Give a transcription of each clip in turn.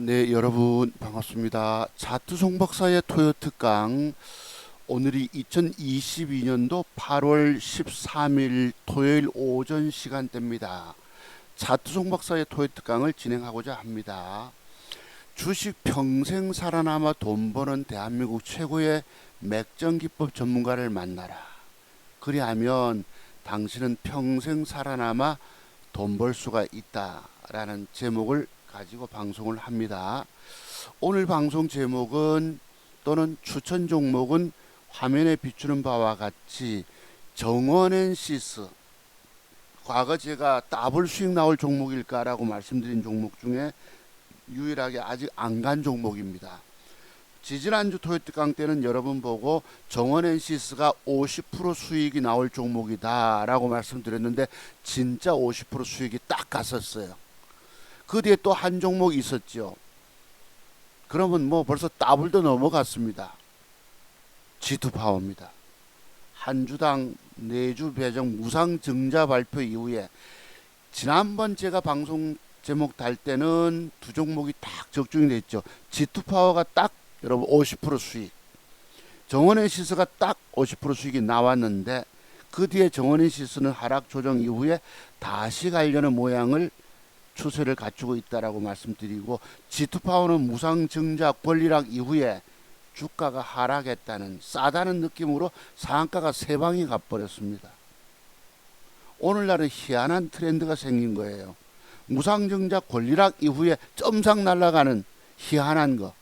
네, 여러분 반갑습니다. 차트 송박사의 토요 특강. 오늘이 2022년도 8월 13일 토요일 오전 시간대입니다. 차트 송박사의 토요 특강을 진행하고자 합니다. 주식 평생 살아남아 돈 버는 대한민국 최고의 맥점 기법 전문가를 만나라. 그리하면 당신은 평생 살아남아 돈 벌 수가 있다라는 제목을 가지고 방송을 합니다. 오늘 방송 제목은 또는 추천 종목은 화면에 비추는 바와 같이 정원앤시스, 과거 제가 더블 수익 나올 종목일까라고 말씀드린 종목 중에 유일하게 아직 안 간 종목입니다. 지지난주 토요특강 때는 여러분 보고 정원앤시스가 50% 수익이 나올 종목이다 라고 말씀드렸는데 진짜 50% 수익이 딱 갔었어요. 그 뒤에 또 한 종목 있었죠. 그러면 뭐 벌써 더블도 넘어갔습니다. G2파워입니다. 한 주당 내주 배정 무상증자 발표 이후에 지난번 제가 방송 제목 달 때는 두 종목이 딱 적중이 됐죠. G2파워가 딱 여러분 50% 수익, 정원앤시스가 딱 50% 수익이 나왔는데 그 뒤에 정원앤시스는 하락 조정 이후에 다시 가려는 모양을 추세를 갖추고 있다라고 말씀드리고, G2파워는 무상증자 권리락 이후에 주가가 하락했다는 싸다는 느낌으로 상한가가 세 방이 가버렸습니다. 오늘날은 희한한 트렌드가 생긴 거예요. 무상증자 권리락 이후에 점상 날아가는 희한한 거.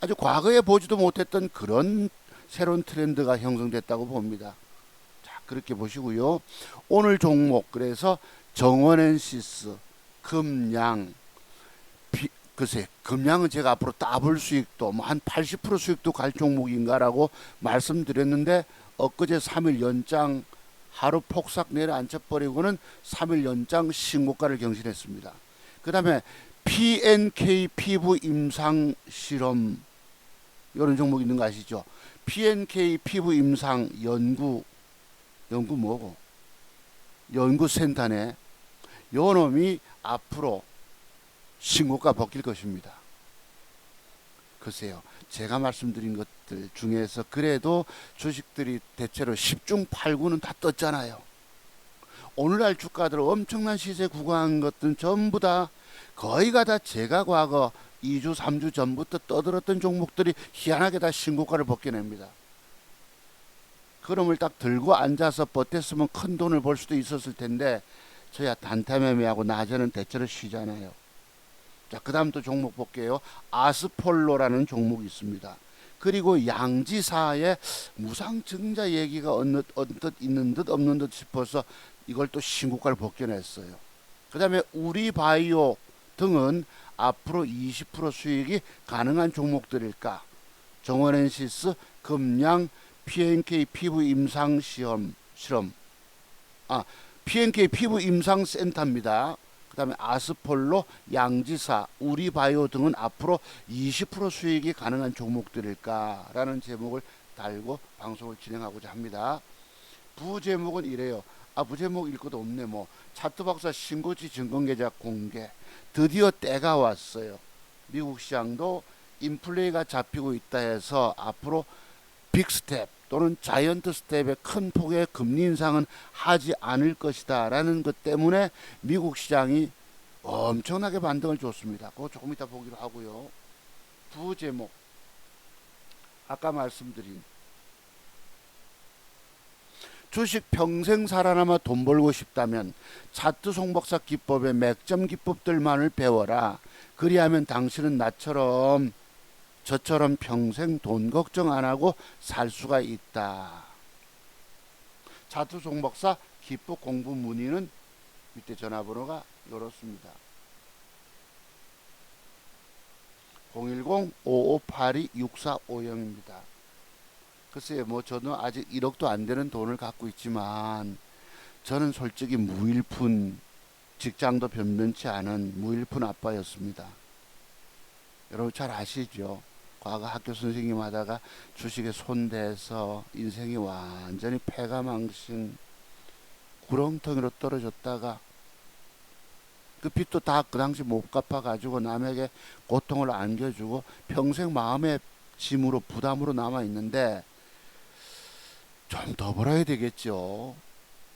아주 과거에 보지도 못했던 그런 새로운 트렌드가 형성됐다고 봅니다. 자, 그렇게 보시고요. 오늘 종목 그래서 정원앤시스, 금양, 글쎄 금양은 제가 앞으로 더블 수익도 뭐 한 80% 수익도 갈 종목인가라고 말씀드렸는데 엊그제 3일 연장 하루 폭삭 내려앉혀버리고는 3일 연장 신고가를 경신했습니다. 그 다음에 PNK 피부 임상 실험, 이런 종목 있는 거 아시죠? PNK 피부 임상 연구 뭐고? 연구센터네. 요 놈이 앞으로 신고가 벗길 것입니다. 글쎄요, 제가 말씀드린 것들 중에서 그래도 주식들이 대체로 10중 8구는 다 떴잖아요. 오늘날 주가들 엄청난 시세 구간 것들은 전부 다 거의가 다 제가 과거 2주 3주 전부터 떠들었던 종목들이 희한하게 다 신고가를 벗겨냅니다. 그럼을 딱 들고 앉아서 버텼으면 큰 돈을 벌 수도 있었을 텐데 저야 단타 매매하고 낮에는 대체로 쉬잖아요. 자, 그 다음 또 종목 볼게요. 아스폴로라는 종목이 있습니다. 그리고 양지사의 무상증자 얘기가 언뜻 있는 듯 없는 듯 싶어서 이걸 또 신고가를 벗겨냈어요. 그 다음에 우리바이오 등은 앞으로 20% 수익이 가능한 종목들일까? 정원앤시스, 금양, PNK 피부 임상 실험, PNK 피부 임상 센터입니다. 그 다음에 아스폴로, 양지사, 우리바이오 등은 앞으로 20% 수익이 가능한 종목들일까라는 제목을 달고 방송을 진행하고자 합니다. 부제목은 이래요. 부제목 읽고도 없네. 뭐 차트 박사 신고지 증권계좌 공개. 드디어 때가 왔어요. 미국 시장도 인플레이가 잡히고 있다 해서 앞으로 빅스텝 또는 자이언트 스텝의 큰 폭의 금리 인상은 하지 않을 것이다 라는 것 때문에 미국 시장이 엄청나게 반등을 줬습니다. 그거 조금 이따 보기로 하고요. 부제목 아까 말씀드린 주식 평생 살아남아 돈 벌고 싶다면 차트 송박사 기법의 맥점 기법들만을 배워라. 그리하면 당신은 저처럼 평생 돈 걱정 안 하고 살 수가 있다. 차트 송박사 기법 공부 문의는 밑에 전화번호가 이렇습니다. 010-5582-6450입니다. 글쎄요, 뭐 저는 아직 1억도 안 되는 돈을 갖고 있지만 저는 솔직히 무일푼, 직장도 변변치 않은 무일푼 아빠였습니다. 여러분 잘 아시죠? 과거 학교 선생님 하다가 주식에 손대서 인생이 완전히 패가망신 구렁텅이로 떨어졌다가 그 빚도 다 그 당시 못 갚아가지고 남에게 고통을 안겨주고 평생 마음의 짐으로 부담으로 남아있는데 좀 더 벌어야 되겠죠.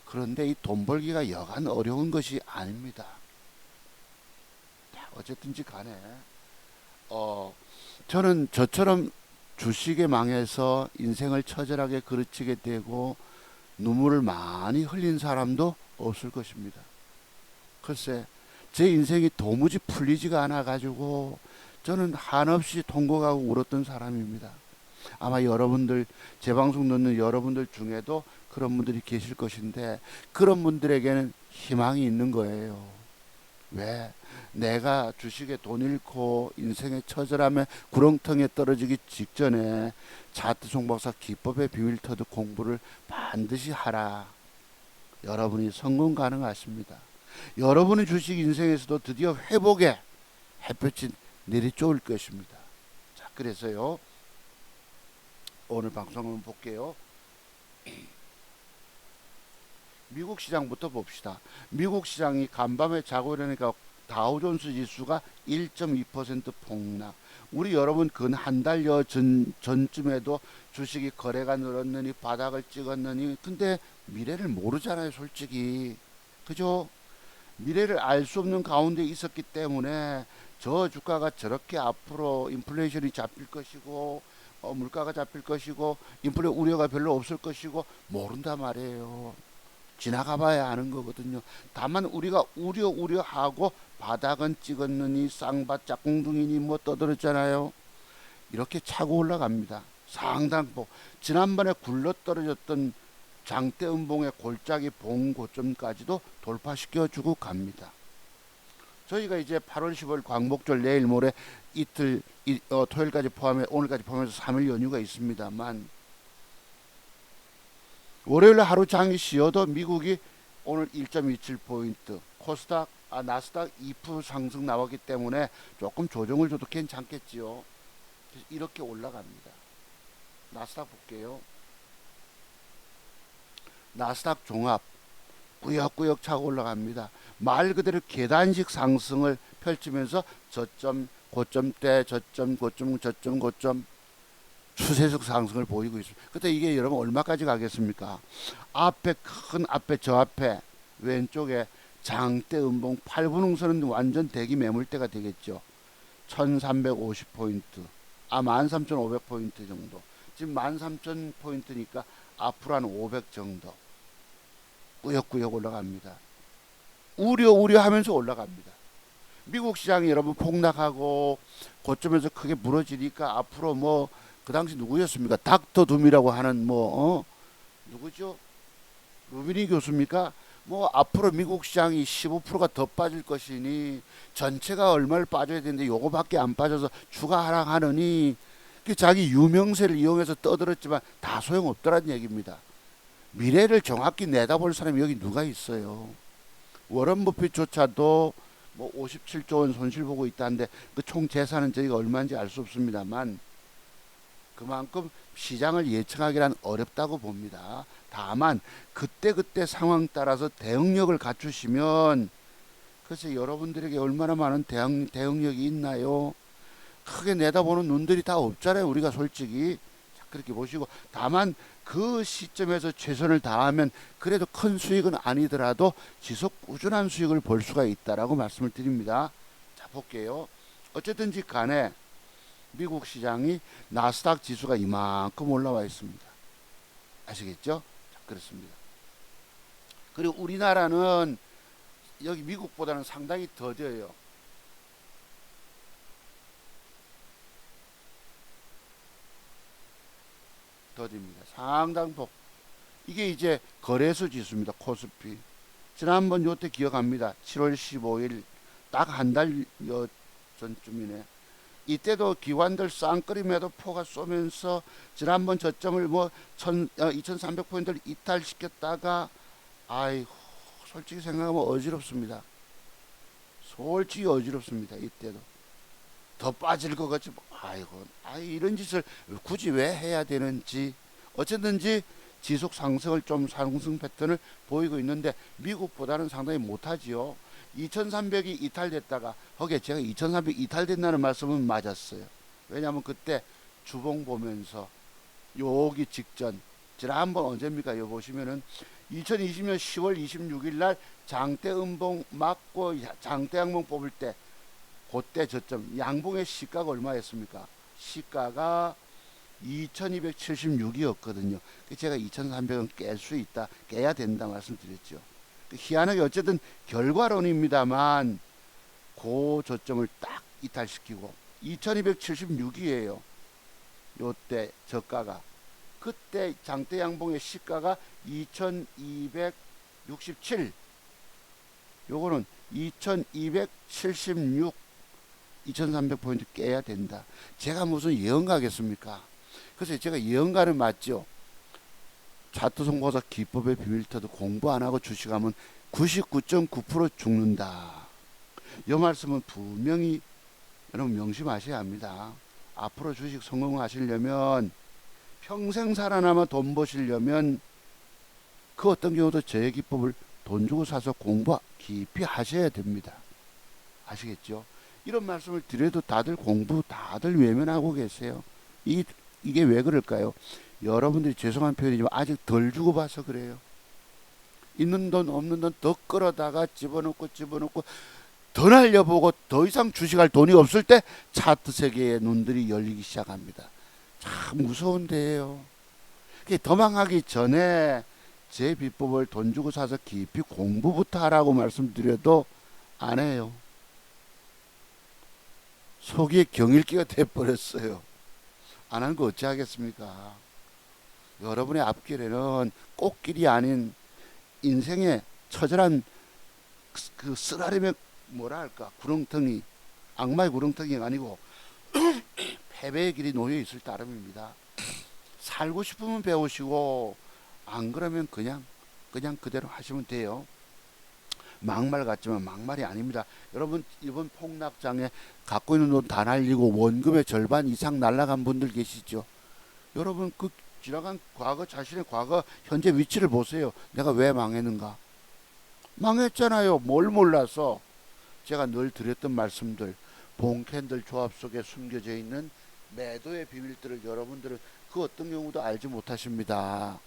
그런데 이 돈 벌기가 여간 어려운 것이 아닙니다. 어쨌든지 간에 저는 저처럼 주식에 망해서 인생을 처절하게 그르치게 되고 눈물을 많이 흘린 사람도 없을 것입니다. 글쎄 제 인생이 도무지 풀리지가 않아 가지고 저는 한없이 통곡하고 울었던 사람입니다. 아마 여러분들 제 방송 듣는 여러분들 중에도 그런 분들이 계실 것인데 그런 분들에게는 희망이 있는 거예요. 왜? 내가 주식에 돈 잃고 인생의 처절함에 구렁텅이에 떨어지기 직전에 차트 송박사 기법의 비밀 터득 공부를 반드시 하라. 여러분이 성공 가능하십니다. 여러분의 주식 인생에서도 드디어 회복의 햇볕이 내리쬐을 것입니다. 자, 그래서요. 오늘 방송 한번 볼게요. 미국 시장부터 봅시다. 미국 시장이 간밤에 자고 일어나니까 다우존스 지수가 1.2% 폭락. 우리 여러분 근 한 달여 전쯤에도 주식이 거래가 늘었느니 바닥을 찍었느니 근데 미래를 모르잖아요, 솔직히. 그죠? 미래를 알 수 없는 가운데 있었기 때문에 저 주가가 저렇게 앞으로 인플레이션이 잡힐 것이고 물가가 잡힐 것이고 인플레 우려가 별로 없을 것이고 모른단 말이에요. 지나가 봐야 아는 거거든요. 다만 우리가 우려하고 바닥은 찍었느니 쌍밭 짝꿍둥이니 뭐 떠들었잖아요. 이렇게 차고 올라갑니다. 상당폭. 지난번에 굴러떨어졌던 장대음봉의 골짜기 봉 고점까지도 돌파시켜주고 갑니다. 저희가 이제 8월 10월 광복절 내일 모레 이틀 토요일까지 포함해 오늘까지 포함해서 3일 연휴가 있습니다만 월요일 하루 장이 쉬어도 미국이 오늘 1.27포인트 나스닥 2% 상승 나왔기 때문에 조금 조정을 줘도 괜찮겠지요. 그래서 이렇게 올라갑니다. 나스닥 볼게요. 나스닥 종합 꾸역꾸역 차고 올라갑니다. 말 그대로 계단식 상승을 펼치면서 저점 고점대 저점 추세적 상승을 보이고 있습니다. 그때 이게 여러분 얼마까지 가겠습니까? 저 앞에 왼쪽에 장대 음봉 8분홍선은 완전 대기 매물대가 되겠죠. 1350포인트 13500포인트 정도. 지금 13000포인트니까 앞으로 한 500 정도 꾸역꾸역 올라갑니다. 우려하면서 올라갑니다. 미국 시장이 여러분 폭락하고 고점에서 크게 무너지니까 앞으로 뭐 그 당시 누구였습니까? 닥터 둠이라고 하는 누구죠? 루비니 교수입니까? 앞으로 미국 시장이 15%가 더 빠질 것이니 전체가 얼마를 빠져야 되는데 요거밖에 안 빠져서 추가 하락하느니 자기 유명세를 이용해서 떠들었지만 다 소용없더란 얘기입니다. 미래를 정확히 내다볼 사람이 여기 누가 있어요? 워런 버핏조차도 57조 원 손실 보고 있다는데 그 총 재산은 저희가 얼마인지 알 수 없습니다만 그만큼 시장을 예측하기란 어렵다고 봅니다. 다만 그때 상황 따라서 대응력을 갖추시면 글쎄 여러분들에게 얼마나 많은 대응력이 있나요? 크게 내다보는 눈들이 다 없잖아요. 우리가 솔직히. 그렇게 보시고 다만 그 시점에서 최선을 다하면 그래도 큰 수익은 아니더라도 지속 꾸준한 수익을 볼 수가 있다라고 말씀을 드립니다. 자, 볼게요. 어쨌든지 간에 미국 시장이 나스닥 지수가 이만큼 올라와 있습니다. 아시겠죠? 자, 그렇습니다. 그리고 우리나라는 여기 미국보다는 상당히 더뎌요. 더딥니다. 상당폭. 이게 이제 거래소 지수입니다. 코스피. 지난번 요때 기억합니다. 7월 15일 딱 한 달 전쯤이네. 이때도 기관들 쌍끌이 매도포가 쏘면서 지난번 저점을 2300포인트를 이탈시켰다가 아이고 솔직히 생각하면 어지럽습니다. 솔직히 어지럽습니다. 이때도 더 빠질 것 같지. 이런 짓을 굳이 왜 해야 되는지. 어쨌든지 지속 상승을 좀 상승 패턴을 보이고 있는데 미국보다는 상당히 못하지요. 2300이 이탈됐다가 거기에 제가 2300 이탈된다는 말씀은 맞았어요. 왜냐하면 그때 주봉 보면서 여기 직전 지난번 언제입니까? 여기 보시면은 2020년 10월 26일 날 장대 음봉 맞고 장대 양봉 뽑을 때 그때 저점 양봉의 시가가 얼마였습니까? 시가가 2276이었거든요. 제가 2300은 깰 수 있다, 깨야 된다 말씀드렸죠. 희한하게 어쨌든 결과론입니다만 그 저점을 딱 이탈시키고 2276이에요. 요때 저가가 그때 장대 양봉의 시가가 2267, 요거는 2276, 2300포인트 깨야 된다. 제가 무슨 예언가겠습니까? 그래서 제가 예언가는 맞죠. 차트 송고사 기법의 비밀터도 공부 안 하고 주식하면 99.9% 죽는다. 이 말씀은 분명히 여러분 명심하셔야 합니다. 앞으로 주식 성공하시려면, 평생 살아남아 돈 버시려면 그 어떤 경우도 저의 기법을 돈 주고 사서 공부 깊이 하셔야 됩니다. 아시겠죠? 이런 말씀을 드려도 다들 공부 다들 외면하고 계세요. 이게 왜 그럴까요? 여러분들이 죄송한 표현이지만 아직 덜 주고 봐서 그래요. 있는 돈 없는 돈 더 끌어다가 집어넣고 더 날려보고 더 이상 주식할 돈이 없을 때 차트 세계의 눈들이 열리기 시작합니다. 참 무서운 데예요. 더 망하기 전에 제 비법을 돈 주고 사서 깊이 공부부터 하라고 말씀드려도 안 해요. 속이 경일기가 돼버렸어요. 안 한 거 어찌 하겠습니까? 여러분의 앞길에는 꽃길이 아닌 인생의 처절한 그 쓰라림의 뭐라 할까, 구렁텅이, 악마의 구렁텅이가 아니고 패배의 길이 놓여 있을 따름입니다. 살고 싶으면 배우시고 안 그러면 그냥 그대로 하시면 돼요. 막말 같지만 막말이 아닙니다. 여러분 이번 폭락장에 갖고 있는 돈 다 날리고 원금의 절반 이상 날라간 분들 계시죠? 여러분 그 지나간 과거, 자신의 과거 현재 위치를 보세요. 내가 왜 망했는가? 망했잖아요. 뭘 몰라서. 제가 늘 드렸던 말씀들, 봉캔들 조합 속에 숨겨져 있는 매도의 비밀들을 여러분들은 그 어떤 경우도 알지 못하십니다.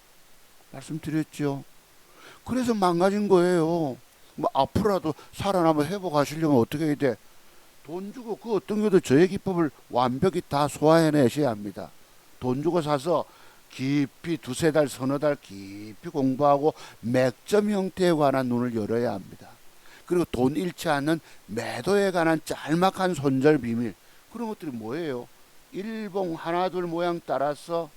말씀드렸죠. 그래서 망가진 거예요. 뭐 앞으로라도 살아남아 회복하시려면 어떻게 해야 돼? 돈 주고 그 어떤 경우도 저의 기법을 완벽히 다 소화해내셔야 합니다. 돈 주고 사서 깊이 두세 달, 서너 달 깊이 공부하고 맥점 형태에 관한 눈을 열어야 합니다. 그리고 돈 잃지 않는 매도에 관한 짤막한 손절 비밀, 그런 것들이 뭐예요? 일봉 하나 둘 모양 따라서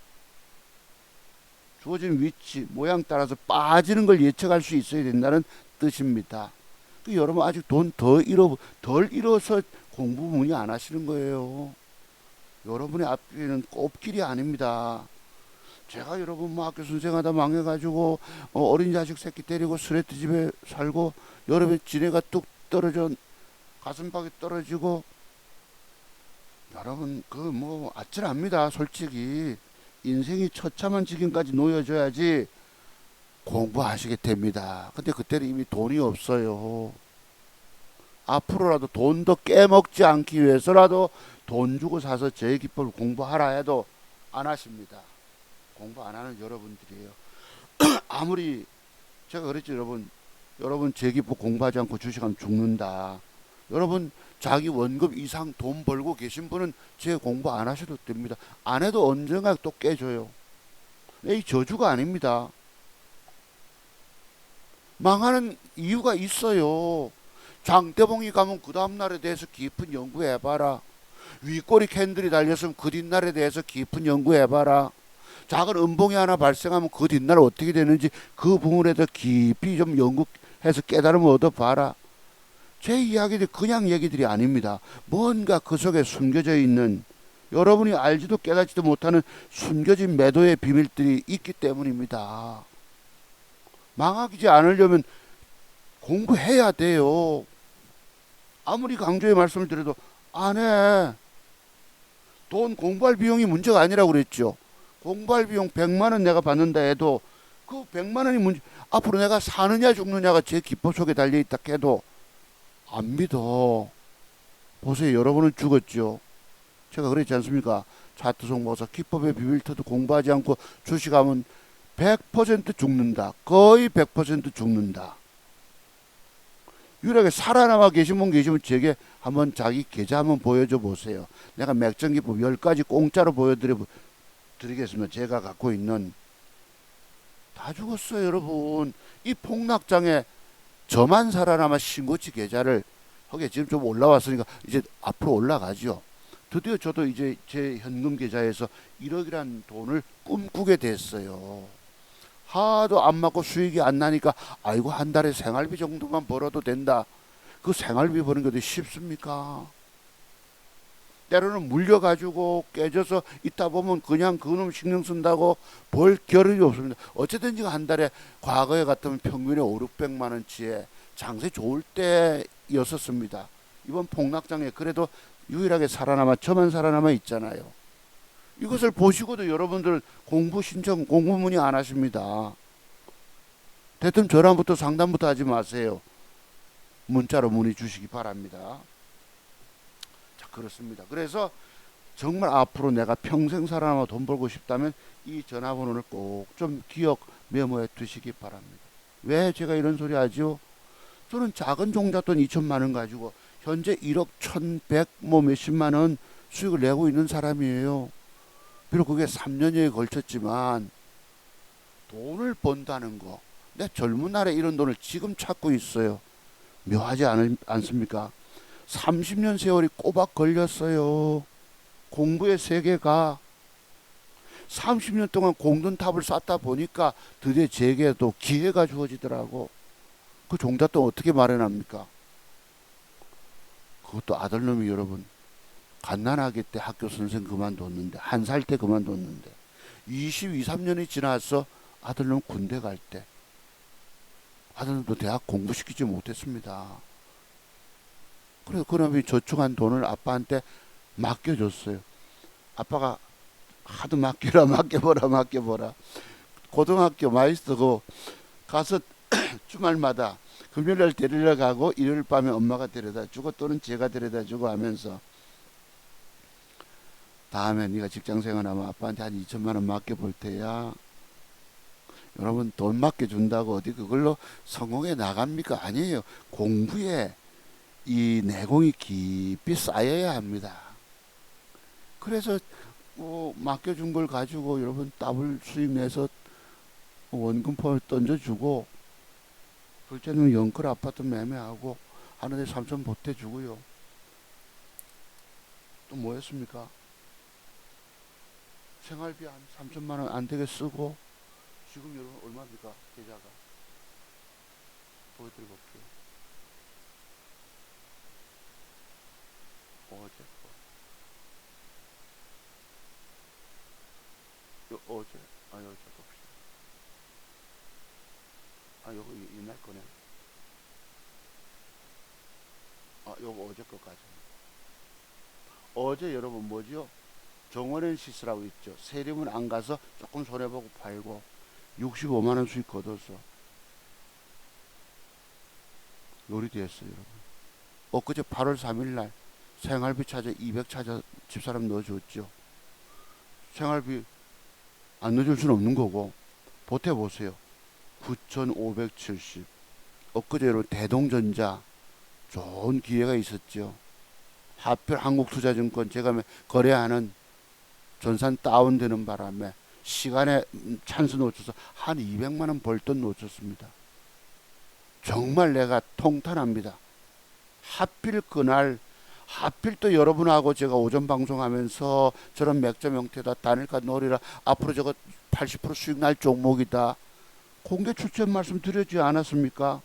주어진 위치 모양 따라서 빠지는 걸 예측할 수 있어야 된다는 뜻입니다. 여러분 아직 돈 덜 잃어서 공부 문의 안 하시는 거예요. 여러분의 앞길은 꽃길이 아닙니다. 제가 여러분 뭐 학교 선생하다 망해가지고 어린 자식 새끼 때리고 스레트 집에 살고 여러분 지네가 뚝 떨어져 가슴팍이 떨어지고, 여러분 그 뭐 아찔합니다. 솔직히 인생이 처참한 지경까지 놓여져야지 공부하시게 됩니다. 근데 그때는 이미 돈이 없어요. 앞으로라도 돈 더 깨먹지 않기 위해서라도 돈 주고 사서 제 기법을 공부하라 해도 안 하십니다. 공부 안 하는 여러분들이에요. 아무리 제가 그랬죠. 여러분 제 기법 공부하지 않고 주식하면 죽는다. 여러분 자기 원금 이상 돈 벌고 계신 분은 제 공부 안 하셔도 됩니다. 안 해도 언젠가 또 깨져요. 이 저주가 아닙니다. 망하는 이유가 있어요. 장대봉이 가면 그 다음날에 대해서 깊은 연구해봐라. 윗꼬리 캔들이 달렸으면 그 뒷날에 대해서 깊은 연구해봐라. 작은 음봉이 하나 발생하면 그 뒷날 어떻게 되는지 그 부분에 더 깊이 좀 연구해서 깨달음을 얻어봐라. 제 이야기들이 그냥 얘기들이 아닙니다. 뭔가 그 속에 숨겨져 있는, 여러분이 알지도 깨닫지도 못하는 숨겨진 매도의 비밀들이 있기 때문입니다. 망하지 않으려면 공부해야 돼요. 아무리 강조의 말씀을 드려도 안 해. 돈 공부할 비용이 문제가 아니라고 그랬죠. 공부할 비용 100만 원 내가 받는다 해도 그 100만 원이 문제, 앞으로 내가 사느냐 죽느냐가 제 기법 속에 달려있다 해도 안 믿어. 보세요. 여러분은 죽었죠. 제가 그랬지 않습니까? 차트송 모사 기법의 비밀터도 공부하지 않고 주식하면 100% 죽는다. 거의 100% 죽는다. 유일하게 살아남아 계신 분 계시면 제게 한번 자기 계좌 한번 보여줘 보세요. 내가 맥정기법 10가지 공짜로 보여드리겠습니다. 제가 갖고 있는. 다 죽었어요, 여러분. 이 폭락장에 저만 살아남아 신고치 계좌를 하게 지금 좀 올라왔으니까 이제 앞으로 올라가죠. 드디어 저도 이제 제 현금 계좌에서 1억이란 돈을 꿈꾸게 됐어요. 하도 안 맞고 수익이 안 나니까 아이고 한 달에 생활비 정도만 벌어도 된다. 그 생활비 버는 게 어디 쉽습니까? 때로는 물려가지고 깨져서 있다 보면 그냥 그놈 신경 쓴다고 벌 겨를이 없습니다. 어쨌든지 한 달에 과거에 같으면 평균에 5, 600만 원치에 장세 좋을 때였었습니다. 이번 폭락장에 그래도 유일하게 살아남아 저만 살아남아 있잖아요. 이것을 보시고도 여러분들 공부 신청 공부문의 안 하십니다. 대뜸 전화부터 상담부터 하지 마세요. 문자로 문의 주시기 바랍니다. 자, 그렇습니다. 그래서 정말 앞으로 내가 평생 살아남아 돈 벌고 싶다면 이 전화번호를 꼭 좀 기억 메모해 두시기 바랍니다. 왜 제가 이런 소리 하죠? 저는 작은 종잣돈 2천만 원 가지고 현재 1억 1,100 뭐 몇십만 원 수익을 내고 있는 사람이에요. 비록 그게 3년여에 걸쳤지만 돈을 번다는 거, 내 젊은 날에 이런 돈을 지금 찾고 있어요. 묘하지 않습니까? 30년 세월이 꼬박 걸렸어요. 공부의 세계가 30년 동안 공든탑을 쌓다 보니까 드디어 제게도 기회가 주어지더라고. 그 종잣돈 어떻게 마련합니까? 그것도 아들놈이 여러분 갓난아기 때 학교 선생 그만뒀는데, 한 살 때 그만뒀는데 22, 3년이 지나서 아들놈 군대 갈 때 아들놈도 대학 공부시키지 못했습니다. 그래서 그놈이 저축한 돈을 아빠한테 맡겨줬어요. 아빠가 하도 맡겨보라. 고등학교 마이스터고 가서 주말마다 금요일날 데리러 가고 일요일 밤에 엄마가 데려다 주고 또는 제가 데려다 주고 하면서 다음에 네가 직장생활하면 아빠한테 한 2천만 원 맡겨볼 테야. 여러분 돈 맡겨준다고 어디 그걸로 성공해 나갑니까? 아니에요. 공부에 이 내공이 깊이 쌓여야 합니다. 그래서 맡겨준 걸 가지고 여러분 더블 수익 내서 원금포를 던져주고 둘째는 영끌 아파트 매매하고 하는데 3천 보태주고요. 또 뭐였습니까? 생활비 한 3천만 원 안 되게 쓰고 지금 여러분 얼마입니까? 계좌가 보여드려 볼게요. 어제 어제 어제 봅시다. 요거 옛날 거네. 요거 어제 거까지. 어제 여러분 뭐죠? 정원엔 시스라고 있죠. 세림은 안 가서 조금 손해보고 팔고 65만 원 수익 거둬서 요리됐어요, 여러분. 엊그제 8월 3일 날 생활비 찾아 200 찾아 집사람 넣어줬죠. 생활비 안 넣어줄 수는 없는 거고 보태보세요. 9,570. 엊그제 여러분 대동전자 좋은 기회가 있었죠. 하필 한국투자증권 제가 거래하는 전산 다운되는 바람에 시간에 찬스 놓쳐서 한 200만 원 벌돈 놓쳤습니다. 정말 내가 통탄합니다. 하필 그날 하필 또 여러분하고 제가 오전 방송하면서 저런 맥점 형태다 단일가 놀이라 앞으로 저거 80% 수익 날 종목이다 공개 추천 말씀 드렸지 않았습니까?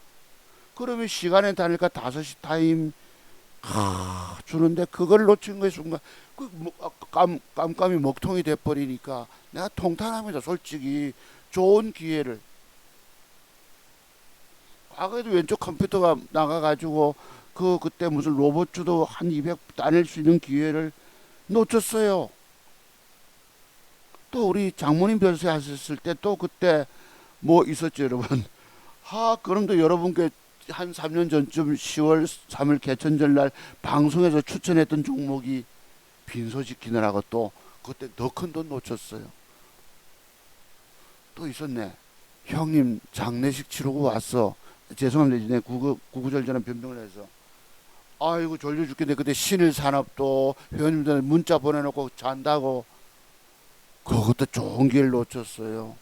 그러면 시간에 단일가 5시 타임 주는데 그걸 놓친 거에 순간 깜깜이 먹통이 돼버리니까 내가 통탄합니다. 솔직히 좋은 기회를 과거에도 왼쪽 컴퓨터가 나가가지고 그때 무슨 로봇주도 한 200 따낼 수 있는 기회를 놓쳤어요. 또 우리 장모님 별세 하셨을 때 또 그때 뭐 있었죠, 여러분. 그럼도 여러분께 한 3년 전쯤 10월 3일 개천절 날 방송에서 추천했던 종목이 빈소지키느라고 또 그때 더 큰 돈 놓쳤어요. 또 있었네. 형님 장례식 치르고 왔어. 죄송합니다. 내 구구절절한 변명을 해서. 아이고 졸려 죽겠네. 그때 신일산업도 회원님들 문자 보내놓고 잔다고. 그것도 좋은 기회를 놓쳤어요.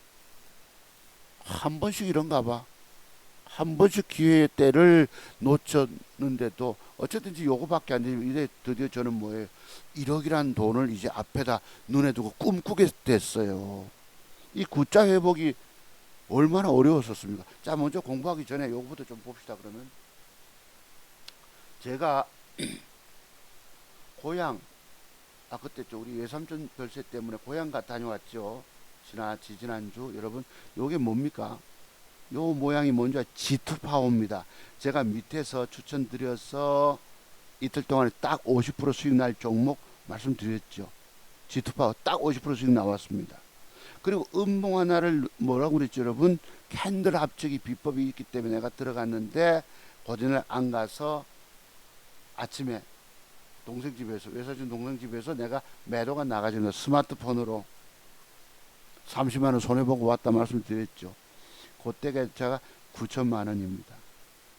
한 번씩 이런가 봐. 한 번씩 기회의 때를 놓쳤는데도 어쨌든지 요거밖에 안 되지만 이제 드디어 저는 뭐예요? 1억이란 돈을 이제 앞에다 눈에 두고 꿈꾸게 됐어요. 이 구자 회복이 얼마나 어려웠었습니까? 자, 먼저 공부하기 전에 요거부터 좀 봅시다. 그러면 제가 고향, 그때 우리 외삼촌 별세 때문에 고향 다녀왔죠. 지난주. 여러분, 요게 뭡니까? 요 모양이 뭔지 G2파워입니다. 제가 밑에서 추천드려서 이틀 동안에 딱 50% 수익 날 종목 말씀드렸죠. G2파워 딱 50% 수익 나왔습니다. 그리고 음봉 하나를 뭐라고 그랬죠, 여러분? 캔들 합적이 비법이 있기 때문에 내가 들어갔는데 고전을 안 가서 아침에 동생 집에서, 외사준 동생 집에서 내가 매도가 나가지고 스마트폰으로 30만원 손해보고 왔다 말씀드렸죠. 그때가 제가 9천만 원입니다.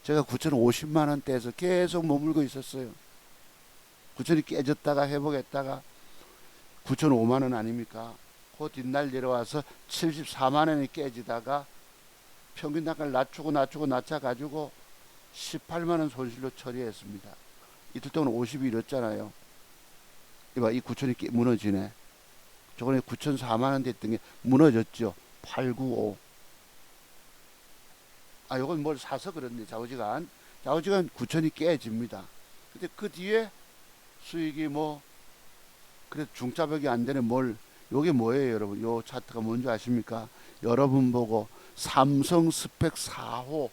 제가 9,050만원대에서 계속 머물고 있었어요. 9천이 깨졌다가 회복했다가 9,005만원 아닙니까? 그 뒷날 내려와서 74만원이 깨지다가 평균 단가를 낮춰가지고 18만원 손실로 처리했습니다. 이틀 동안 50이 잃었잖아요. 이봐, 이 9천이 무너지네. 저번에 9,004만원 됐던 게 무너졌죠. 895. 요건 뭘 사서 그렇네. 좌우지간 9천이 깨집니다. 근데 그 뒤에 수익이 그래도 중자벽이 안 되는 요게 뭐예요, 여러분? 요 차트가 뭔지 아십니까? 여러분 보고 삼성 스펙 4호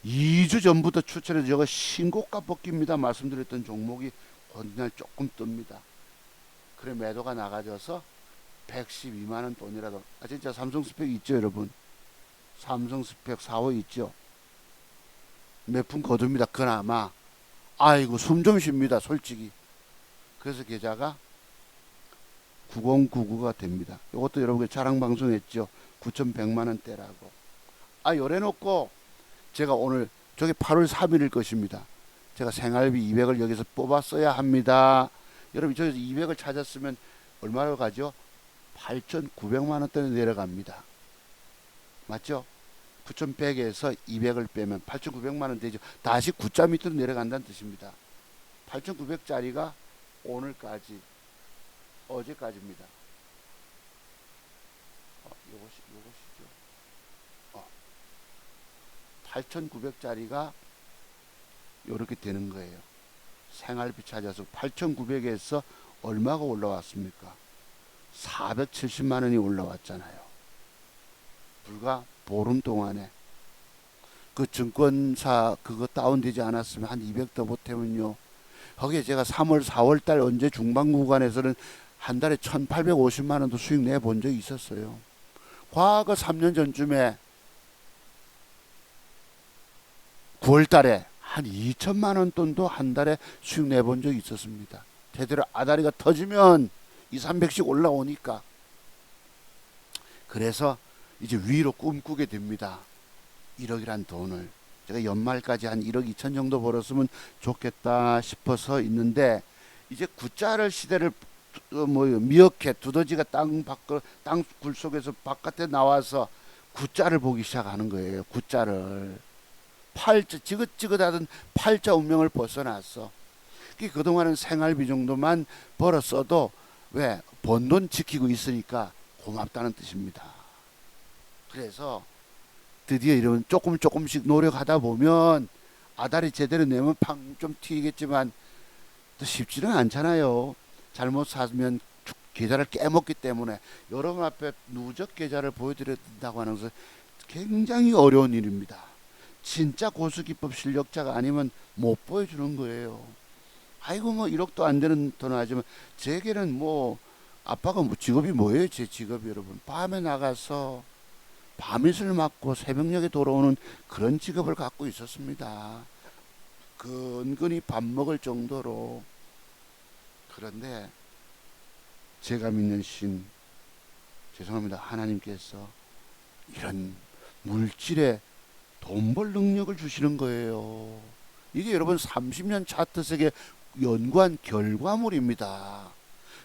2주 전부터 추천해서 저거 신고가 뽑기입니다. 말씀드렸던 종목이 그날 조금 뜹니다. 그래 매도가 나가져서 112만원 돈이라도. 진짜 삼성 스펙 있죠, 여러분? 삼성 스펙 4호 있죠? 몇 푼 거둡니다. 그나마. 아이고 숨 좀 쉽니다, 솔직히. 그래서 계좌가 9099가 됩니다. 이것도 여러분께 자랑방송 했죠. 9,100만원대라고. 요래놓고 제가 오늘 저게 8월 3일일 것입니다. 제가 생활비 200을 여기서 뽑았어야 합니다. 여러분 저기서 200을 찾았으면 얼마로 가죠? 8,900만원대로 내려갑니다. 맞죠? 9,100에서 200을 빼면 8,900만원 되죠. 다시 9자 밑으로 내려간다는 뜻입니다. 8,900짜리가 오늘까지, 어제까지입니다. 요것이죠. 8,900짜리가 요렇게 되는 거예요. 생활비 찾아서 8,900에서 얼마가 올라왔습니까? 470만원이 올라왔잖아요. 불과 보름 동안에. 그 증권사 그거 다운되지 않았으면 한 200 더 보태면요. 거기에 제가 3월 4월 달 언제 중반 구간에서는 한 달에 1,850만원도 수익 내본 적이 있었어요. 과거 3년 전쯤에 9월 달에 한 2천만원 돈도 한 달에 수익 내본 적이 있었습니다. 대대로 아다리가 터지면 200~300씩 올라오니까. 그래서 이제 위로 꿈꾸게 됩니다. 1억이란 돈을. 제가 연말까지 한 1억 2천 정도 벌었으면 좋겠다 싶어서 있는데, 이제 구자를 시대를 미어캣 두더지가 땅 굴속에서 바깥에 나와서 구자를 보기 시작하는 거예요. 구자를. 지긋지긋하던 팔자 운명을 벗어났어. 그동안은 생활비 정도만 벌었어도 왜? 번 돈 지키고 있으니까 고맙다는 뜻입니다. 그래서 드디어 이런 조금씩 노력하다 보면 아다리 제대로 내면 팡 좀 튀겠지만 또 쉽지는 않잖아요. 잘못 사면 계좌를 깨먹기 때문에 여러분 앞에 누적 계좌를 보여드려야 된다고 하는 것은 굉장히 어려운 일입니다. 진짜 고수기법 실력자가 아니면 못 보여주는 거예요. 아이고 1억도 안 되는 돈을 하지만 제게는 아빠가 직업이 뭐예요? 제 직업이 여러분 밤에 나가서 밤이슬 맞고 새벽녘에 돌아오는 그런 직업을 갖고 있었습니다. 근근히 밥 먹을 정도로. 그런데 제가 믿는 신, 죄송합니다, 하나님께서 이런 물질에 돈 벌 능력을 주시는 거예요. 이게 여러분 30년 차트색에 연구한 결과물입니다.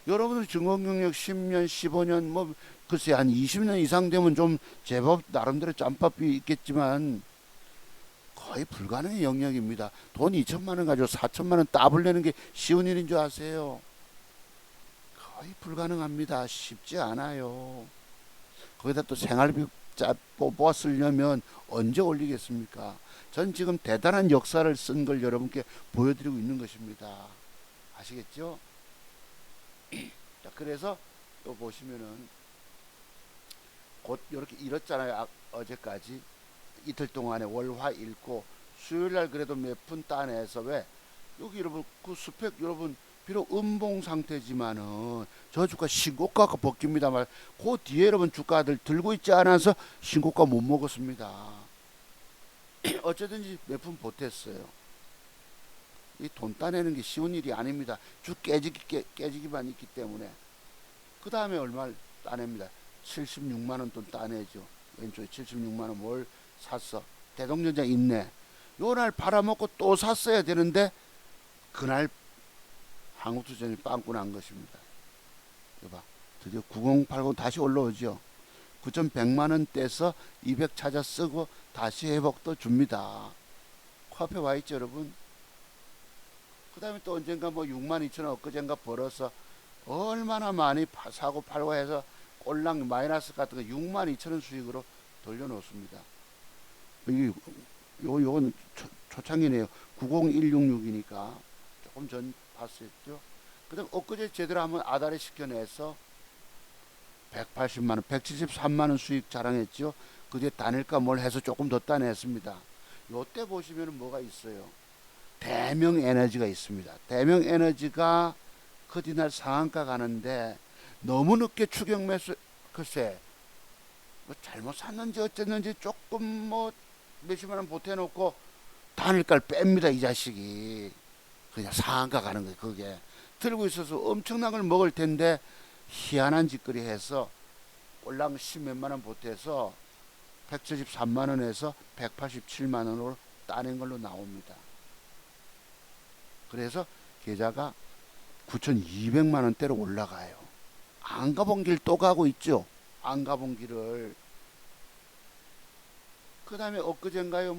여러분들 증거 경력 10년, 15년, 뭐 글쎄 한 20년 이상 되면 좀 제법 나름대로 짬밥이 있겠지만 거의 불가능의 영역입니다. 돈 2천만 원 가지고 4천만 원 따블 내는 게 쉬운 일인 줄 아세요? 거의 불가능합니다. 쉽지 않아요. 거기다 또 생활비 뽑아 쓰려면 언제 올리겠습니까? 전 지금 대단한 역사를 쓴 걸 여러분께 보여드리고 있는 것입니다. 아시겠죠? 자, 그래서 또 보시면은 곧 이렇게 잃었잖아요. 어제까지 이틀 동안에 월화 잃고 수요일날 그래도 몇 푼 따내서 왜 여기 여러분 그 스펙 여러분 비록 음봉 상태지만은 저 주가 신고가가 벗깁니다만 그 뒤에 여러분 주가들 들고 있지 않아서 신고가 못 먹었습니다. 어쨌든지 몇 푼 보탰어요. 이 돈 따내는 게 쉬운 일이 아닙니다. 주 깨지기만 있기 때문에. 그 다음에 얼마를 따냅니다. 76만 원 돈 따내죠. 왼쪽에 76만 원 뭘 샀어. 대동전자 있네. 요날 팔아먹고 또 샀어야 되는데 그날 한국투자전이 빵꾸 난 것입니다. 이봐, 드디어 9080 다시 올라오죠. 9,100만 원 떼서 200 찾아 쓰고 다시 회복도 줍니다. 코앞에 와 있죠, 여러분. 그 다음에 또 언젠가 뭐 6만 2천 원 엊그젠가 벌어서 얼마나 많이 사고 팔고 해서 꼴랑 마이너스 같은 거 6만 2천 원 수익으로 돌려놓습니다. 요건 초창기네요. 90166이니까 조금 전 봤었죠. 그 다음 엊그제 제대로 한번 아다리 시켜내서 180만 원, 173만 원 수익 자랑했죠. 그제 단일가 뭘 해서 조금 더 따냈습니다. 요때 보시면 뭐가 있어요. 대명에너지가 있습니다. 대명에너지가 그 뒤날 상한가 가는데 너무 늦게 추격 매수, 글쎄 뭐 잘못 샀는지 어쨌는지 조금 뭐 몇십만 원 보태놓고 단일가를 뺍니다. 이 자식이 그냥 상한가 가는 거예요. 그게 들고 있어서 엄청난 걸 먹을 텐데 희한한 짓거리 해서 올랑 10몇만 원 보태서 173만 원에서 187만 원으로 따낸 걸로 나옵니다. 그래서 계좌가 9,200만 원대로 올라가요. 안 가본 길 또 가고 있죠. 안 가본 길을. 그 다음에 엊그젠가요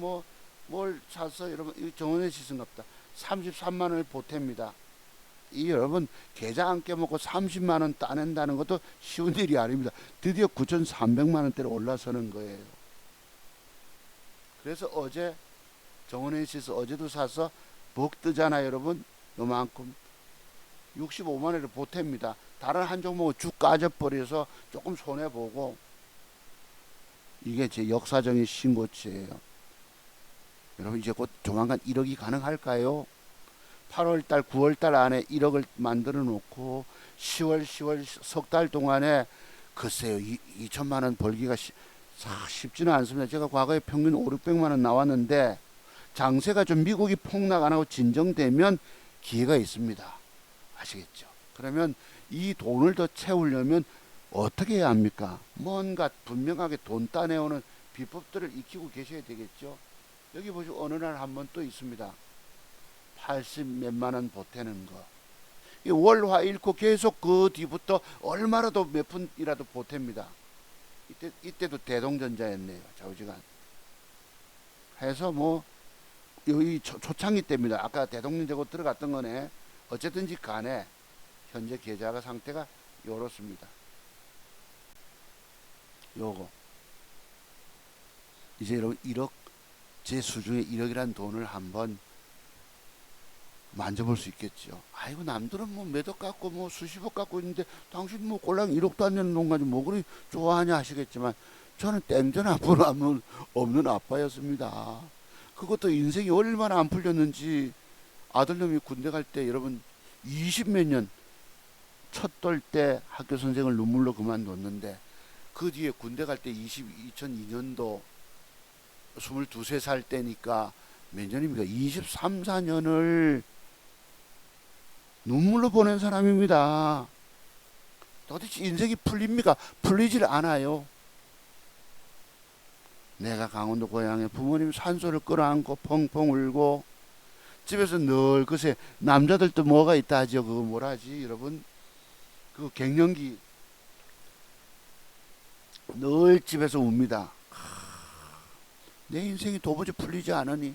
뭘 사서 여러분 이 정원의 시승갑다 33만 원을 보탭니다. 이 여러분 계좌 안 깨먹고 30만 원 따낸다는 것도 쉬운 일이 아닙니다. 드디어 9,300만 원대로 올라서는 거예요. 그래서 어제 정원의 시스 어제도 사서 벅 뜨잖아요, 여러분. 요만큼 65만 원을 보탭니다. 다른 한 종목은 쭉 까져버려서 조금 손해보고 이게 제 역사적인 신고치예요. 여러분 이제 곧 조만간 1억이 가능할까요? 8월달 9월달 안에 1억을 만들어 놓고 10월 석 달 동안에 글쎄요 2천만 원 벌기가 쉽지는 않습니다. 제가 과거에 평균 5, 600만 원 나왔는데 장세가 좀 미국이 폭락 안 하고 진정되면 기회가 있습니다. 아시겠죠? 그러면 이 돈을 더 채우려면 어떻게 해야 합니까? 뭔가 분명하게 돈 따내오는 비법들을 익히고 계셔야 되겠죠. 여기 보시고 어느 날 한번 또 있습니다. 80 몇만 원 보태는 거. 월화 잃고 계속 그 뒤부터 얼마라도 몇 푼이라도 보탭니다. 이때도 대동전자였네요. 좌우지간. 해서 뭐 여기 초창기 때입니다. 아까 대동전자고 들어갔던 거네. 어쨌든지 간에 현재 계좌가 상태가 요렇습니다. 요거 이제 여러분 1억 제 수중에 1억이란 돈을 한번 만져볼 수 있겠죠. 아이고 남들은 뭐 몇억 갖고 뭐 수십억 갖고 있는데 당신 뭐 꼴랑 1억도 안 되는 돈 가지고 뭐 그리 좋아하냐 하시겠지만 저는 땡전 앞으로 없는 아빠였습니다. 그것도 인생이 얼마나 안 풀렸는지 아들놈이 군대 갈 때 여러분 20몇 년 첫 돌 때 학교 선생을 눈물로 그만뒀는데 그 뒤에 군대 갈 때 2002년도 22, 3살 때니까 몇 년입니까? 23, 4년을 눈물로 보낸 사람입니다. 도대체 인생이 풀립니까? 풀리질 않아요. 내가 강원도 고향에 부모님 산소를 끌어안고 펑펑 울고 집에서 늘 글쎄 남자들도 뭐가 있다 하죠. 그거 뭐라 하지 여러분? 그 갱년기 늘 집에서 웁니다. 내 인생이 도무지 풀리지 않으니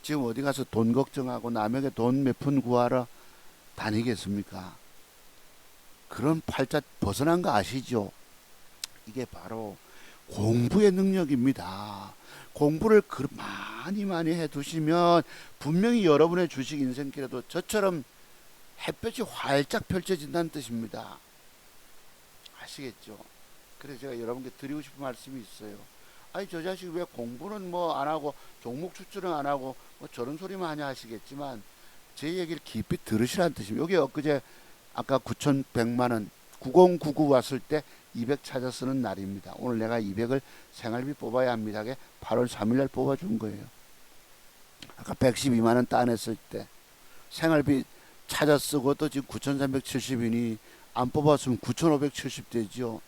지금 어디 가서 돈 걱정하고 남에게 돈 몇 푼 구하러 다니겠습니까? 그런 팔자 벗어난 거 아시죠? 이게 바로 공부의 능력입니다. 공부를 많이 해두시면 분명히 여러분의 주식 인생길에도 저처럼 햇볕이 활짝 펼쳐진다는 뜻입니다. 아시겠죠? 그래서 제가 여러분께 드리고 싶은 말씀이 있어요. 아니 저 자식 왜 공부는 뭐 안 하고 종목 추출은 안 하고 뭐 저런 소리만 하냐 하시겠지만 제 얘기를 깊이 들으시라는 뜻입니다. 여기 엊그제 아까 9,100만원 9099 왔을 때 200 찾아 쓰는 날입니다. 오늘 내가 200을 생활비 뽑아야 합니다. 8월 3일날 뽑아준 거예요. 아까 112만원 따냈을 때 생활비 찾아 쓰고 또 지금 9,370이니 안 뽑았으면 9,570 되죠.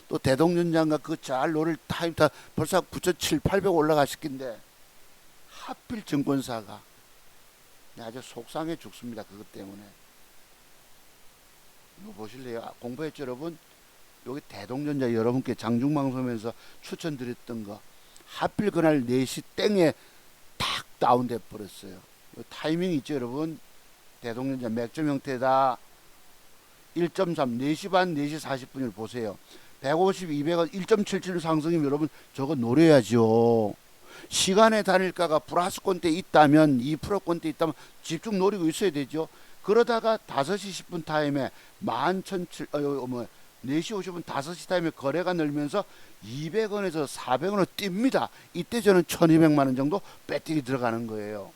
또 대동전장과 그 잘 노릴 타임 다 벌써 9,700, 800 올라가실 건데 하필 증권사가 아주 속상해 죽습니다. 그것 때문에. 이거 보실래요? 공부했죠 여러분? 여기 대동전자 여러분께 장중방송에서 추천드렸던 거 하필 그날 4시 땡에 탁 다운돼 버렸어요. 타이밍 있죠 여러분? 대동전자 맥점 형태다. 1.3 4시 반 4시 40분을 보세요. 150, 200원 1.77 상승이면 여러분 저거 노려야죠. 시간의 단일가가 플러스권대 있다면 2%권대 있다면 집중 노리고 있어야 되죠. 그러다가 5시 10분 타임에 11,700 4시 50분 5시 타임에 거래가 늘면서 200원에서 400원으로 뜁니다. 이때 저는 1200만원 정도 배팅이 들어가는 거예요.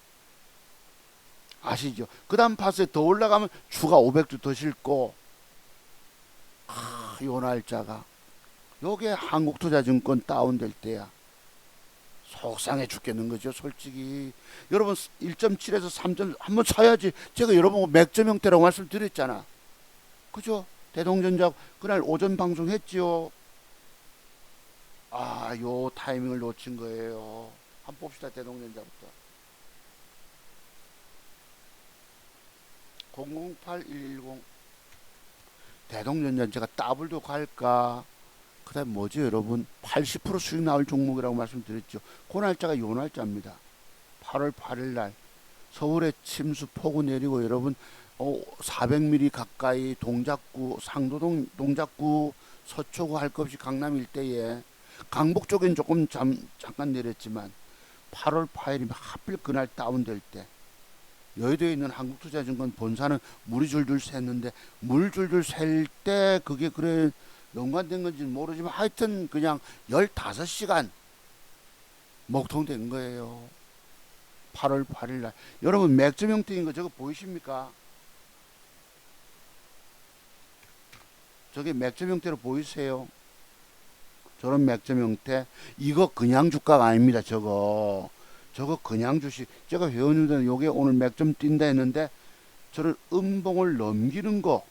아시죠? 그 다음 파스에 더 올라가면 추가 500도 더 싣고 요 날짜가 요게 한국투자증권 다운될 때야 속상해 죽겠는 거죠 솔직히. 여러분 1.7에서 3점 한번 사야지. 제가 여러분 맥점 형태라고 말씀드렸잖아. 그죠? 대동전자 그날 오전 방송했지요. 요 타이밍을 놓친 거예요. 한번 봅시다. 대동전자부터 008110 대동전자 제가 더블도 갈까? 그 다음에 뭐죠 여러분? 80% 수익 나올 종목이라고 말씀드렸죠. 그 날짜가 요 날짜입니다. 8월 8일 날 서울에 침수 폭우 내리고 여러분 400mm 가까이 동작구 상도동 동작구 서초구 할 것 없이 강남 일대에 강북 쪽엔 조금 잠깐 내렸지만 8월 8일이면 하필 그날 다운될 때 여의도에 있는 한국투자증권 본사는 물이 줄줄 샜는데 물 줄줄 셀 때 그게 그래 연관된 건지는 모르지만 하여튼 그냥 15시간 먹통된 거예요. 8월 8일 날 여러분 맥점 형태인 거 저거 보이십니까? 저게 맥점 형태로 보이세요? 저런 맥점 형태 이거 그냥 주가가 아닙니다. 저거 그냥 주식. 제가 회원님들은 요게 오늘 맥점 뛴다 했는데 저를 음봉을 넘기는 거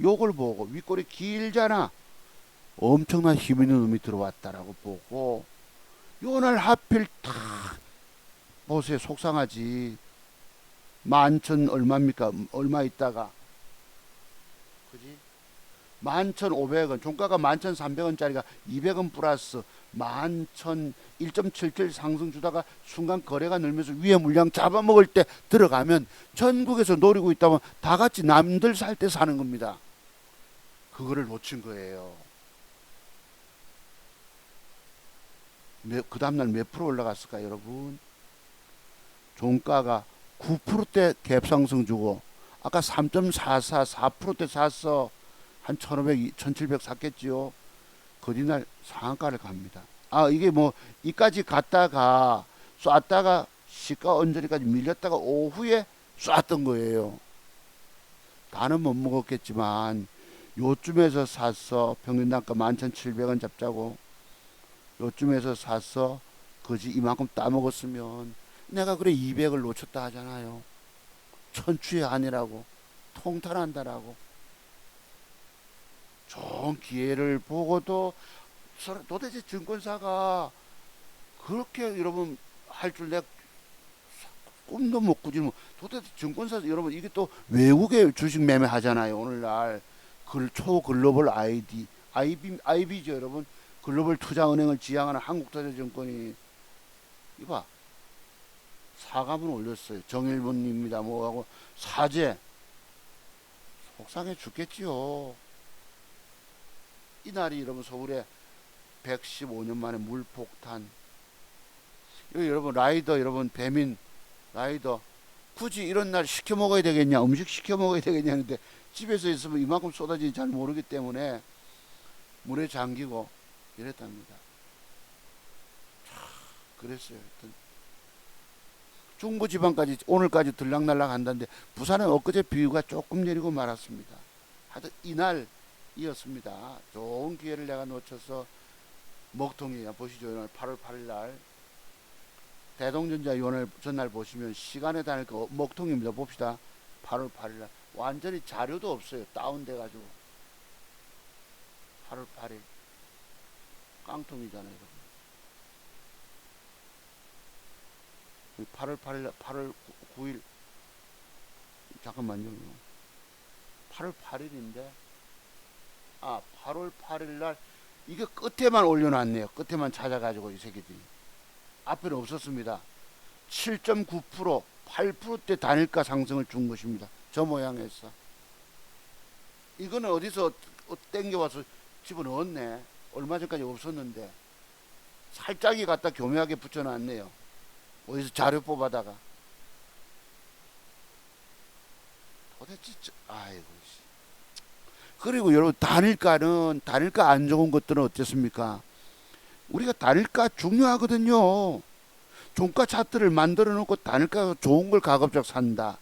요걸 보고 윗골이 길잖아. 엄청난 힘 있는 놈이 들어왔다라고 보고 요날 하필 탁 보세요. 속상하지. 11,000 얼마입니까? 얼마 있다가 그지? 11,500원 종가가 11,300원짜리가 200원 플러스 11,000 1.77 상승 주다가 순간 거래가 늘면서 위에 물량 잡아먹을 때 들어가면 전국에서 노리고 있다면 다 같이 남들 살 때 사는 겁니다. 그거를 놓친 거예요. 그 다음날 몇 프로 올라갔을까 여러분? 종가가 9%대 갭상승 주고 아까 3.44 4%대 샀어. 한 1,500, 1,700 샀겠지요. 그 뒤날 상한가를 갑니다. 이게 뭐 이까지 갔다가 쐈다가 시가 언저리까지 밀렸다가 오후에 쐈던 거예요. 다는 못 먹었겠지만 요쯤에서 샀어. 평균 단가 11,700원 잡자고. 요쯤에서 샀어. 그지 이만큼 따먹었으면 내가 그래 200을 놓쳤다 하잖아요. 천추의 한이라고. 통탄한다라고. 좋은 기회를 보고도 도대체 증권사가 그렇게 여러분 할 줄 내가 꿈도 못 꾸지. 도대체 증권사 여러분 이게 또 외국에 주식 매매 하잖아요. 오늘날 초글로벌 IB죠 여러분. 글로벌 투자은행을 지향하는 한국투자증권이 이봐 사과문 올렸어요. 정일본입니다. 뭐하고 사죄. 속상해 죽겠지요. 이날이 여러분 서울에 115년 만에 물폭탄. 여기 여러분 라이더 여러분 배민 라이더 굳이 이런 날 시켜 먹어야 되겠냐, 음식 시켜 먹어야 되겠냐 하는데 집에서 있으면 이만큼 쏟아지지 잘 모르기 때문에 물에 잠기고 이랬답니다. 그랬어요. 하여튼 중부지방까지 오늘까지 들락날락 한다는데 부산은 엊그제 비유가 조금 내리고 말았습니다. 하여튼 이날이었습니다. 좋은 기회를 내가 놓쳐서 먹통이야. 보시죠. 오늘 8월 8일 날 대동전자 오늘 전날 보시면 시간에 다닐 거 먹통입니다. 봅시다. 8월 8일 날 완전히 자료도 없어요. 다운돼 가지고 8월 8일 깡통이잖아요. 여러분. 8월 8일 날 8월 9일 잠깐만요. 8월 8일인데 8월 8일 날 이게 끝에만 올려놨네요. 끝에만 찾아가지고 이 새끼들이 앞에는 없었습니다. 7.9% 8%대 단일가 상승을 준 것입니다. 저 모양에서 이거는 어디서 땡겨와서 집어넣었네. 얼마 전까지 없었는데 살짝이 갖다 교묘하게 붙여놨네요. 어디서 자료 뽑아다가 도대체 아이고. 그리고 여러분 단일가 안 좋은 것들은 어땠습니까? 우리가 단일가 중요하거든요. 종가 차트를 만들어 놓고 단일가가 좋은 걸 가급적 산다.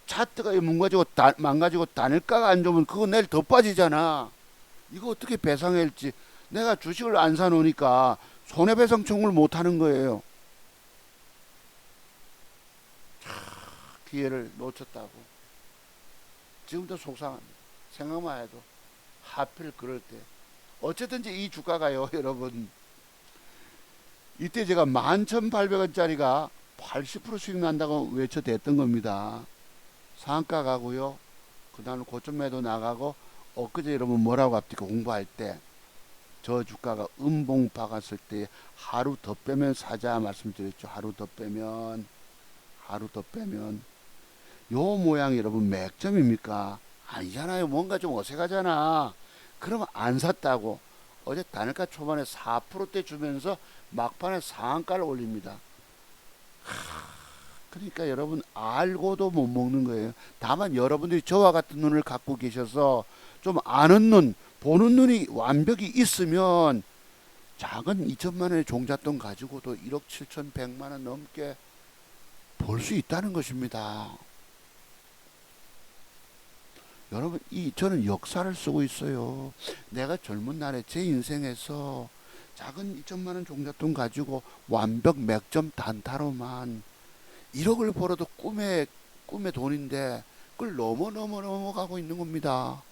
차트가 망가지고 단일가가 안 좋으면 그거 내일 더 빠지잖아. 이거 어떻게 배상할지. 내가 주식을 안 사놓으니까 손해배상 청구를 못 하는 거예요. 기회를 놓쳤다고. 지금도 속상합니다. 생각만 해도 하필 그럴 때 어쨌든지 이 주가가요 여러분 이때 제가 11,800원짜리가 80% 수익 난다고 외쳐댔던 겁니다. 상가 가고요. 그다음 고점 매도 나가고 엊그제 여러분 뭐라고 합니까? 공부할 때 저 주가가 음봉 박았을 때 하루 더 빼면 사자 말씀드렸죠. 하루 더 빼면 요 모양이 여러분 맥점입니까? 아니잖아요. 뭔가 좀 어색하잖아. 그러면 안 샀다고. 어제 단일가 초반에 4%대 주면서 막판에 상한가를 올립니다. 그러니까 여러분 알고도 못 먹는 거예요. 다만 여러분들이 저와 같은 눈을 갖고 계셔서 좀 아는 눈, 보는 눈이 완벽히 있으면 작은 2천만 원의 종잣돈 가지고도 1억 7,100만 원 넘게 벌 수 있다는 것입니다. 여러분 저는 역사를 쓰고 있어요. 내가 젊은 날에 제 인생에서 작은 2천만 원 종잣돈 가지고 완벽 맥점 단타로만 1억을 벌어도 꿈의 돈인데 그걸 넘어가고 있는 겁니다.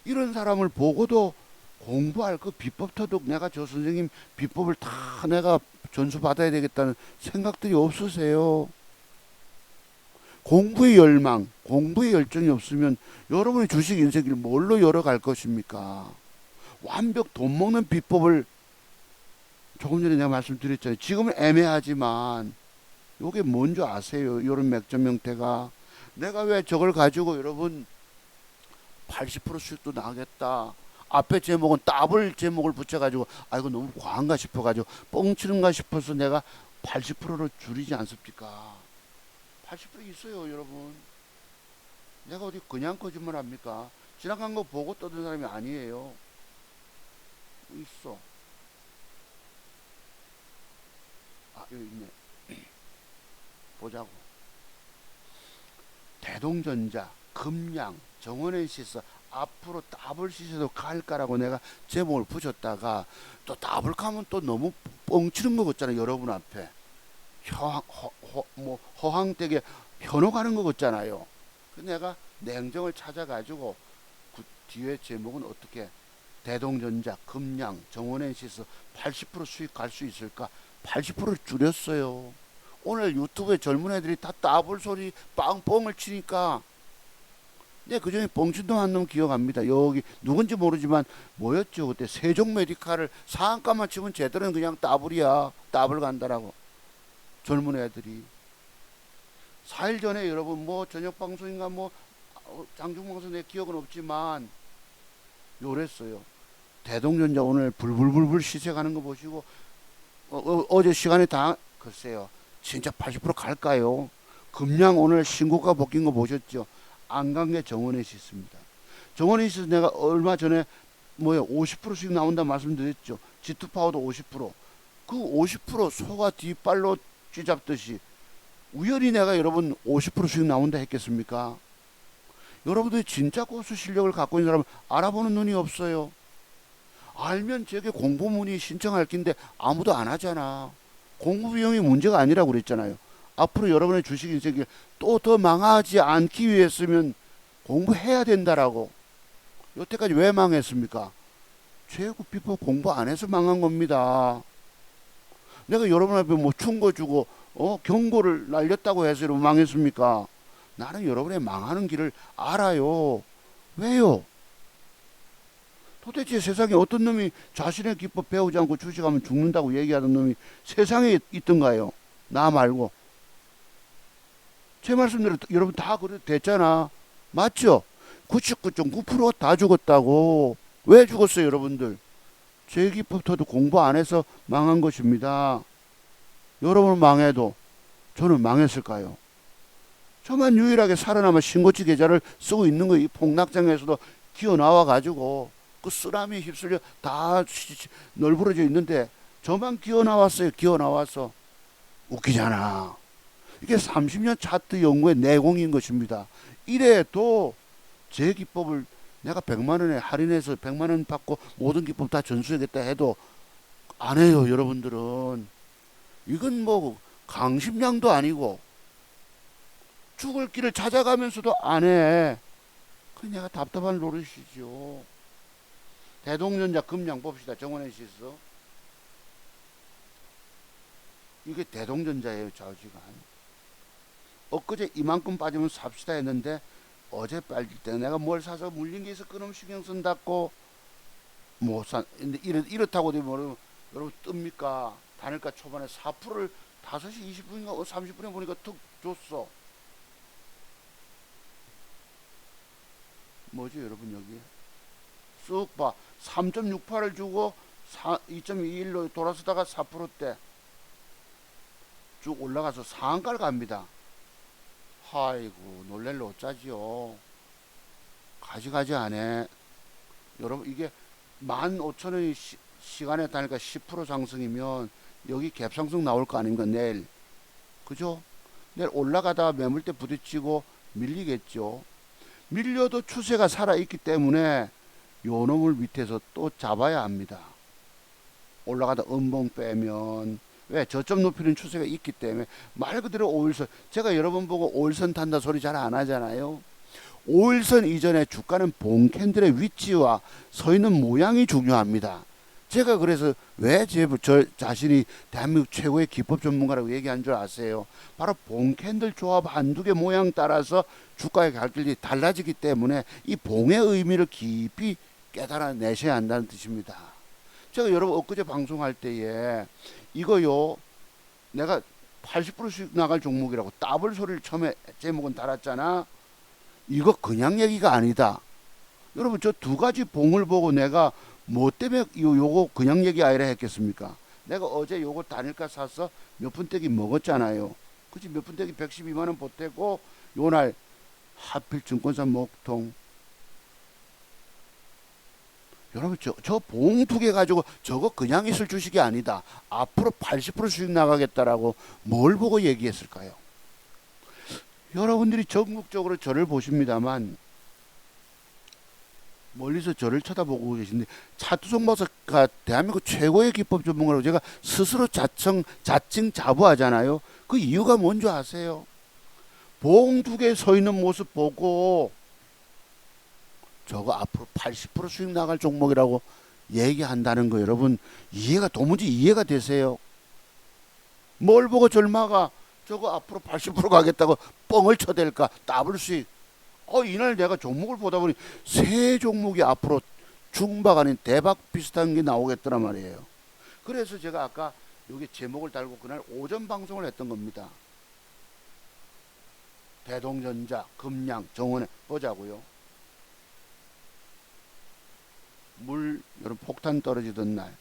이런 사람을 보고도 공부할 그 비법 터득 내가 저 선생님 비법을 다 내가 전수 받아야 되겠다는 생각들이 없으세요. 공부의 열망, 공부의 열정이 없으면 여러분의 주식 인생을 뭘로 열어갈 것입니까? 완벽 돈 먹는 비법을 조금 전에 내가 말씀드렸잖아요. 지금은 애매하지만 이게 뭔지 아세요? 이런 맥점 형태가 내가 왜 저걸 가지고 여러분 80% 수익도 나겠다. 앞에 제목은 더블 제목을 붙여가지고 이거 너무 과한가 싶어가지고 뻥치는가 싶어서 내가 80%로 줄이지 않습니까? 80% 있어요 여러분. 내가 어디 그냥 거짓말 합니까? 지나간 거 보고 떠든 사람이 아니에요. 있어. 여기 있네. 보자고. 대동전자, 금양, 정원NC에서 앞으로 WCC도 갈까라고 내가 제목을 붙였다가 또 더블 가면 또 너무 뻥치는 거 같잖아요. 여러분 앞에 허황되게 현혹하는 거 같잖아요. 그 내가 냉정을 찾아가지고 그 뒤에 제목은 어떻게 대동전자, 금양, 정원NC에서 80% 수익 갈 수 있을까? 80%를 줄였어요. 오늘 유튜브에 젊은 애들이 다 따블 소리 빵뻥을 치니까 네, 그중에 뻥친도 한 놈 기억합니다. 여기 누군지 모르지만 뭐였죠? 그때 세종 메디칼을 상한가만 치면 쟤들은 그냥 따블이야. 따블 간다라고. 젊은 애들이. 4일 전에 여러분 뭐 저녁 방송인가 뭐 장중방송 내 기억은 없지만 요랬어요. 대동전자 오늘 불불불불 시세가는 거 보시고 어제 시간에 다 글쎄요. 진짜 80% 갈까요? 금양 오늘 신고가 벗긴 거 보셨죠? 안 간 게 정원NC 있습니다. 정원NC 내가 얼마 전에 뭐야 50%씩 나온다 말씀드렸죠. G2파워도 50%. 그 50% 소가 뒷발로 쥐잡듯이 우연히 내가 여러분 50%씩 나온다 했겠습니까? 여러분들이 진짜 고수 실력을 갖고 있는 사람은 알아보는 눈이 없어요. 알면 저게 공보문의 신청할 긴데 아무도 안 하잖아. 공부 비용이 문제가 아니라고 그랬잖아요. 앞으로 여러분의 주식 인생이 또 더 망하지 않기 위해서면 공부해야 된다라고. 여태까지 왜 망했습니까? 최고 비법 공부 안 해서 망한 겁니다. 내가 여러분 앞에 뭐 충고 주고 경고를 날렸다고 해서 여러분 망했습니까? 나는 여러분의 망하는 길을 알아요. 왜요? 도대체 세상에 어떤 놈이 자신의 기법 배우지 않고 주식하면 죽는다고 얘기하던 놈이 세상에 있던가요? 나 말고. 제 말씀대로 여러분 다 그래 됐잖아. 맞죠? 99.9%가 다 죽었다고. 왜 죽었어요, 여러분들? 제 기법도 공부 안 해서 망한 것입니다. 여러분은 망해도 저는 망했을까요? 저만 유일하게 살아남아 신고치 계좌를 쓰고 있는 거 이 폭락장에서도 기어 나와 가지고 그 쓰라미에 휩쓸려 다 널브러져 있는데 저만 기어 나왔어요. 기어 나와서. 웃기잖아. 이게 30년 차트 연구의 내공인 것입니다. 이래도 제 기법을 내가 100만 원에 할인해서 100만 원 받고 모든 기법 다 전수하겠다 해도 안 해요, 여러분들은. 이건 뭐 강심량도 아니고 죽을 길을 찾아가면서도 안 해. 그 내가 답답한 노릇이죠. 대동전자 금양 봅시다. 정원NC에서. 이게 대동전자예요, 좌우지간. 엊그제 이만큼 빠지면 삽시다 했는데 어제 빠질 때 내가 뭘 사서 물린 게 있어 끊음 신경 쓴다고 못 산. 근데 이렇다고 되면 여러분 뜹니까? 단일가 초반에 4%를 5시 20분인가 30분에 보니까 툭 줬어. 뭐지 여러분 여기 쑥 봐. 3.68을 주고 2.21로 돌아서다가 4%대 쭉 올라가서 상한가를 갑니다. 아이고 놀랄 어쩌지요. 가지가지 안 해. 여러분 이게 15,000원이 시간에 다니까 10% 상승이면 여기 갭상승 나올 거 아닙니까 내일. 그죠? 내일 올라가다가 매물대 부딪히고 밀리겠죠. 밀려도 추세가 살아있기 때문에 요 놈을 밑에서 또 잡아야 합니다. 올라가다 음봉 빼면 왜 저점 높이는 추세가 있기 때문에 말 그대로 5일선. 제가 여러 번 보고 5일선 탄다 소리 잘 안 하잖아요. 5일선 이전에 주가는 봉 캔들의 위치와 서 있는 모양이 중요합니다. 제가 그래서 왜 저 자신이 대한민국 최고의 기법 전문가라고 얘기한 줄 아세요? 바로 봉 캔들 조합 한두 개 모양 따라서 주가의 갈 길이 달라지기 때문에 이 봉의 의미를 깊이 깨달아내셔야 한다는 뜻입니다. 제가 여러분 엊그제 방송할 때에 이거요 내가 80%씩 나갈 종목이라고 더블 소리를 처음에 제목은 달았잖아. 이거 그냥 얘기가 아니다. 여러분 저 두 가지 봉을 보고 내가 뭐 때문에 요거 그냥 얘기 아니라 했겠습니까? 내가 어제 요거 단일가 사서 몇 푼떼기 먹었잖아요. 그치 몇 푼떼기 112만원 보태고 요날 하필 증권사 목통. 여러분 저 봉 두 개 가지고 저거 그냥 있을 주식이 아니다. 앞으로 80% 수익 나가겠다라고 뭘 보고 얘기했을까요? 여러분들이 전국적으로 저를 보십니다만 멀리서 저를 쳐다보고 계신데 차두성 박사가 대한민국 최고의 기법 전문가라고 제가 스스로 자칭 자부하잖아요. 그 이유가 뭔지 아세요? 봉 두 개 서 있는 모습 보고 저거 앞으로 80% 수익 나갈 종목이라고 얘기한다는 거 여러분 도무지 이해가 되세요? 뭘 보고 절마가 저거 앞으로 80% 가겠다고 뻥을 쳐댈까? 더블 수익. 이날 내가 종목을 보다 보니 세 종목이 앞으로 중박 아닌 대박 비슷한 게 나오겠더란 말이에요. 그래서 제가 아까 여기 제목을 달고 그날 오전 방송을 했던 겁니다. 대동전자, 금양, 정원에 보자고요. 여러분 폭탄 떨어지던 날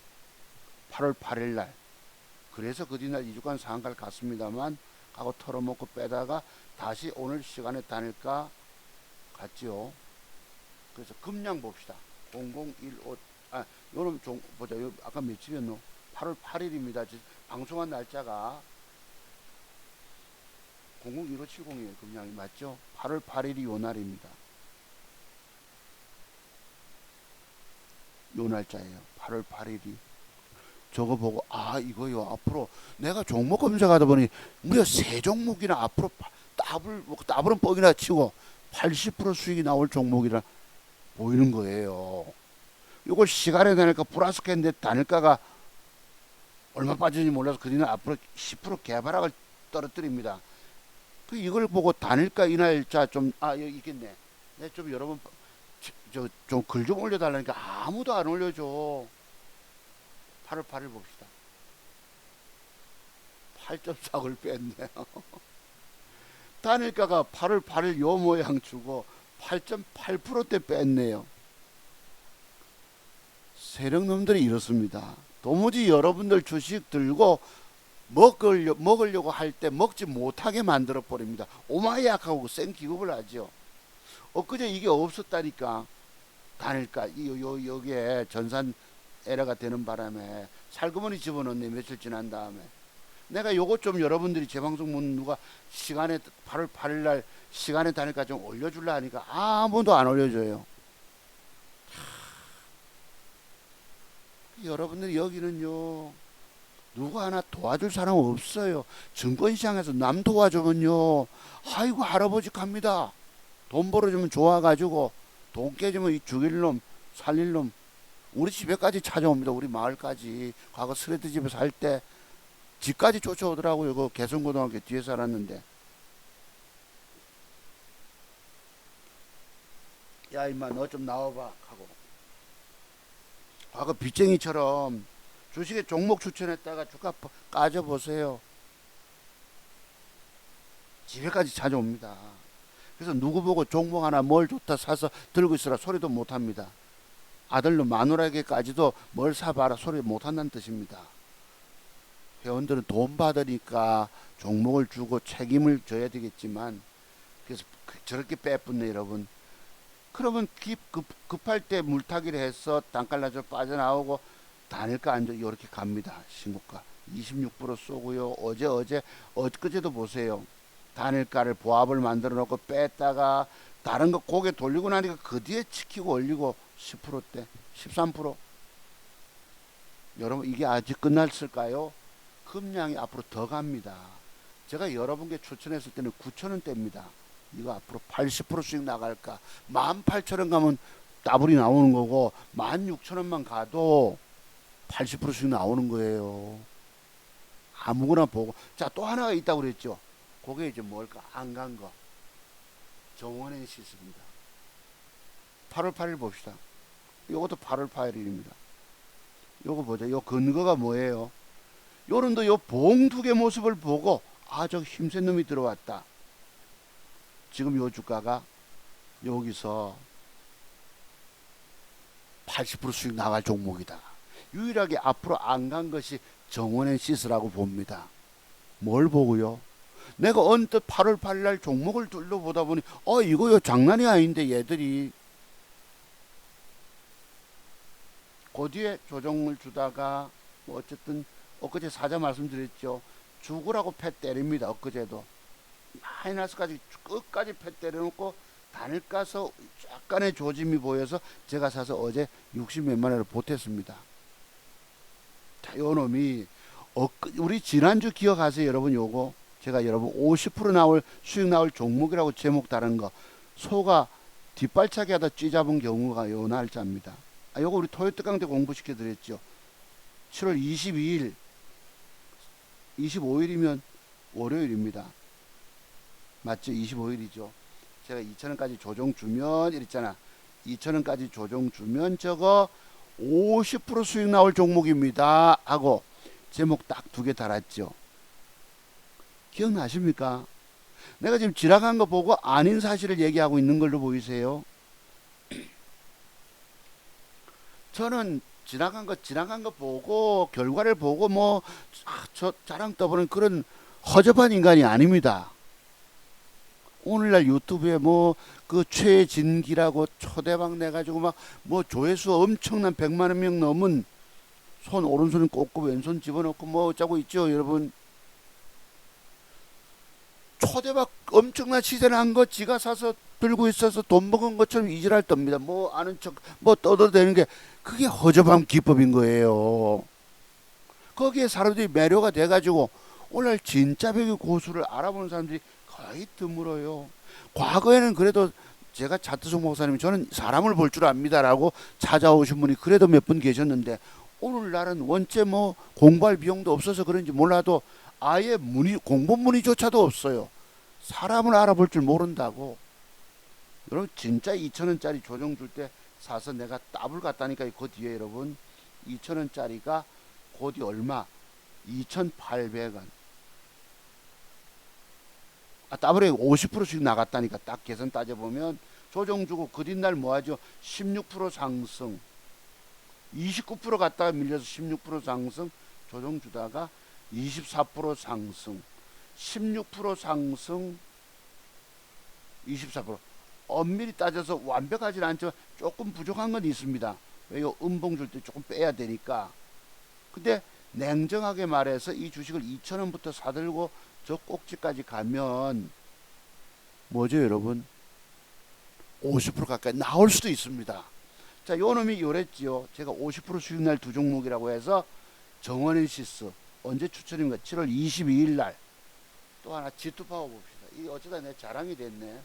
8월 8일 날 그래서 그 뒤날 2주간 상한가를 갔습니다만 하고 털어먹고 빼다가 다시 오늘 시간에 다닐까 갔지요. 그래서 금량 봅시다. 0015 요놈 보자. 요 아까 며칠이었노? 8월 8일입니다. 방송한 날짜가 001570이에요. 금량이 맞죠? 8월 8일이 요 날입니다. 요 날짜예요. 8월 8일이. 저거 보고 이거요. 앞으로 내가 종목 검색하다 보니 무려 세 종목이나 앞으로 더블은 뻑이나 치고 80% 수익이 나올 종목이라 보이는 거예요. 이걸 시간에 다닐까 플러스 캔데 다닐까가 얼마 빠지는지 몰라서 그디는 앞으로 10% 개발학을 떨어뜨립니다. 이걸 보고 다닐까 이 날짜 여기 있겠네. 좀 여러분 좀 글 좀 올려달라니까 아무도 안 올려줘. 8월 8일 봅시다. 8.4을 뺐네요. 단일가가 8월 8일 요 모양 주고 8.8%대 뺐네요. 세력놈들이 이렇습니다. 도무지 여러분들 주식 들고 먹으려고 할 때 먹지 못하게 만들어 버립니다. 오마이약하고 생 기급을 하죠. 엊그제 이게 없었다니까. 단일가 여기에 전산 에러가 되는 바람에 살그머니 집어넣네. 며칠 지난 다음에 내가 요거 좀 여러분들이 제 방송 누가 시간에 8월 8일 날 시간에 다닐까 좀 올려줄라 하니까 아무도 안 올려줘요. 여러분들 여기는요 누구 하나 도와줄 사람 없어요. 증권시장에서 남 도와주면요 아이고 할아버지 갑니다. 돈 벌어주면 좋아가지고 돈 깨지면 이 죽일 놈 살릴 놈 우리 집에까지 찾아옵니다. 우리 마을까지. 과거 스레드 집에 살 때 집까지 쫓아오더라고요. 그 개성고등학교 뒤에 살았는데. 야 임마 너 좀 나와봐 하고. 과거 빚쟁이처럼 주식에 종목 추천했다가 주가 까져보세요. 집에까지 찾아옵니다. 그래서 누구 보고 종목 하나 뭘 좋다 사서 들고 있으라 소리도 못합니다. 아들로 마누라에게까지도 뭘 사봐라 소리 못한다는 뜻입니다. 회원들은 돈 받으니까 종목을 주고 책임을 져야 되겠지만 그래서 저렇게 빼뿐네 여러분. 그러면 급할 때 물타기를 해서 단칼라져 빠져나오고 단일가 앉아 이렇게 갑니다. 신고가 26% 쏘고요. 엊그제도 보세요. 단일가를 보합을 만들어 놓고 뺐다가 다른 거 고개 돌리고 나니까 그 뒤에 치키고 올리고 10%대 13%. 여러분 이게 아직 끝났을까요? 금량이 앞으로 더 갑니다. 제가 여러분께 추천했을 때는 9,000원대입니다. 이거 앞으로 80% 수익 나갈까? 18,000원 가면 더블이 나오는 거고 16,000원만 가도 80% 수익 나오는 거예요. 아무거나 보고. 자, 또 하나가 있다고 그랬죠. 그게 이제 뭘까? 안 간 거. 정원행 시스입니다. 8월 8일 봅시다. 요것도 8월 8일입니다. 요거 보자. 요 근거가 뭐예요? 요런도 요 봉 두 개 모습을 보고 저 힘센 놈이 들어왔다. 지금 요 주가가 여기서 80% 수익 나갈 종목이다. 유일하게 앞으로 안 간 것이 정원행 시스라고 봅니다. 뭘 보고요? 내가 언뜻 8월 8일 날 종목을 둘러보다 보니 이거요 장난이 아닌데 얘들이 그 뒤에 조정을 주다가 어쨌든 엊그제 사자 말씀드렸죠. 죽으라고 패 때립니다. 엊그제도 마이너스까지 끝까지 패 때려놓고 단일가서 약간의 조짐이 보여서 제가 사서 어제 60몇만 원을 보탰습니다. 자, 요 놈이 우리 지난주 기억하세요 여러분? 요거 제가 여러분 50% 나올 수익 나올 종목이라고 제목 다른 거 소가 뒷발차기 하다 쥐잡은 경우가 요 날짜입니다. 요거 우리 토요일 강대 공부시켜 드렸죠. 7월 22일 25일이면 월요일입니다. 맞죠? 25일이죠. 제가 2,000원까지 조정 주면 이랬잖아. 2,000원까지 조정 주면 저거 50% 수익 나올 종목입니다 하고 제목 딱 두 개 달았죠. 기억나십니까? 내가 지금 지나간 거 보고 아닌 사실을 얘기하고 있는 걸로 보이세요? 저는 지나간 거 보고 결과를 보고 저 자랑 떠보는 그런 허접한 인간이 아닙니다. 오늘날 유튜브에 그 최진기라고 초대박 내가지고 조회수 엄청난 100만 명 넘은 손 오른손 꽂고 왼손 집어넣고 어쩌고 있죠 여러분. 초대박 엄청난 시세 난 거 지가 사서 들고 있어서 돈 먹은 것처럼 이질할 겁니다. 아는 척 떠들대는 게 그게 허접한 기법인 거예요. 거기에 사람들이 매료가 돼가지고 오늘 진짜 배구 고수를 알아보는 사람들이 거의 드물어요. 과거에는 그래도 제가 차트송 목사님 저는 사람을 볼 줄 압니다라고 찾아오신 분이 그래도 몇 분 계셨는데 오늘날은 원체 공부할 비용도 없어서 그런지 몰라도 아예 공부 문의조차도 없어요. 사람을 알아볼 줄 모른다고. 여러분 진짜 2,000원짜리 조정 줄 때 사서 내가 더블 갔다니까 그 뒤에 여러분 2,000원짜리가 곧이 얼마? 2,800원. 더블에 50%씩 나갔다니까 딱 계산 따져보면 조정 주고 그 뒷날 뭐하죠? 16% 상승. 29% 갔다가 밀려서 16% 상승. 조정 주다가 24% 상승. 16% 상승. 24%. 엄밀히 따져서 완벽하진 않지만 조금 부족한 건 있습니다. 왜요? 음봉 줄 때 조금 빼야 되니까. 근데 냉정하게 말해서 이 주식을 2,000원부터 사들고 저 꼭지까지 가면 뭐죠 여러분? 50% 가까이 나올 수도 있습니다. 자, 요 놈이 요랬지요. 제가 50% 수익날 두 종목이라고 해서 정원인시스 언제 추천입니까? 7월 22일 날. 또 하나 G2파워 봅시다. 이게 어쩌다 내 자랑이 됐네.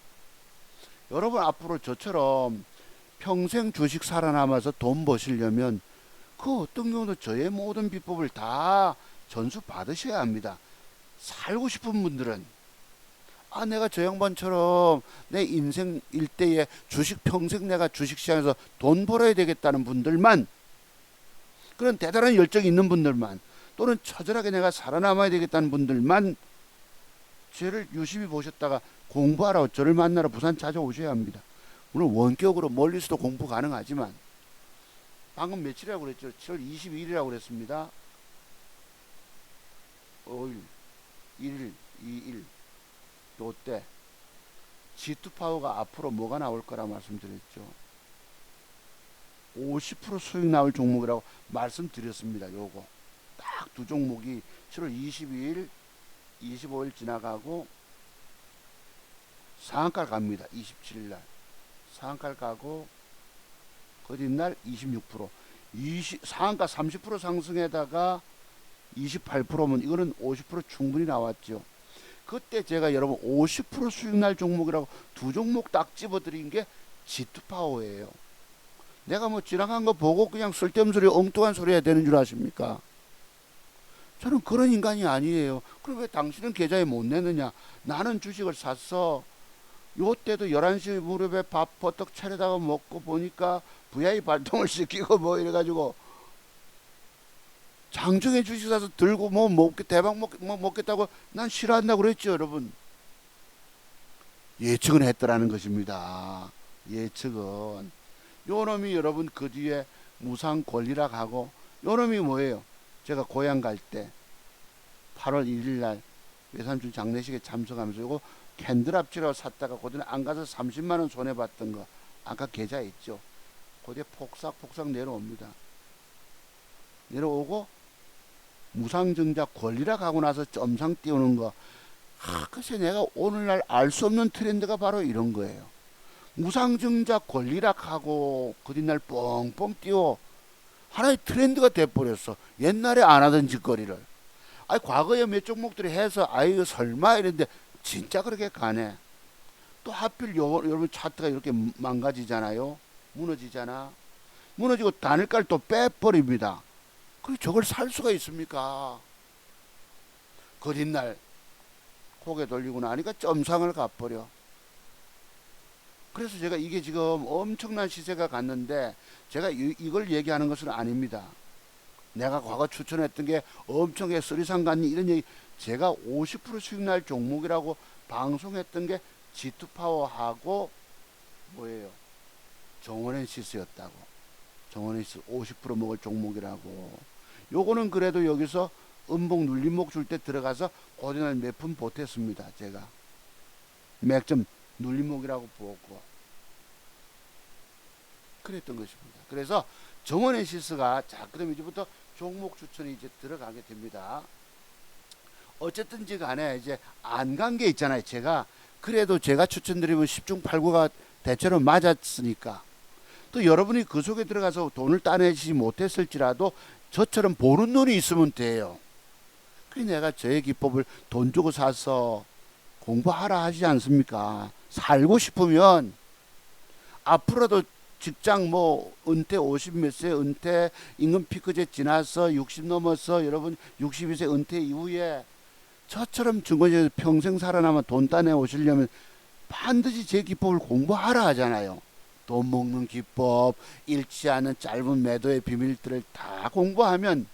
여러분 앞으로 저처럼 평생 주식 살아남아서 돈 버시려면 그 어떤 경우도 저의 모든 비법을 다 전수 받으셔야 합니다. 살고 싶은 분들은 내가 저 양반처럼 내 인생 일대에 주식 평생 내가 주식시장에서 돈 벌어야 되겠다는 분들만, 그런 대단한 열정이 있는 분들만, 또는 처절하게 내가 살아남아야 되겠다는 분들만 저를 유심히 보셨다가 공부하러 저를 만나러 부산 찾아오셔야 합니다. 물론 원격으로 멀리서도 공부 가능하지만 방금 며칠이라고 그랬죠? 7월 22일이라고 그랬습니다. 5일, 1일, 2일 요때 G2파워가 앞으로 뭐가 나올 거라 말씀드렸죠. 50% 수익 나올 종목이라고 말씀드렸습니다. 요거 딱 두 종목이 7월 22일 25일 지나가고 상한가 갑니다. 27일날 상한가 가고 그 뒷날 26% 상한가 30% 상승에다가 28%면 이거는 50% 충분히 나왔죠. 그때 제가 여러분 50% 수익날 종목이라고 두 종목 딱 집어드린 게 G2파워예요. 내가 지나간 거 보고 그냥 쓸데없는 소리 엉뚱한 소리 해야 되는 줄 아십니까? 저는 그런 인간이 아니에요. 그럼 왜 당신은 계좌에 못 내느냐? 나는 주식을 샀어. 요때도 11시 무렵에 밥 버떡 차려다가 먹고 보니까 VI 발동을 시키고 이래가지고 장중에 주식 사서 들고 대박 먹겠다고 난 싫어한다고 그랬죠, 여러분. 예측은 했더라는 것입니다. 예측은. 요 놈이 여러분 그 뒤에 무상 권리락 하고, 요 놈이 뭐예요? 제가 고향 갈 때 8월 1일 날 외삼촌 장례식에 참석하면서 요거 캔들압지라고 샀다가 그전에 안 가서 30만 원 손해 봤던 거 아까 계좌 있죠. 그때 폭삭 내려옵니다. 내려오고 무상증자 권리락 하고 나서 점상 띄우는 거. 글쎄 내가 오늘날 알 수 없는 트렌드가 바로 이런 거예요. 무상증자 권리락하고 그 뒷날 뻥뻥 뛰어 하나의 트렌드가 돼버렸어. 옛날에 안 하던 짓거리를. 아니 과거에 몇 종목들이 해서 아이고 설마 이랬는데 진짜 그렇게 가네. 또 하필 여러분 차트가 이렇게 망가지잖아요. 무너지잖아. 무너지고 단일가를 또 빼버립니다. 그 저걸 살 수가 있습니까? 그 뒷날 고개 돌리고 나니까 점상을 가버려. 그래서 제가 이게 지금 엄청난 시세가 갔는데 제가 이걸 얘기하는 것은 아닙니다. 내가 과거 추천했던 게 엄청나게 쓰리상 갔니 이런 얘기, 제가 50% 수익 날 종목이라고 방송했던 게 G2파워하고 뭐예요? 정원엔시스였다고. 정원엔시스 50% 먹을 종목이라고. 요거는 그래도 여기서 음봉 눌림목 줄 때 들어가서 고전을 몇 푼 보탰습니다. 제가 맥점 눌림목이라고 보고 그랬던 것입니다. 그래서 정원엔시스가 자 그럼 이제부터 종목 추천이 이제 들어가게 됩니다. 어쨌든지 간에 이제 안 간 게 있잖아요. 제가 그래도 제가 추천드리면 10중 8구가 대체로 맞았으니까 또 여러분이 그 속에 들어가서 돈을 따내지 못했을지라도 저처럼 보는 눈이 있으면 돼요. 그래서 내가 저의 기법을 돈 주고 사서 공부하라 하지 않습니까? 살고 싶으면 앞으로도 직장 뭐 은퇴 50 몇 세 은퇴 임금 피크제 지나서 60 넘어서 여러분 62세 은퇴 이후에 저처럼 증권시장에서 평생 살아남아 돈 따내 오시려면 반드시 제 기법을 공부하라 하잖아요. 돈 먹는 기법, 잃지 않은 짧은 매도의 비밀들을 다 공부하면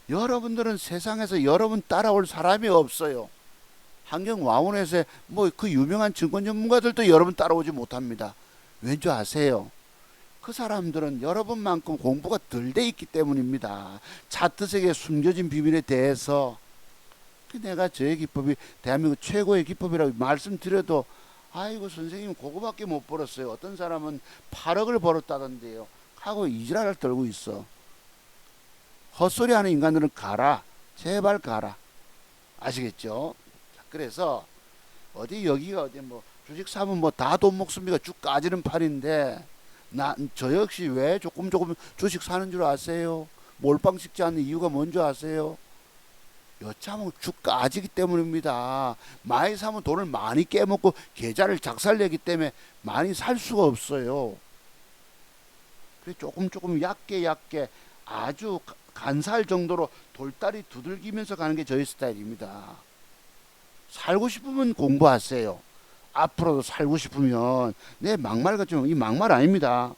여러분들은 세상에서 여러분 따라올 사람이 없어요. 한경와운에서 뭐 그 유명한 증권 전문가들도 여러분 따라오지 못합니다. 왠지 아세요? 그 사람들은 여러분만큼 공부가 덜 돼 있기 때문입니다. 차트색에 숨겨진 비밀에 대해서 내가 저의 기법이 대한민국 최고의 기법이라고 말씀드려도 아이고 선생님 그거밖에 못 벌었어요. 어떤 사람은 8억을 벌었다던데요. 하고 이지랄을 떨고 있어. 헛소리하는 인간들은 가라. 제발 가라. 아시겠죠? 그래서 어디 여기가 어디 뭐 주식 사면 뭐 다 돈 먹습니까? 쭉 까지는 팔인데 저 역시 왜 조금 주식 사는 줄 아세요? 몰빵 찍지 않는 이유가 뭔지 아세요? 여차하면 쭉 까지기 때문입니다. 많이 사면 돈을 많이 깨먹고 계좌를 작살내기 때문에 많이 살 수가 없어요. 그래 조금 얕게 아주 간살 정도로 돌다리 두들기면서 가는 게 저희 스타일입니다. 살고 싶으면 공부하세요. 앞으로도 살고 싶으면 내 막말 같지만 이 막말 아닙니다.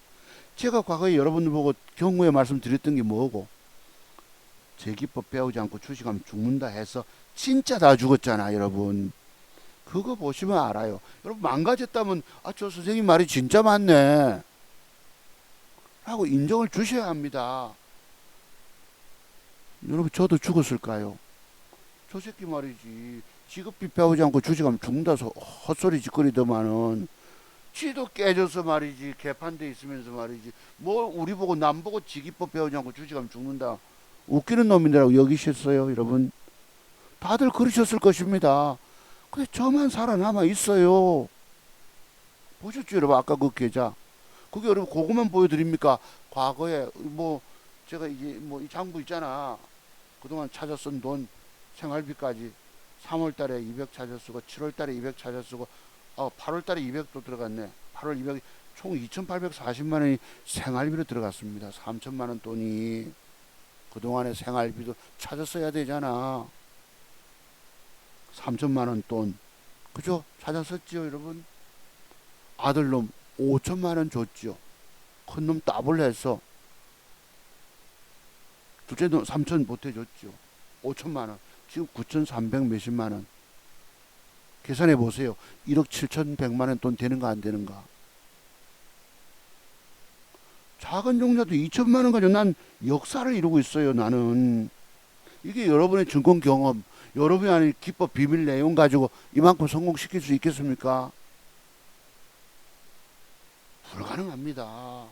제가 과거에 여러분들 보고 경고의 말씀드렸던 게 뭐고 제 기법 배우지 않고 주식하면 죽는다 해서 진짜 다 죽었잖아 여러분. 그거 보시면 알아요. 여러분 망가졌다면 아 저 선생님 말이 진짜 맞네 하고 인정을 주셔야 합니다. 여러분 저도 죽었을까요? 저 새끼 말이지 직업비 배우지 않고 주식하면 죽는다서 헛소리 짓거리더만은 지도 깨져서 말이지 개판돼 있으면서 말이지 뭐 우리 보고 남 보고 지기법 배우지 않고 주식하면 죽는다 웃기는 놈이라고 여기셨어요 여러분. 다들 그러셨을 것입니다. 근데 저만 살아남아 있어요. 보셨죠 여러분 아까 그 계좌 그게 여러분 그것만 보여드립니까? 과거에 뭐 제가 이제 뭐 이 장부 있잖아. 그동안 찾아 쓴 돈 생활비까지 3월 달에 200 찾아 쓰고 7월 달에 200 찾아 쓰고 8월 달에 200도 들어갔네. 8월 200 총 2,840만 원이 생활비로 들어갔습니다. 3천만 원 돈이 그동안의 생활비도 찾아 써야 되잖아. 3천만 원 돈 그죠? 찾아 썼지요 여러분. 아들놈 5천만 원 줬지요. 큰놈 따블 해서 둘째 놈 3천 보태줬죠. 5천만 원 지금 9,300 몇십만 원. 계산해 보세요. 1억 7,100만 원 돈 되는가 안 되는가. 작은 종자도 2천만 원 가지고 난 역사를 이루고 있어요. 나는. 이게 여러분의 증권 경험, 여러분이 아닌 기법 비밀 내용 가지고 이만큼 성공시킬 수 있겠습니까? 불가능합니다.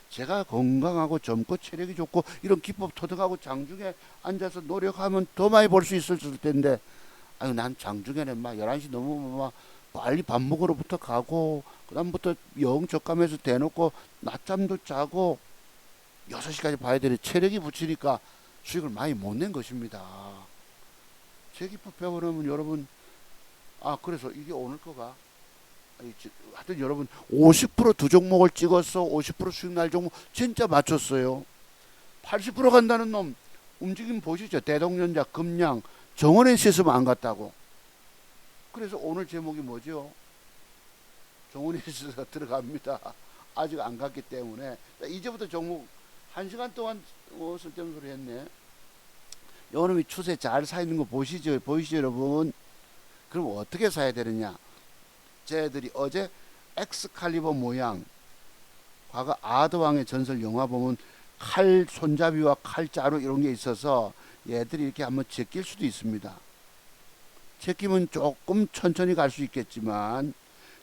제가 건강하고 젊고 체력이 좋고 이런 기법 터득하고 장중에 앉아서 노력하면 더 많이 벌 수 있을 텐데 아유 난 장중에는 막 11시 넘으면 막 빨리 밥 먹으러부터 가고 그다음부터 영 적감해서 대놓고 낮잠도 자고 6시까지 봐야 되는 체력이 붙이니까 수익을 많이 못 낸 것입니다. 재기법 배우려면 여러분 그래서 이게 오늘 거가 하여튼 여러분 50%두 종목을 찍어서 50% 수익 날 종목 진짜 맞췄어요. 80% 간다는 놈 움직임 보시죠. 대동전자, 금양, 정원엔시스만 안 갔다고. 그래서 오늘 제목이 뭐죠? 정원엔시스가 들어갑니다. 아직 안 갔기 때문에 이제부터 종목 1시간 동안 쓸데없는 소리 했네. 요놈이 추세 잘 사 있는 거 보시죠 여러분. 그럼 어떻게 사야 되느냐? 쟤들이 어제 엑스칼리버 모양, 과거 아드왕의 전설 영화 보면 칼 손잡이와 칼자루 이런 게 있어서 얘들이 이렇게 한번 제낄 수도 있습니다. 제끼면 조금 천천히 갈 수 있겠지만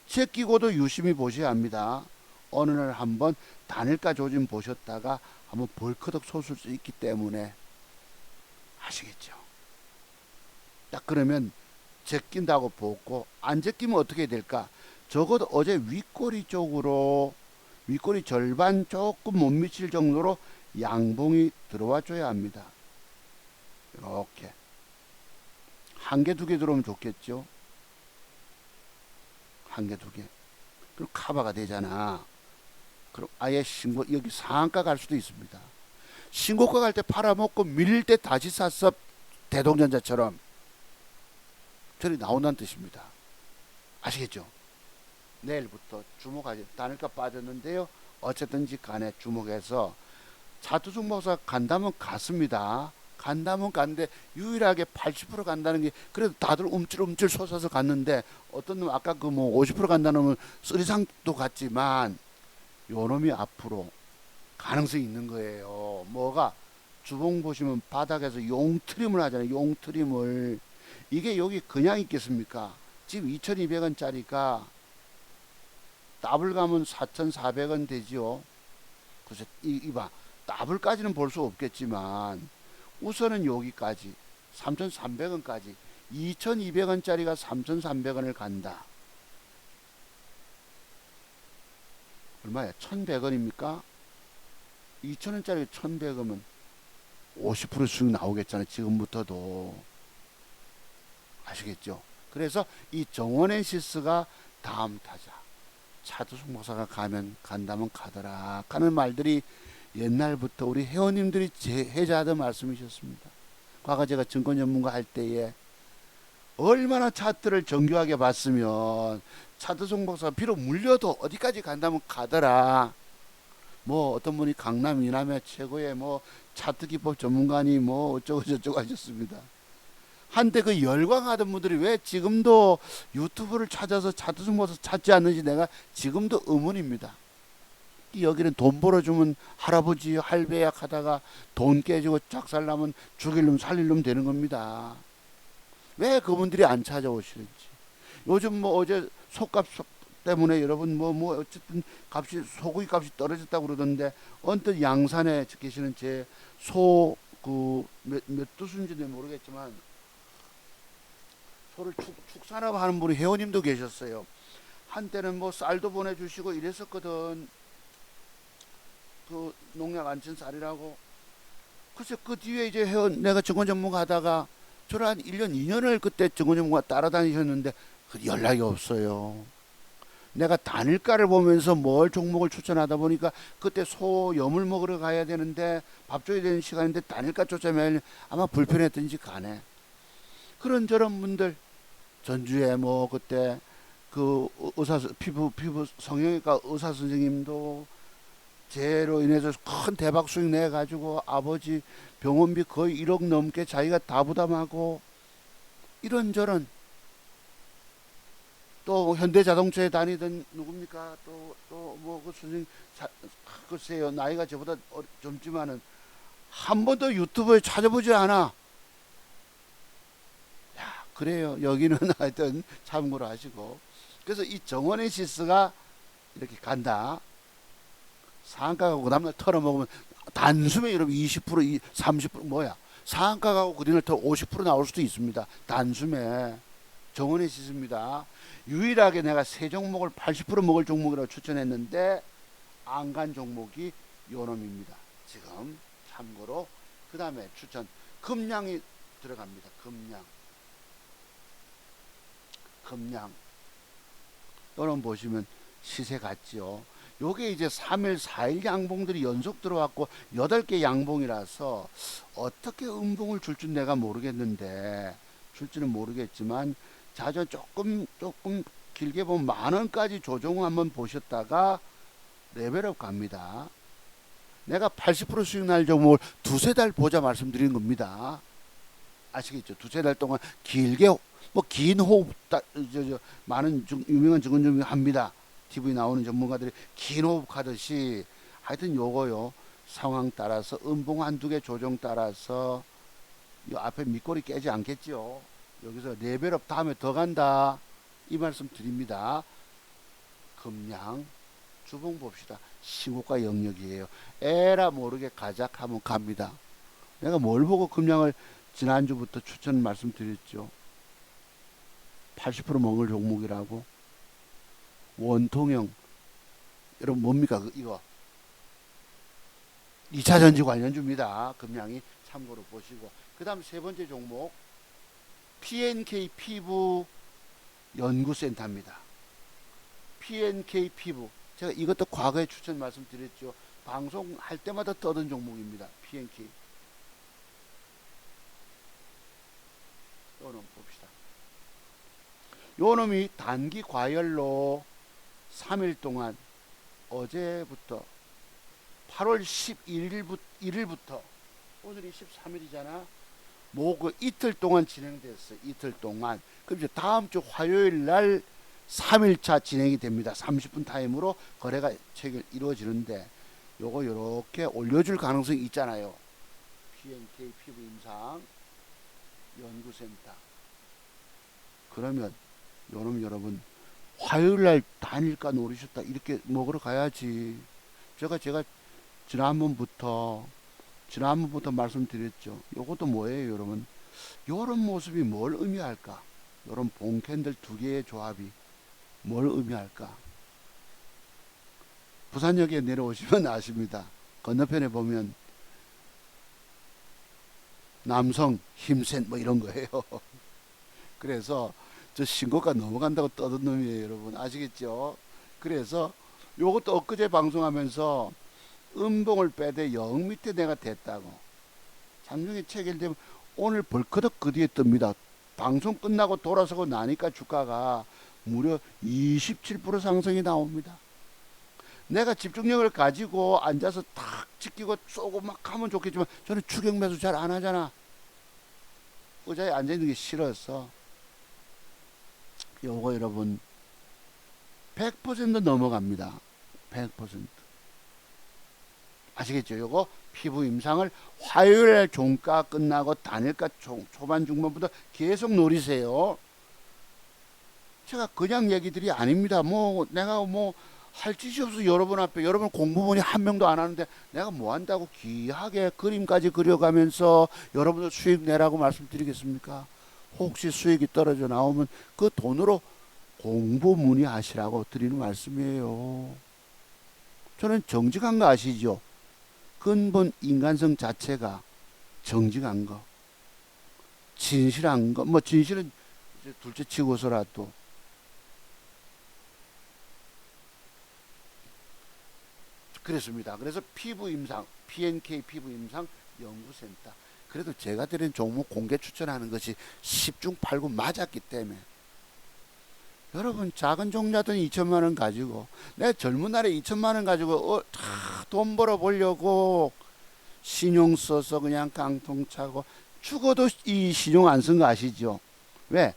제끼고도 유심히 보셔야 합니다. 어느 날 한번 단일가 조짐 보셨다가 한번 벌크덕 솟을 수 있기 때문에 아시겠죠? 딱 그러면 제낀다고 보고 안 제끼면 어떻게 될까? 적어도 어제 윗꼬리 쪽으로 윗꼬리 절반 조금 못 미칠 정도로 양봉이 들어와 줘야 합니다. 이렇게 한 개 두 개 들어오면 좋겠죠. 한 개 두 개. 그럼 카바가 되잖아. 그럼 아예 신고 여기 상한가 갈 수도 있습니다. 신고가 갈 때 팔아먹고 밀릴 때 다시 샀어. 대동전자처럼 저리 나온다는 뜻입니다. 아시겠죠? 내일부터 주목하죠. 단일가 빠졌는데요. 어쨌든지 간에 주목해서 차트 종목사 간다면 갔습니다. 간다면 갔는데 유일하게 80% 간다는 게 그래도 다들 움찔움찔 솟아서 갔는데 어떤 놈 아까 그 뭐 50% 간다는 놈은 쓰리상도 갔지만 요놈이 앞으로 가능성이 있는 거예요. 뭐가? 주봉 보시면 바닥에서 용트림을 하잖아요. 용트림을. 이게 여기 그냥 있겠습니까? 지금 2200원짜리가 더블 가면 4400원 되지요. 그래서 이봐. 더블까지는 볼 수 없겠지만 우선은 여기까지 3300원까지 2200원짜리가 3300원을 간다. 얼마야? 1100원입니까? 2000원짜리 1100원이면 50% 수익 나오겠잖아요. 지금부터도. 아시겠죠? 그래서 이 정원엔시스가 다음 타자. 차트 종목사가 간다면 가더라 하는 말들이 옛날부터 우리 회원님들이 해자하던 말씀이셨습니다. 과거 제가 증권 전문가 할 때에 얼마나 차트를 정교하게 봤으면 차트 종목사 비록 물려도 어디까지 간다면 가더라. 뭐 어떤 분이 강남 이남의 최고의 뭐 차트 기법 전문가니 뭐 어쩌고 저쩌고 하셨습니다. 한때 그 열광하던 분들이 왜 지금도 유튜브를 찾아서 차트 종목사 찾지 않는지 내가 지금도 의문입니다. 여기는 돈 벌어주면 할아버지 할배약 하다가 돈 깨지고 작살나면 죽일 놈 살릴 놈 되는 겁니다. 왜 그분들이 안 찾아오시는지. 요즘 뭐 어제 속값 때문에 여러분 뭐 어쨌든 값이 소고기 값이 떨어졌다고 그러던데 언뜻 양산에 계시는 제 소 그 몇 두순지는 모르겠지만 소를 축산업 하는 분이 회원님도 계셨어요. 한때는 뭐 쌀도 보내주시고 이랬었거든. 그 농약 안 친 쌀이라고. 글쎄 그 뒤에 이제 회원 내가 증권 전문가 하다가 저를 한 1년 2년을 그때 증권 전문가 따라다니셨는데 그 연락이 없어요. 내가 단일가를 보면서 뭘 종목을 추천하다 보니까 그때 소 염을 먹으러 가야 되는데 밥 줘야 되는 시간인데 단일가 쫓아내면 아마 불편했든지 가네. 그런저런 분들 전주에 뭐 그때 그 의사 피부 성형외과 의사 선생님도 재해로 인해서 큰 대박 수익 내 가지고 아버지 병원비 거의 1억 넘게 자기가 다 부담하고 이런저런 또 현대자동차에 다니던 누굽니까 또 뭐 그 선생님 글쎄요 나이가 저보다 젊지만은 한 번도 유튜브에 찾아보지 않아. 야 그래요. 여기는 하여튼 참고로 하시고. 그래서 이 정원엔시스가 이렇게 간다. 상한가 가고 그 다음날 털어먹으면 단숨에 여러분 20% 30% 뭐야 상한가 가고 그 다음날 더 50% 나올 수도 있습니다. 단숨에 정원엔시스입니다. 유일하게 내가 세 종목을 80% 먹을 종목이라고 추천했는데 안 간 종목이 요 놈입니다. 지금 참고로. 그 다음에 추천 금량이 들어갑니다. 금량 또는 보시면 시세 같지요. 요게 이제 3일 4일 양봉들이 연속 들어왔고 8개 양봉이라서 어떻게 음봉을 줄 줄 내가 모르겠는데, 줄지는 모르겠지만 자주 조금 길게 보면 만원까지 조정 한번 보셨다가 레벨업 갑니다. 내가 80% 수익 날 종목을 두세 달 보자 말씀드린 겁니다. 아시겠죠? 두세 달 동안 길게 뭐 긴 호흡 많은 유명한 증권주들 합니다. TV 나오는 전문가들이 긴 호흡 하듯이 하여튼 요거요. 상황 따라서 음봉 한두 개 조정 따라서 요 앞에 밑꼬리 깨지 않겠죠. 여기서 레벨업 다음에 더 간다. 이 말씀 드립니다. 금량 주봉 봅시다. 신고가 영역이에요. 에라 모르게 가작하면 갑니다. 내가 뭘 보고 금량을 지난주부터 추천 말씀드렸죠. 80% 먹을 종목이라고. 원통형 여러분 뭡니까 이거 2차전지 관련주입니다. 금량이 참고로 보시고. 그 다음 세 번째 종목 PNK 피부 연구센터입니다. PNK 피부 제가 이것도 과거에 추천 말씀드렸죠. 방송할 때마다 떠든 종목입니다. PNK. 요놈 봅시다. 요놈이 단기 과열로 3일 동안 어제부터 8월 11일부터 오늘이 13일이잖아. 뭐 그 이틀 동안 진행됐어. 이틀 동안. 그럼 이제 다음 주 화요일 날 3일차 진행이 됩니다. 30분 타임으로 거래가 이루어지는데 요거 요렇게 올려줄 가능성이 있잖아요. PNK 피부 임상 연구센터. 그러면 요놈 여러분 화요일날 단일가 노리셨다 이렇게 먹으러 가야지. 제가 지난번부터 말씀드렸죠. 요것도 뭐예요 여러분. 요런 모습이 뭘 의미할까. 요런 봉캔들 두 개의 조합이 뭘 의미할까. 부산역에 내려오시면 아십니다. 건너편에 보면 남성 힘센 뭐 이런 거예요. 그래서 저 신고가 넘어간다고 떠든 놈이에요 여러분. 아시겠죠? 그래서 요것도 엊그제 방송하면서 음봉을 빼되 영 밑에 내가 됐다고. 장중에 체결되면 오늘 벌크덕 그 뒤에 뜹니다. 방송 끝나고 돌아서고 나니까 주가가 무려 27% 상승이 나옵니다. 내가 집중력을 가지고 앉아서 탁 지키고 쏘고 막 하면 좋겠지만 저는 추격 매수 잘 안 하잖아. 의자에 앉아있는 게 싫어서. 요거 여러분 100% 넘어갑니다. 100%. 아시겠죠? 요거 피부 임상을 화요일 종가 끝나고 단일가 초반 중반부터 계속 노리세요. 제가 그냥 얘기들이 아닙니다. 뭐 내가 뭐 할 짓이 없어 여러분 앞에. 여러분 공부원이 한 명도 안 하는데 내가 뭐 한다고 귀하게 그림까지 그려가면서 여러분들 수익 내라고 말씀드리겠습니까? 혹시 수익이 떨어져 나오면 그 돈으로 공부 문의하시라고 드리는 말씀이에요. 저는 정직한 거 아시죠? 근본 인간성 자체가 정직한 거, 진실한 거, 뭐 진실은 둘째 치고서라도. 그랬습니다. 그래서 피부 임상, PNK 피부 임상 연구센터. 그래도 제가 드린 종목 공개 추천하는 것이 10중 8구 맞았기 때문에. 여러분 작은 종자돈 2천만 원 가지고 내 젊은 날에 2천만 원 가지고 돈 벌어 보려고 신용 써서 그냥 깡통 차고 죽어도 이 신용 안 쓴 거 아시죠? 왜?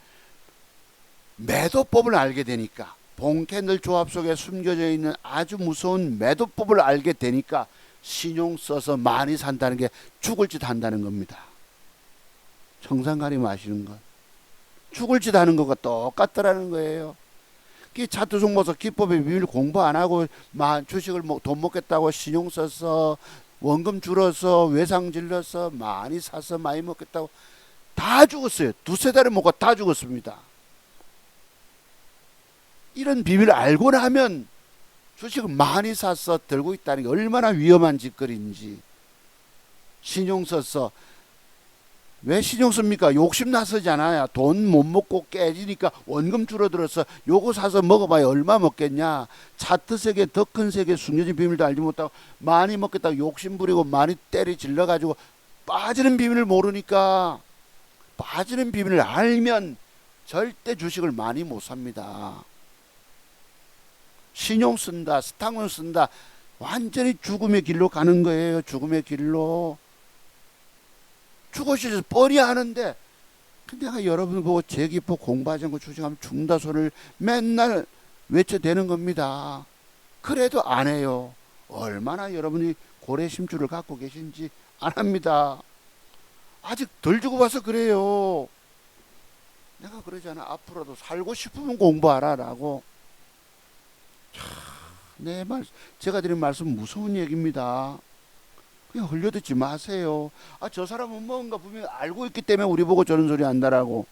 매도법을 알게 되니까. 봉캔들 조합 속에 숨겨져 있는 아주 무서운 매도법을 알게 되니까 신용 써서 많이 산다는 게 죽을 짓 한다는 겁니다. 청산가리 마시는 것. 죽을 짓 하는 것과 똑같더라는 거예요. 차트 종목서 기법의 비밀 공부 안 하고 주식을 돈 먹겠다고 신용 써서 원금 줄어서 외상 질러서 많이 사서 많이 먹겠다고 다 죽었어요. 두세 달을 먹고 다 죽었습니다. 이런 비밀을 알고 나면 주식을 많이 사서 들고 있다는 게 얼마나 위험한 짓거리인지. 신용 써서 왜 신용 씁니까? 욕심 나서잖아요. 돈 못 먹고 깨지니까 원금 줄어들어서 요거 사서 먹어봐야 얼마 먹겠냐. 차트 세계 더 큰 세계 숨겨진 비밀도 알지 못하고 많이 먹겠다고 욕심 부리고 많이 때리 질러 가지고 빠지는 비밀을 모르니까, 빠지는 비밀을 알면 절대 주식을 많이 못 삽니다. 신용 쓴다, 스탁문 쓴다, 완전히 죽음의 길로 가는 거예요. 죽음의 길로. 죽으시면서 뻔히 아는데, 근데 내가 여러분 보고 재기포 공부하지 않고 주식하면 죽는다 소리를 맨날 외쳐대는 겁니다. 그래도 안 해요. 얼마나 여러분이 고래심주를 갖고 계신지 안 합니다. 아직 덜 주고 봐서 그래요. 내가 그러잖아. 앞으로도 살고 싶으면 공부하라 라고. 내 말, 제가 드린 말씀 무서운 얘기입니다. 그냥 흘려듣지 마세요. 아, 저 사람은 뭔가 분명히 알고 있기 때문에 우리 보고 저런 소리 한다라고.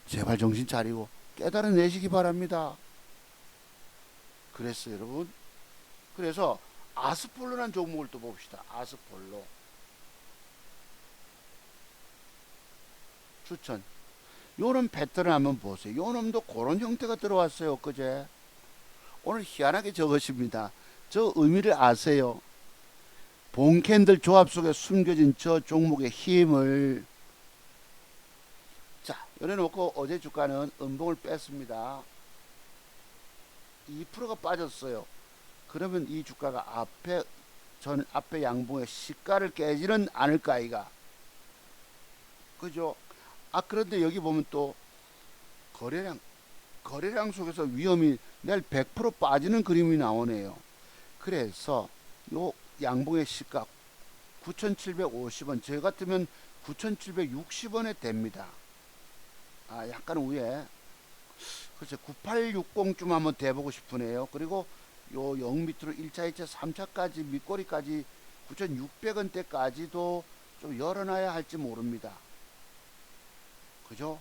제발 정신 차리고 깨달아내시기 바랍니다. 그랬어요, 여러분. 그래서 아스폴로라는 종목을 또 봅시다. 아스폴로. 추천. 요런 패턴을 한번 보세요. 요 놈도 그런 형태가 들어왔어요, 그제. 오늘 희한하게 저것입니다. 저 의미를 아세요? 본캔들 조합 속에 숨겨진 저 종목의 힘을. 자, 요래 놓고 어제 주가는 음봉을 뺐습니다. 2%가 빠졌어요. 그러면 이 주가가 앞에 양봉의 시가를 깨지는 않을까 이가. 그죠? 아, 그런데 여기 보면 또 거래량 속에서 위험이 내일 100% 빠지는 그림이 나오네요. 그래서 요 양봉의 시가 9,750원, 저 같으면 9,760원에 됩니다. 아, 약간 위에. 그렇죠. 9860쯤 한번 돼보고 싶으네요. 그리고 요 0 밑으로 1차, 2차, 3차까지 밑꼬리까지 9,600원대까지도 좀 열어놔야 할지 모릅니다. 그죠?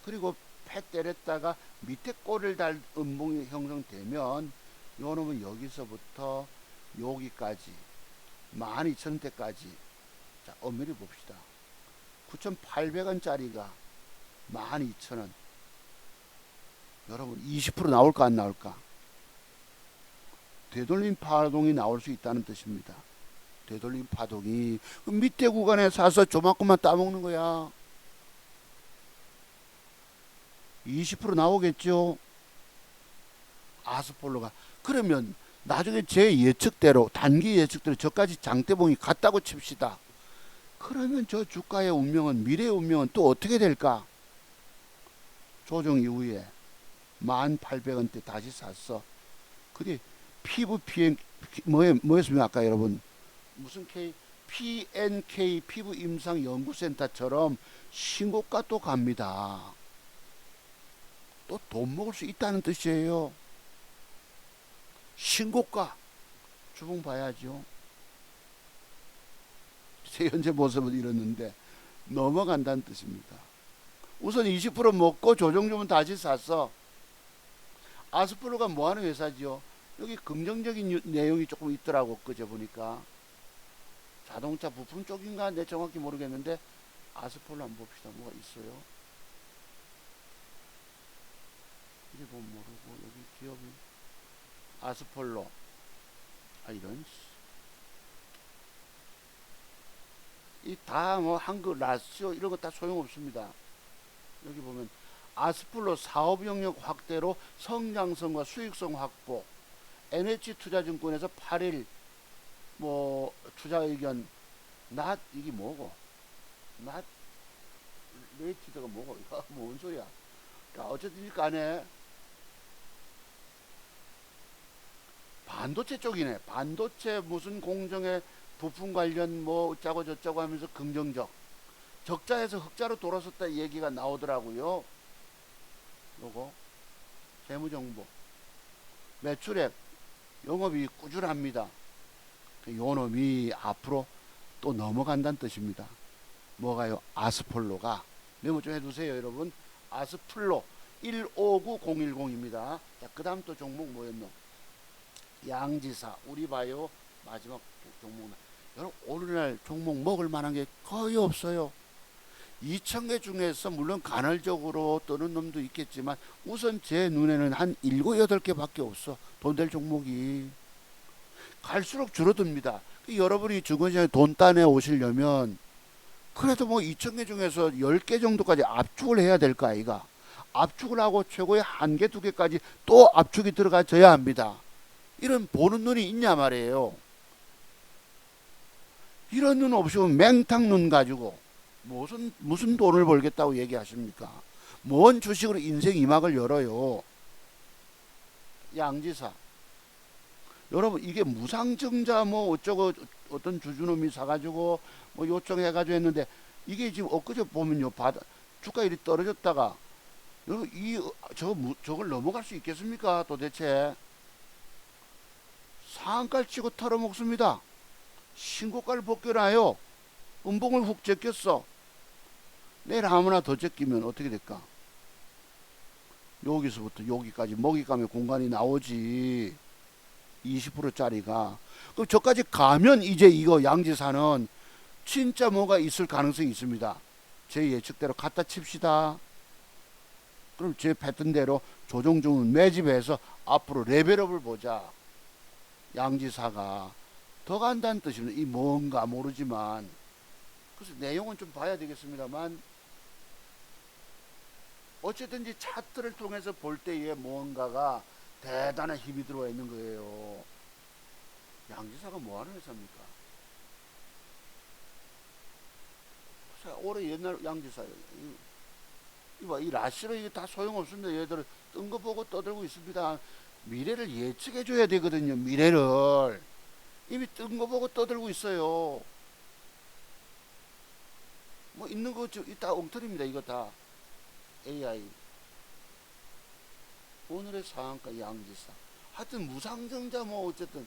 그리고 패 때렸다가 밑에 꼬리를 달 음봉이 형성되면 요 놈은 여기서부터 여기까지 12,000원대까지. 자, 엄밀히 봅시다. 9,800원짜리가 12,000원. 여러분 20% 나올까 안 나올까? 되돌림 파동이 나올 수 있다는 뜻입니다. 되돌림 파동이. 그 밑에 구간에 사서 조만큼만 따먹는 거야. 20% 나오겠죠. 아스폴로가. 그러면 나중에 제 예측대로, 단기 예측대로 저까지 장대봉이 갔다고 칩시다. 그러면 저 주가의 운명은, 미래의 운명은 또 어떻게 될까? 조정 이후에 1800원대 다시 샀어. 근데 피부 PN 뭐였습니까? 아까 여러분 무슨 K, PNK 피부 임상 연구센터처럼 신고가 또 갑니다. 또 돈 먹을 수 있다는 뜻이에요. 신고가 주봉 봐야죠. 제 현재 모습은 이렇는데 넘어간다는 뜻입니다. 우선 20% 먹고 조정 주면 다시 샀어. 아스폴로가 뭐하는 회사지요? 여기 긍정적인 내용이 조금 있더라고. 그저 보니까 자동차 부품 쪽인가 내 정확히 모르겠는데 아스폴로 한번 봅시다. 뭐가 있어요? 이게 뭐 모르고 여기 기업이 아스폴로. 아, 이런 이 다 뭐 한국 라시오 이런 거 다 소용없습니다. 여기 보면 아스폴로 사업 영역 확대로 성장성과 수익성 확보. NH투자증권에서 8일 뭐 투자 의견 이게 뭐고? 레이티드가 뭐고? 이거 뭔 소리야? 자, 어쨌든 간에 반도체 쪽이네. 반도체 무슨 공정의 부품 관련 뭐 어쩌고 저쩌고 하면서 긍정적. 적자에서 흑자로 돌아섰다 얘기가 나오더라고요. 요거 재무정보, 매출액, 영업이 꾸준합니다. 요 놈이 앞으로 또 넘어간다는 뜻입니다. 뭐가요? 아스폴로가. 메모 좀 해두세요, 여러분. 아스플로. 159010입니다. 자, 그 다음 또 종목 뭐였노? 양지사, 우리바이오 마지막 종목. 여러분 오늘날 종목 먹을 만한 게 거의 없어요. 2,000개 중에서 물론 간헐적으로 뜨는 놈도 있겠지만 우선 제 눈에는 한 7, 8개밖에 없어. 돈 될 종목이. 갈수록 줄어듭니다. 여러분이 주거시장에 돈 따내 오시려면 그래도 뭐 2,000개 중에서 10개 정도까지 압축을 해야 될 거 아이가. 압축을 하고 최고의 1개, 2개까지 또 압축이 들어가져야 합니다. 이런 보는 눈이 있냐 말이에요. 이런 눈 없이면 맹탕 눈 가지고 무슨 돈을 벌겠다고 얘기하십니까? 뭔 주식으로 인생 2막을 열어요. 양지사. 여러분 이게 무상증자 뭐 어쩌고 어떤 주주놈이 사가지고 뭐 요청해가지고 했는데 이게 지금 엊그제 보면요 주가 일이 떨어졌다가 여러분 저걸 넘어갈 수 있겠습니까? 도대체 상한가를 치고 털어먹습니다. 신고가를 벗겨놔요. 음봉을 훅 제꼈어. 내일 아무나 더 제끼면 어떻게 될까? 여기서부터 여기까지 먹잇감의 공간이 나오지. 20%짜리가. 그럼 저까지 가면 이제 이거 양지사는 진짜 뭐가 있을 가능성이 있습니다. 제 예측대로 갖다 칩시다. 그럼 제 패턴 대로 조정중은 매집해서 앞으로 레벨업을 보자. 양지사가 더 간다는 뜻입니다. 이 뭔가 모르지만 그래서 내용은 좀 봐야 되겠습니다만 어쨌든지 차트를 통해서 볼 때에 뭔가가 대단한 힘이 들어와 있는 거예요. 양지사가 뭐하는 회사입니까? 올해 옛날 양지사 이봐 이 라시로 이게 다 소용없습니다. 얘들은 뜬 거 보고 떠들고 있습니다. 미래를 예측해 줘야 되거든요. 미래를 이미 뜬 거 보고 떠들고 있어요. 뭐 있는 거 이따 엉터리입니다. 이거 다 AI. 오늘의 상한가 양지사. 하여튼 무상증자 뭐 어쨌든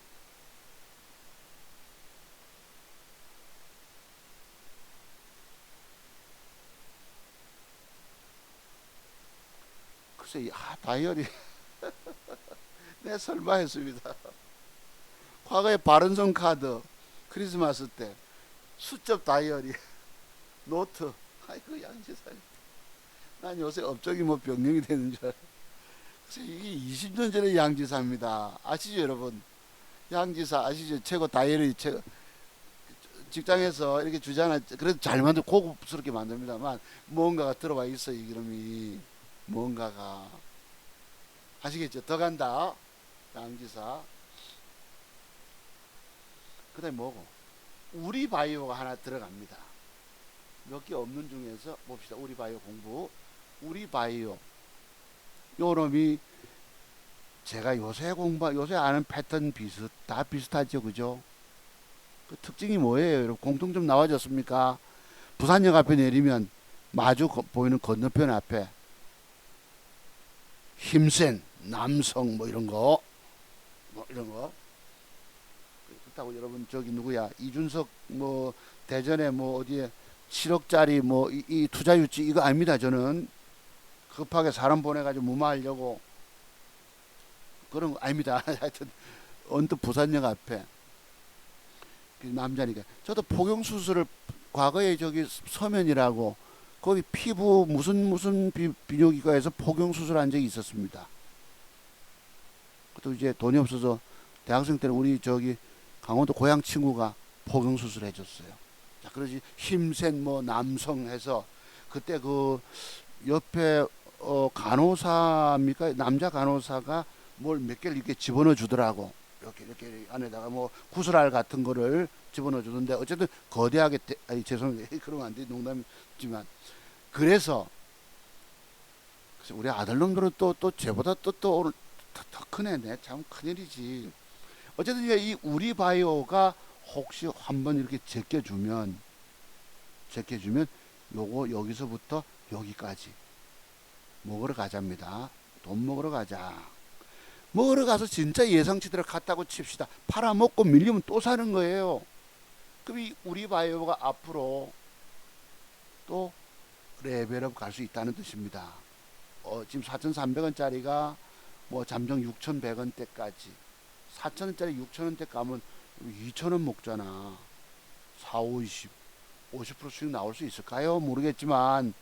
글쎄 다이어리 네 설마 했습니다. 과거에 바른손 카드 크리스마스 때 수첩 다이어리 노트 아이고 양지사. 난 요새 업적이 뭐 병령이 되는 줄 알아. 그래서 이게 20년 전의 양지사입니다. 아시죠 여러분? 양지사 아시죠? 최고 다이어리 최고 직장에서 이렇게 주잖아. 그래도 잘 만들 고급스럽게 만듭니다만 뭔가가 들어와 있어 이 이름이. 뭔가가 아시겠죠? 더 간다. 양지사. 그 다음에 뭐고? 우리바이오가 하나 들어갑니다. 몇 개 없는 중에서 봅시다. 우리바이오 공부. 우리바이오 요놈이 제가 요새 요새 아는 패턴 다 비슷하죠. 그죠? 그 특징이 뭐예요? 여러분 공통점 나와졌습니까? 부산역 앞에 내리면 마주 보이는 건너편 앞에 힘센 남성 뭐 이런 거 그렇다고 여러분 저기 누구야 이준석 뭐 대전에 뭐 어디에 7억짜리 뭐 이 투자 유치 이거 아닙니다. 저는 급하게 사람 보내가지고 무마하려고 그런 거 아닙니다. 하여튼 언뜻 부산역 앞에 그 남자니까 저도 포경 수술을 과거에 저기 서면이라고 거기 피부 무슨 비뇨기과에서 포경 수술한 적이 있었습니다. 또 이제 돈이 없어서 대학생 때는 우리 저기 강원도 고향 친구가 포경 수술 해줬어요. 자, 그러지 힘센 뭐 남성 해서 그때 그 옆에 간호사입니까? 남자 간호사가 뭘 몇 개를 이렇게 집어넣어 주더라고. 이렇게 안에다가 뭐 구슬알 같은 거를 집어넣어 주는데 어쨌든 거대하게 아니 죄송합니다. 그러면 안 돼. 농담이지만 그래서 우리 아들놈들은 또 쟤보다 또 오늘 더 크네. 내 참 큰일이지. 어쨌든 이 우리바이오가 혹시 한번 이렇게 제껴주면 요거 여기서부터 여기까지 먹으러 가자입니다. 돈 먹으러 가자. 먹으러 가서 진짜 예상치대로 갔다고 칩시다. 팔아먹고 밀리면 또 사는 거예요. 그럼 이 우리바이오가 앞으로 또 레벨업 갈 수 있다는 뜻입니다. 지금 4,300원짜리가 뭐 잠정 6,100원대까지 4,000원짜리 6,000원대 가면 2,000원 먹잖아. 4, 5, 20, 50% 수익 나올 수 있을까요? 모르겠지만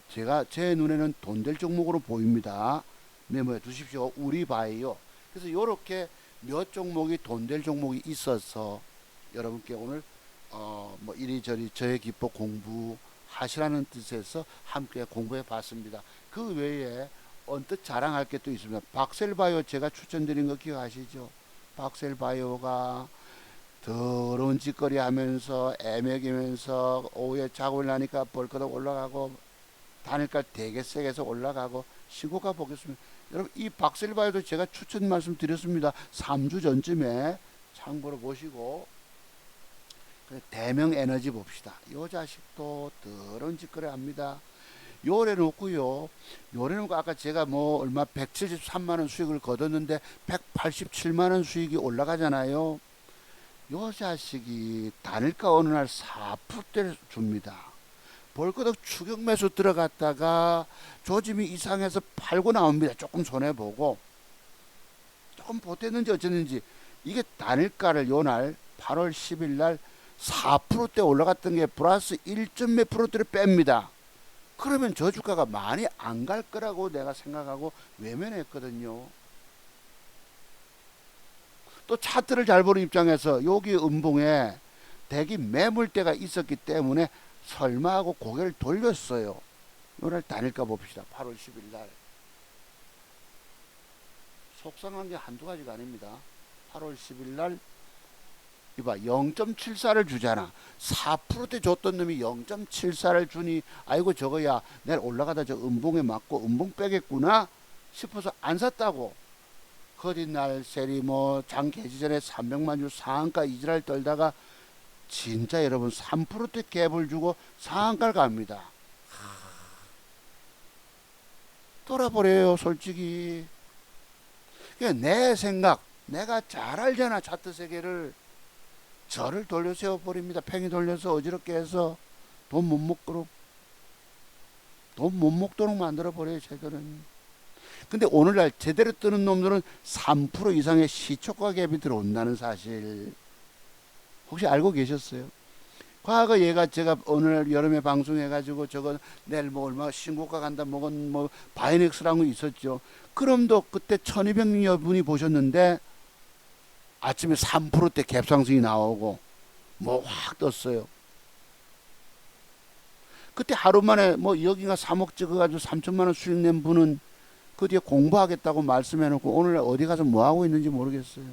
제 눈에는 돈 될 종목으로 보입니다. 메모해 두십시오. 우리 바이오. 그래서 이렇게 몇 종목이 돈 될 종목이 있어서 여러분께 오늘 뭐 이리저리 저의 기법 공부하시라는 뜻에서 함께 공부해 봤습니다. 그 외에 언뜻 자랑할 게 또 있습니다. 박셀바이오 제가 추천드린 거 기억하시죠? 박셀바이오가 더러운 짓거리 하면서 애매기면서 오후에 자고 일어나니까 벌거덕 올라가고 단일가 되게 세게 해서 올라가고 신고가 보겠습니다. 여러분 이 박셀바이오도 제가 추천 말씀 드렸습니다. 3주 전쯤에 참고로 보시고 대명 에너지 봅시다. 요 자식도 더러운 짓거리 합니다. 요래 놓고요. 요래 놓고 아까 제가 뭐 얼마 173만원 수익을 거뒀는데 187만원 수익이 올라가잖아요. 요 자식이 단일가 어느 날 4%대를 줍니다. 벌거덕 추격 매수 들어갔다가 조짐이 이상해서 팔고 나옵니다. 조금 손해보고 조금 보탰는지 어쨌는지 이게 단일가를 요날 8월 10일 날 4%대 올라갔던 게 플러스 1점 몇 프로대를 뺍니다. 그러면 저 주가가 많이 안 갈 거라고 내가 생각하고 외면했거든요. 또 차트를 잘 보는 입장에서 여기 음봉에 대기 매물대가 있었기 때문에 설마 하고 고개를 돌렸어요. 오늘 단일가 봅시다. 8월 10일 날. 속상한 게 한두 가지가 아닙니다. 8월 10일 날 이봐 0.74를 주잖아. 4%대 줬던 놈이 0.74를 주니 아이고 저거야 내일 올라가다 저 음봉에 맞고 음봉 빼겠구나 싶어서 안 샀다고. 거짓날 세리 뭐 장 개지 전에 300만 주 상한가 이지랄 떨다가 진짜 여러분 3%대 갭을 주고 상한가를 갑니다. 돌아버려요 솔직히. 내 생각 내가 잘 알잖아. 차트 세계를. 저를 돌려 세워버립니다. 팽이 돌려서 어지럽게 해서 돈 못 먹도록 만들어버려요 쟤들은. 근데 오늘날 제대로 뜨는 놈들은 3% 이상의 시초가 갭이 들어온다는 사실 혹시 알고 계셨어요? 과거 얘가 제가 오늘 여름에 방송해가지고 저거 내일 뭐 얼마 신고가 간다 먹은 뭐 바이넥스라는 거 있었죠. 그럼도 그때 1200여 분이 보셨는데 아침에 3%대 갭상승이 나오고 뭐 확 떴어요. 그때 하루 만에 뭐 여기가 3억 찍어가지고 3천만원 수익 낸 분은 그 뒤에 공부하겠다고 말씀해놓고 오늘 어디 가서 뭐 하고 있는지 모르겠어요.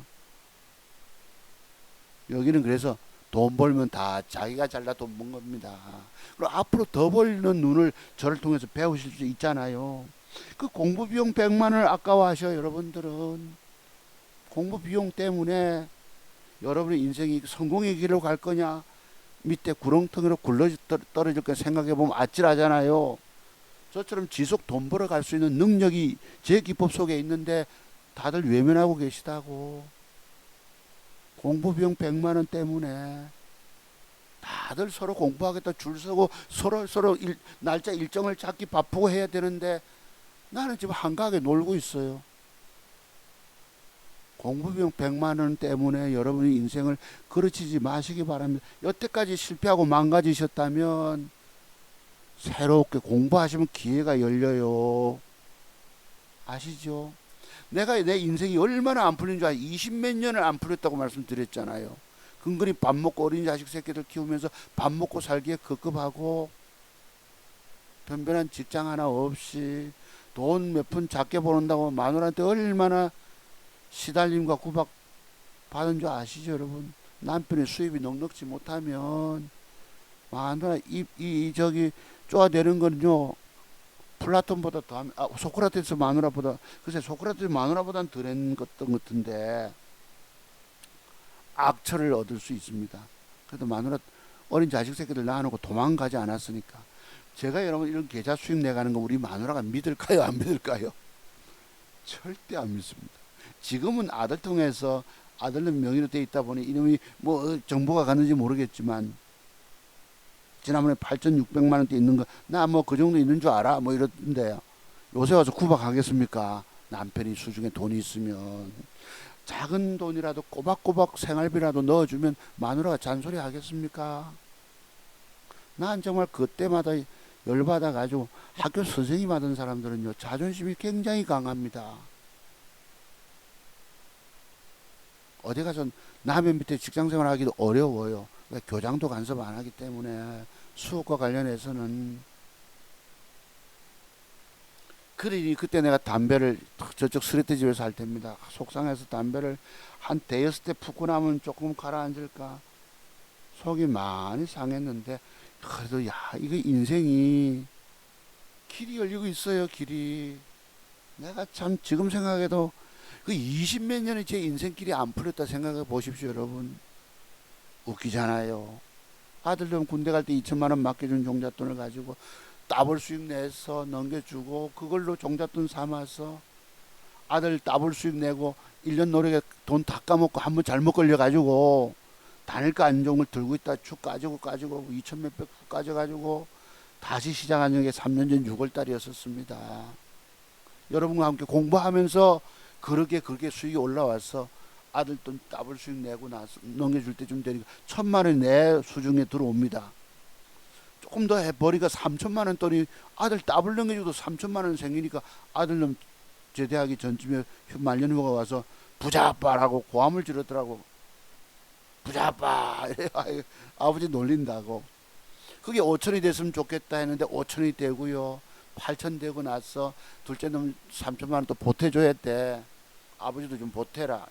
여기는 그래서 돈 벌면 다 자기가 잘나 돈 번 겁니다. 그리고 앞으로 더 벌는 눈을 저를 통해서 배우실 수 있잖아요. 그 공부 비용 100만원을 아까워하셔 여러분들은. 공부 비용 때문에 여러분의 인생이 성공의 길로 갈 거냐 밑에 구렁텅이로 굴러 떨어질 거 생각해보면 아찔하잖아요. 저처럼 지속 돈 벌어 갈 수 있는 능력이 제 기법 속에 있는데 다들 외면하고 계시다고. 공부 비용 100만원 때문에 다들 서로 공부하겠다 줄 서고 서로 날짜 일정을 잡기 바쁘고 해야 되는데 나는 지금 한가하게 놀고 있어요. 공부비용 100만원 때문에 여러분의 인생을 그르치지 마시기 바랍니다. 여태까지 실패하고 망가지셨다면 새롭게 공부하시면 기회가 열려요. 아시죠? 내가 내 인생이 얼마나 안 풀린 줄 알아요. 20몇 년을 안 풀렸다고 말씀드렸잖아요. 근근히 밥 먹고 어린 자식 새끼들 키우면서 밥 먹고 살기에 급급하고 변변한 직장 하나 없이 돈 몇 푼 작게 버는다고 마누라한테 얼마나 시달림과 구박 받은 줄 아시죠 여러분? 남편의 수입이 넉넉지 못하면 마누라 저기 쪼아대는 거는요 플라톤보다 더하면 소크라테스 마누라보다 글쎄 소크라테스 마누라보다는 덜한 것 같은데 악처를 얻을 수 있습니다. 그래도 마누라 어린 자식 새끼들 낳아놓고 도망가지 않았으니까. 제가 여러분 이런 계좌 수익 내가는 거 우리 마누라가 믿을까요 안 믿을까요? 절대 안 믿습니다. 지금은 아들 통해서 아들은 명의로 돼 있다 보니 이놈이 뭐 정보가 갔는지 모르겠지만 지난번에 8,600만 원대 있는 거 나 뭐 그 정도 있는 줄 알아 뭐 이러던데요. 요새 와서 구박하겠습니까? 남편이 수중에 돈이 있으면 작은 돈이라도 꼬박꼬박 생활비라도 넣어주면 마누라가 잔소리 하겠습니까? 난 정말 그때마다 열받아 가지고 학교 선생님 하던 사람들은요 자존심이 굉장히 강합니다. 어디 가서 남의 밑에 직장생활 하기도 어려워요. 왜? 교장도 간섭 안 하기 때문에. 수업과 관련해서는. 그러니 그때 내가 담배를 저쪽 스레트 집에서 할 때입니다. 속상해서 담배를 한 대여섯 대 푸고 나면 조금 가라앉을까 속이 많이 상했는데, 그래도 야 이거 인생이 길이 열리고 있어요. 길이. 내가 참 지금 생각해도 그 20몇 년의 제 인생길이 안 풀렸다 생각해 보십시오. 여러분 웃기잖아요. 아들놈 군대 갈 때 2천만 원 맡겨준 종잣돈을 가지고 따블 수익 내서 넘겨주고, 그걸로 종잣돈 삼아서 아들 따블 수익 내고 1년 노력에 돈 다 까먹고 한 번 잘못 걸려가지고 단일가 안종을 들고 있다 쭉 까지고 2천 몇백 훅 까져가지고 다시 시작한 게 3년 전 6월 달이었었습니다. 여러분과 함께 공부하면서 그렇게 수익이 올라와서 아들 돈 따블 수익 내고 나서 넘겨줄 때쯤 되니까 1,000만 원이 내 수중에 들어옵니다. 조금 더 해버리니까 3천만 원 돈이 아들 따블 넘겨줘도 3천만 원 생기니까 아들놈 제대하기 전쯤에 말년휴가 와서 부자아빠라고 고함을 지르더라고. 부자아빠 이래. 아버지 놀린다고. 그게 5천이 됐으면 좋겠다 했는데 5천이 되고요. 8천 되고 나서 둘째 놈 3천만 원 또 보태줘야 돼. 아버지도 좀 보태라.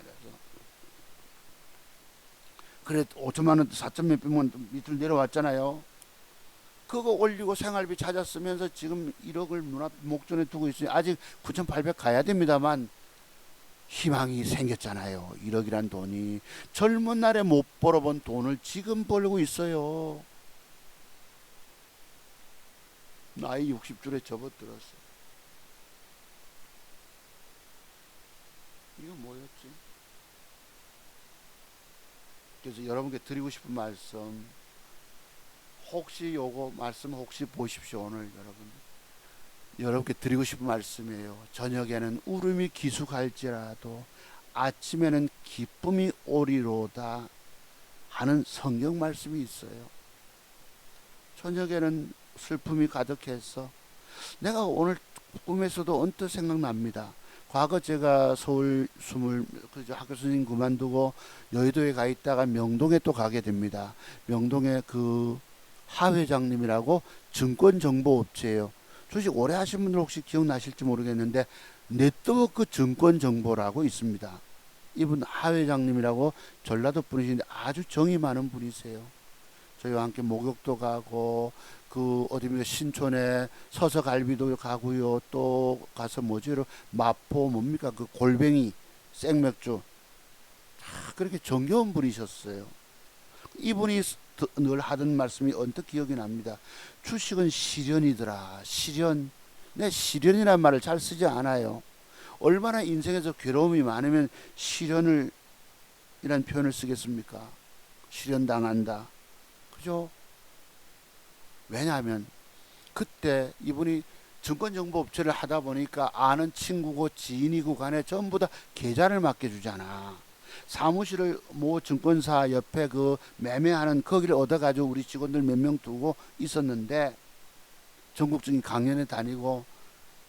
그래 5천만 원 4천 몇백만 원 밑으로 내려왔잖아요. 그거 올리고 생활비 찾았으면서 지금 1억을 눈앞 목전에 두고 있으니 아직 9,800 가야 됩니다만 희망이 생겼잖아요. 1억이란 돈이 젊은 날에 못 벌어본 돈을 지금 벌고 있어요. 나이 60줄에 접어들었어. 이거 뭐였지? 그래서 여러분께 드리고 싶은 말씀, 혹시 요거 말씀 혹시 보십시오. 오늘 여러분께 드리고 싶은 말씀이에요. 저녁에는 울음이 기숙할지라도 아침에는 기쁨이 오리로다 하는 성경 말씀이 있어요. 저녁에는 슬픔이 가득해서 내가 오늘 꿈에서도 언뜻 생각납니다. 과거 제가 서울 학교 선생님 그만두고 여의도에 가 있다가 명동에 또 가게 됩니다. 명동에 그 하 회장님이라고 증권정보업체예요. 주식 오래 하신 분들 혹시 기억나실지 모르겠는데 네트워크 증권정보라고 있습니다. 이분 하 회장님이라고 전라도 분이신데 아주 정이 많은 분이세요. 저희와 함께 목욕도 가고 그 어디입니까 신촌에 서서갈비도 가고요. 또 가서 뭐지로 마포 뭡니까 그 골뱅이 생맥주 그렇게 정겨운 분이셨어요. 이분이 늘 하던 말씀이 언뜻 기억이 납니다. 주식은 시련이더라. 시련. 내 시련이라는 말을 잘 쓰지 않아요. 얼마나 인생에서 괴로움이 많으면 시련을 이란 표현을 쓰겠습니까? 시련 당한다. 그죠? 왜냐하면 그때 이분이 증권정보업체를 하다 보니까 아는 친구고 지인이고 간에 전부 다 계좌를 맡겨주잖아. 사무실을 모 증권사 옆에 그 매매하는 거기를 얻어가지고 우리 직원들 몇 명 두고 있었는데 전국적인 강연에 다니고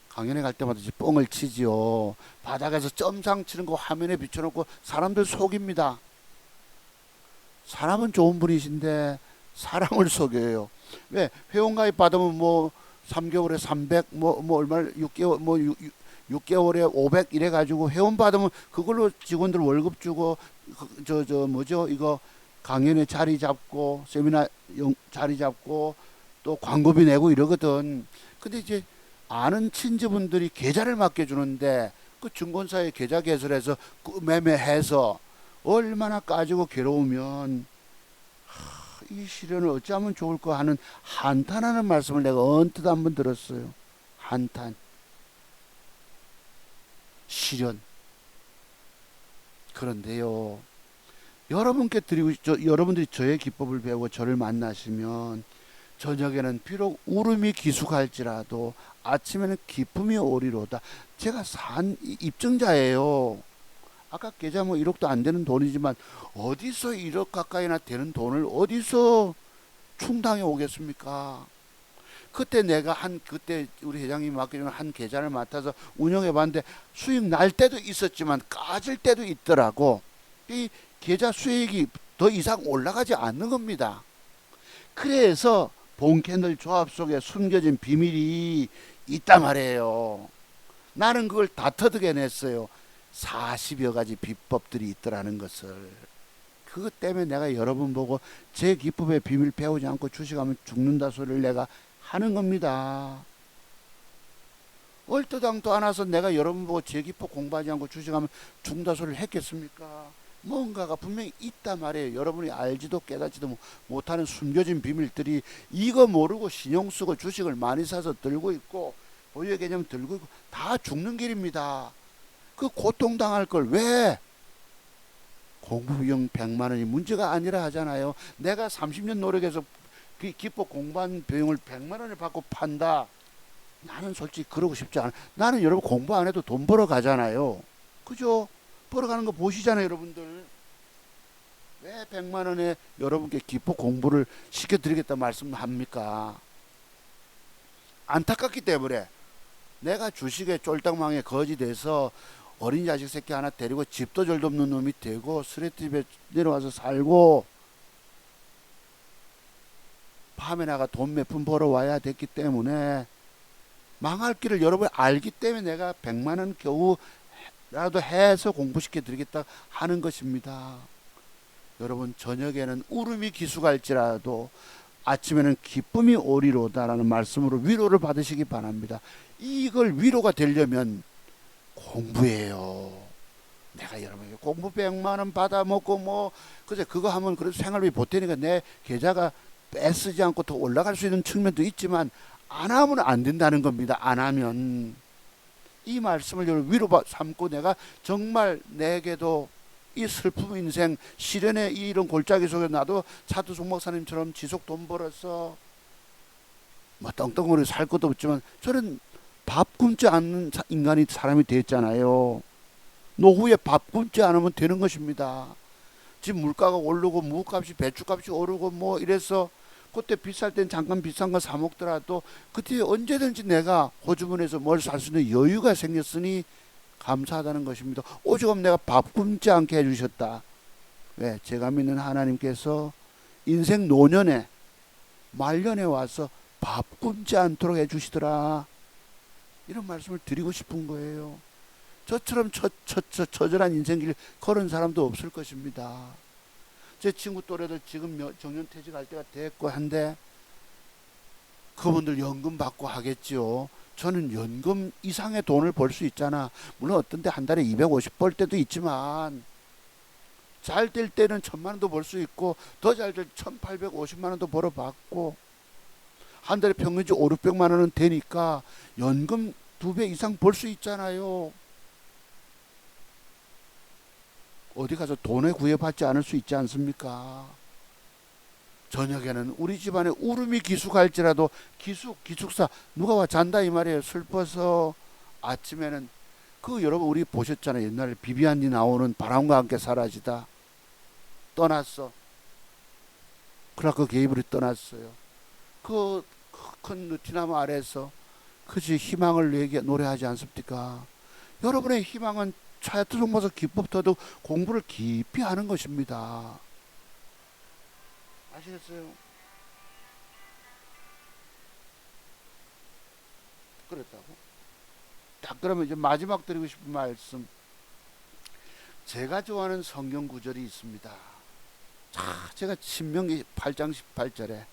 강연에 갈 때마다 뻥을 치지요. 바닥에서 점상 치는 거 화면에 비춰놓고 사람들 속입니다. 사람은 좋은 분이신데 사람을 속여요. 왜? 회원가입 받으면 뭐 3개월에 300, 뭐 얼마 6개월, 뭐 6개월에 500 이래 가지고 회원 받으면 그걸로 직원들 월급 주고 뭐죠? 이거 강연에 자리 잡고 세미나 자리 잡고 또 광고비 내고 이러거든. 근데 이제 아는 친지분들이 계좌를 맡겨주는데 그 증권사에 계좌 개설해서 그 매매해서 얼마나 까지고 괴로우면 이 시련을 어찌하면 좋을까 하는 한탄하는 말씀을 내가 언뜻 한번 들었어요. 한탄. 시련. 그런데요. 여러분들이 저의 기법을 배우고 저를 만나시면 저녁에는 비록 울음이 기숙할지라도 아침에는 기쁨이 오리로다. 제가 산 입증자예요. 아까 계좌 뭐 1억도 안 되는 돈이지만 어디서 1억 가까이나 되는 돈을 어디서 충당해 오겠습니까? 그때 내가 그때 우리 회장님이 맡겨준 한 계좌를 맡아서 운영해 봤는데 수익 날 때도 있었지만 까질 때도 있더라고. 이 계좌 수익이 더 이상 올라가지 않는 겁니다. 그래서 본캐널 조합 속에 숨겨진 비밀이 있단 말이에요. 나는 그걸 다 터득해냈어요. 40여 가지 비법들이 있더라는 것을. 그것 때문에 내가 여러분 보고 제 기법의 비밀 배우지 않고 주식하면 죽는다 소리를 내가 하는 겁니다. 얼토당토 안 와서 내가 여러분 보고 제 기법 공부하지 않고 주식하면 죽는다 소리를 했겠습니까? 뭔가가 분명히 있단 말이에요. 여러분이 알지도 깨닫지도 못하는 숨겨진 비밀들이, 이거 모르고 신용 쓰고 주식을 많이 사서 들고 있고 보유의 개념 들고 있고 다 죽는 길입니다. 그 고통당할 걸 왜? 공부 비용 100만 원이 문제가 아니라 하잖아요. 내가 30년 노력해서 기법 공부한 비용을 100만 원을 받고 판다. 나는 솔직히 그러고 싶지 않아. 나는 여러분 공부 안 해도 돈 벌어 가잖아요. 그죠? 벌어가는 거 보시잖아요, 여러분들. 왜 100만 원에 여러분께 기법 공부를 시켜드리겠다 말씀합니까? 안타깝기 때문에 내가 주식에 쫄딱망에 거지 돼서 어린 자식 새끼 하나 데리고 집도 절도 없는 놈이 되고 스레트집에 내려와서 살고 밤에 나가 돈 몇 푼 벌어 와야 됐기 때문에 망할 길을 여러분이 알기 때문에 내가 100만 원 겨우라도 해서 공부시켜 드리겠다 하는 것입니다. 여러분, 저녁에는 울음이 기수갈지라도 아침에는 기쁨이 오리로다라는 말씀으로 위로를 받으시기 바랍니다. 이걸 위로가 되려면 공부예요. 내가 여러분에게 공부 100만 원 받아먹고 뭐 그제 그거 하면 그래도 생활비 보태니까 내 계좌가 빼쓰지 않고 더 올라갈 수 있는 측면도 있지만 안 하면 안 된다는 겁니다. 안 하면. 이 말씀을 여러분 위로 삼고 내가 정말 내게도 이 슬픔 인생 시련의 이런 골짜기 속에 나도 차두송 목사님처럼 지속 돈 벌어서 뭐 떵떵거리 살 것도 없지만 저는 밥 굶지 않는 인간이 사람이 됐잖아요. 노후에 밥 굶지 않으면 되는 것입니다. 지금 물가가 오르고 무값이 배추값이 오르고 뭐 이래서 그때 비쌀 땐 잠깐 비싼 거 사 먹더라도 그때 언제든지 내가 호주머니에서 뭘 살 수 있는 여유가 생겼으니 감사하다는 것입니다. 오죽하면 내가 밥 굶지 않게 해주셨다. 왜? 제가 믿는 하나님께서 인생 노년에 말년에 와서 밥 굶지 않도록 해주시더라. 이런 말씀을 드리고 싶은 거예요. 저처럼 처절한 인생길 걸은 사람도 없을 것입니다. 제 친구 또래들 지금 정년퇴직할 때가 됐고 한데 그분들 연금 받고 하겠지요. 저는 연금 이상의 돈을 벌 수 있잖아. 물론 어떤 데 한 달에 250 벌 때도 있지만 잘 될 때는 1000만 원도 벌 수 있고 더 잘 될 1850만 원도 벌어봤고 한 달에 평균적으로 5, 600만 원은 되니까 연금 2배 이상 벌 수 있잖아요. 어디 가서 돈에 구애받지 않을 수 있지 않습니까? 저녁에는 우리 집안에 울음이 기숙할지라도 기숙사 누가 와 잔다 이 말이에요. 슬퍼서. 아침에는 그 여러분 우리 보셨잖아요. 옛날에 비비안이 나오는 바람과 함께 사라지다. 떠났어. 크라크 게이블이 떠났어요. 그 큰 느티나무 아래에서 그지 희망을 노래하지 않습니까? 여러분의 희망은 차야투 모서 기법 더도 공부를 깊이 하는 것입니다. 아시겠어요? 그렇다고. 딱 그러면 이제 마지막 드리고 싶은 말씀. 제가 좋아하는 성경 구절이 있습니다. 제가 신명기 8장 18절에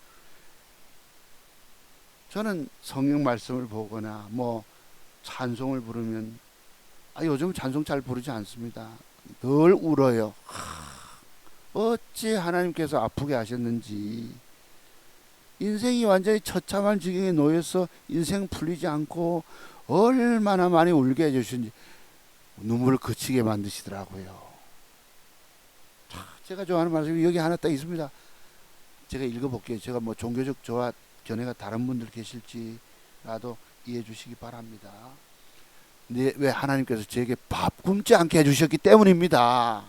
저는 성경 말씀을 보거나 뭐 찬송을 부르면 요즘 찬송 잘 부르지 않습니다. 늘 울어요. 어찌 하나님께서 아프게 하셨는지. 인생이 완전히 처참한 지경에 놓여서 인생 풀리지 않고 얼마나 많이 울게 해주신지 눈물을 그치게 만드시더라고요. 제가 좋아하는 말씀이 여기 하나 딱 있습니다. 제가 읽어볼게요. 제가 뭐 종교적 견해가 다른 분들 계실지라도 이해해 주시기 바랍니다. 네, 왜 하나님께서 저에게 밥 굶지 않게 해주셨기 때문입니다.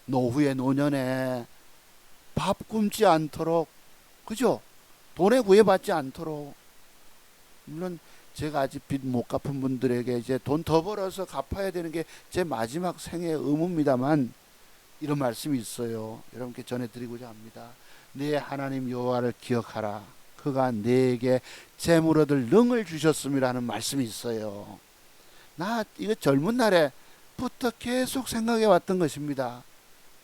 노후에 노년에 밥 굶지 않도록, 그죠? 돈에 구애받지 않도록. 물론 제가 아직 빚 못 갚은 분들에게 이제 돈 더 벌어서 갚아야 되는 게 제 마지막 생애의 의무입니다만, 이런 말씀이 있어요. 여러분께 전해드리고자 합니다. 네 하나님 여호와를 기억하라. 그가 네게 재물 얻을 능을 주셨음이라는 말씀이 있어요. 나 이거 젊은 날에부터 계속 생각해 왔던 것입니다.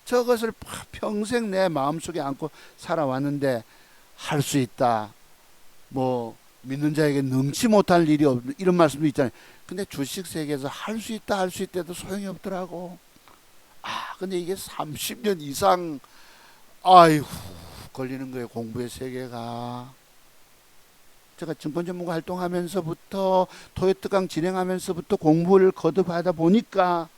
저것을 평생 내 마음속에 안고 살아왔는데, 할 수 있다, 뭐 믿는 자에게 능치 못할 일이 없, 이런 말씀도 있잖아요. 근데 주식 세계에서 할 수 있다 할 수 있다도 소용이 없더라고. 근데 이게 30년 이상 아이고 걸리는 거예요. 공부의 세계가. 제가 증권 전문가 활동하면서부터 토요특강 진행하면서부터 공부를 거듭하다 보니까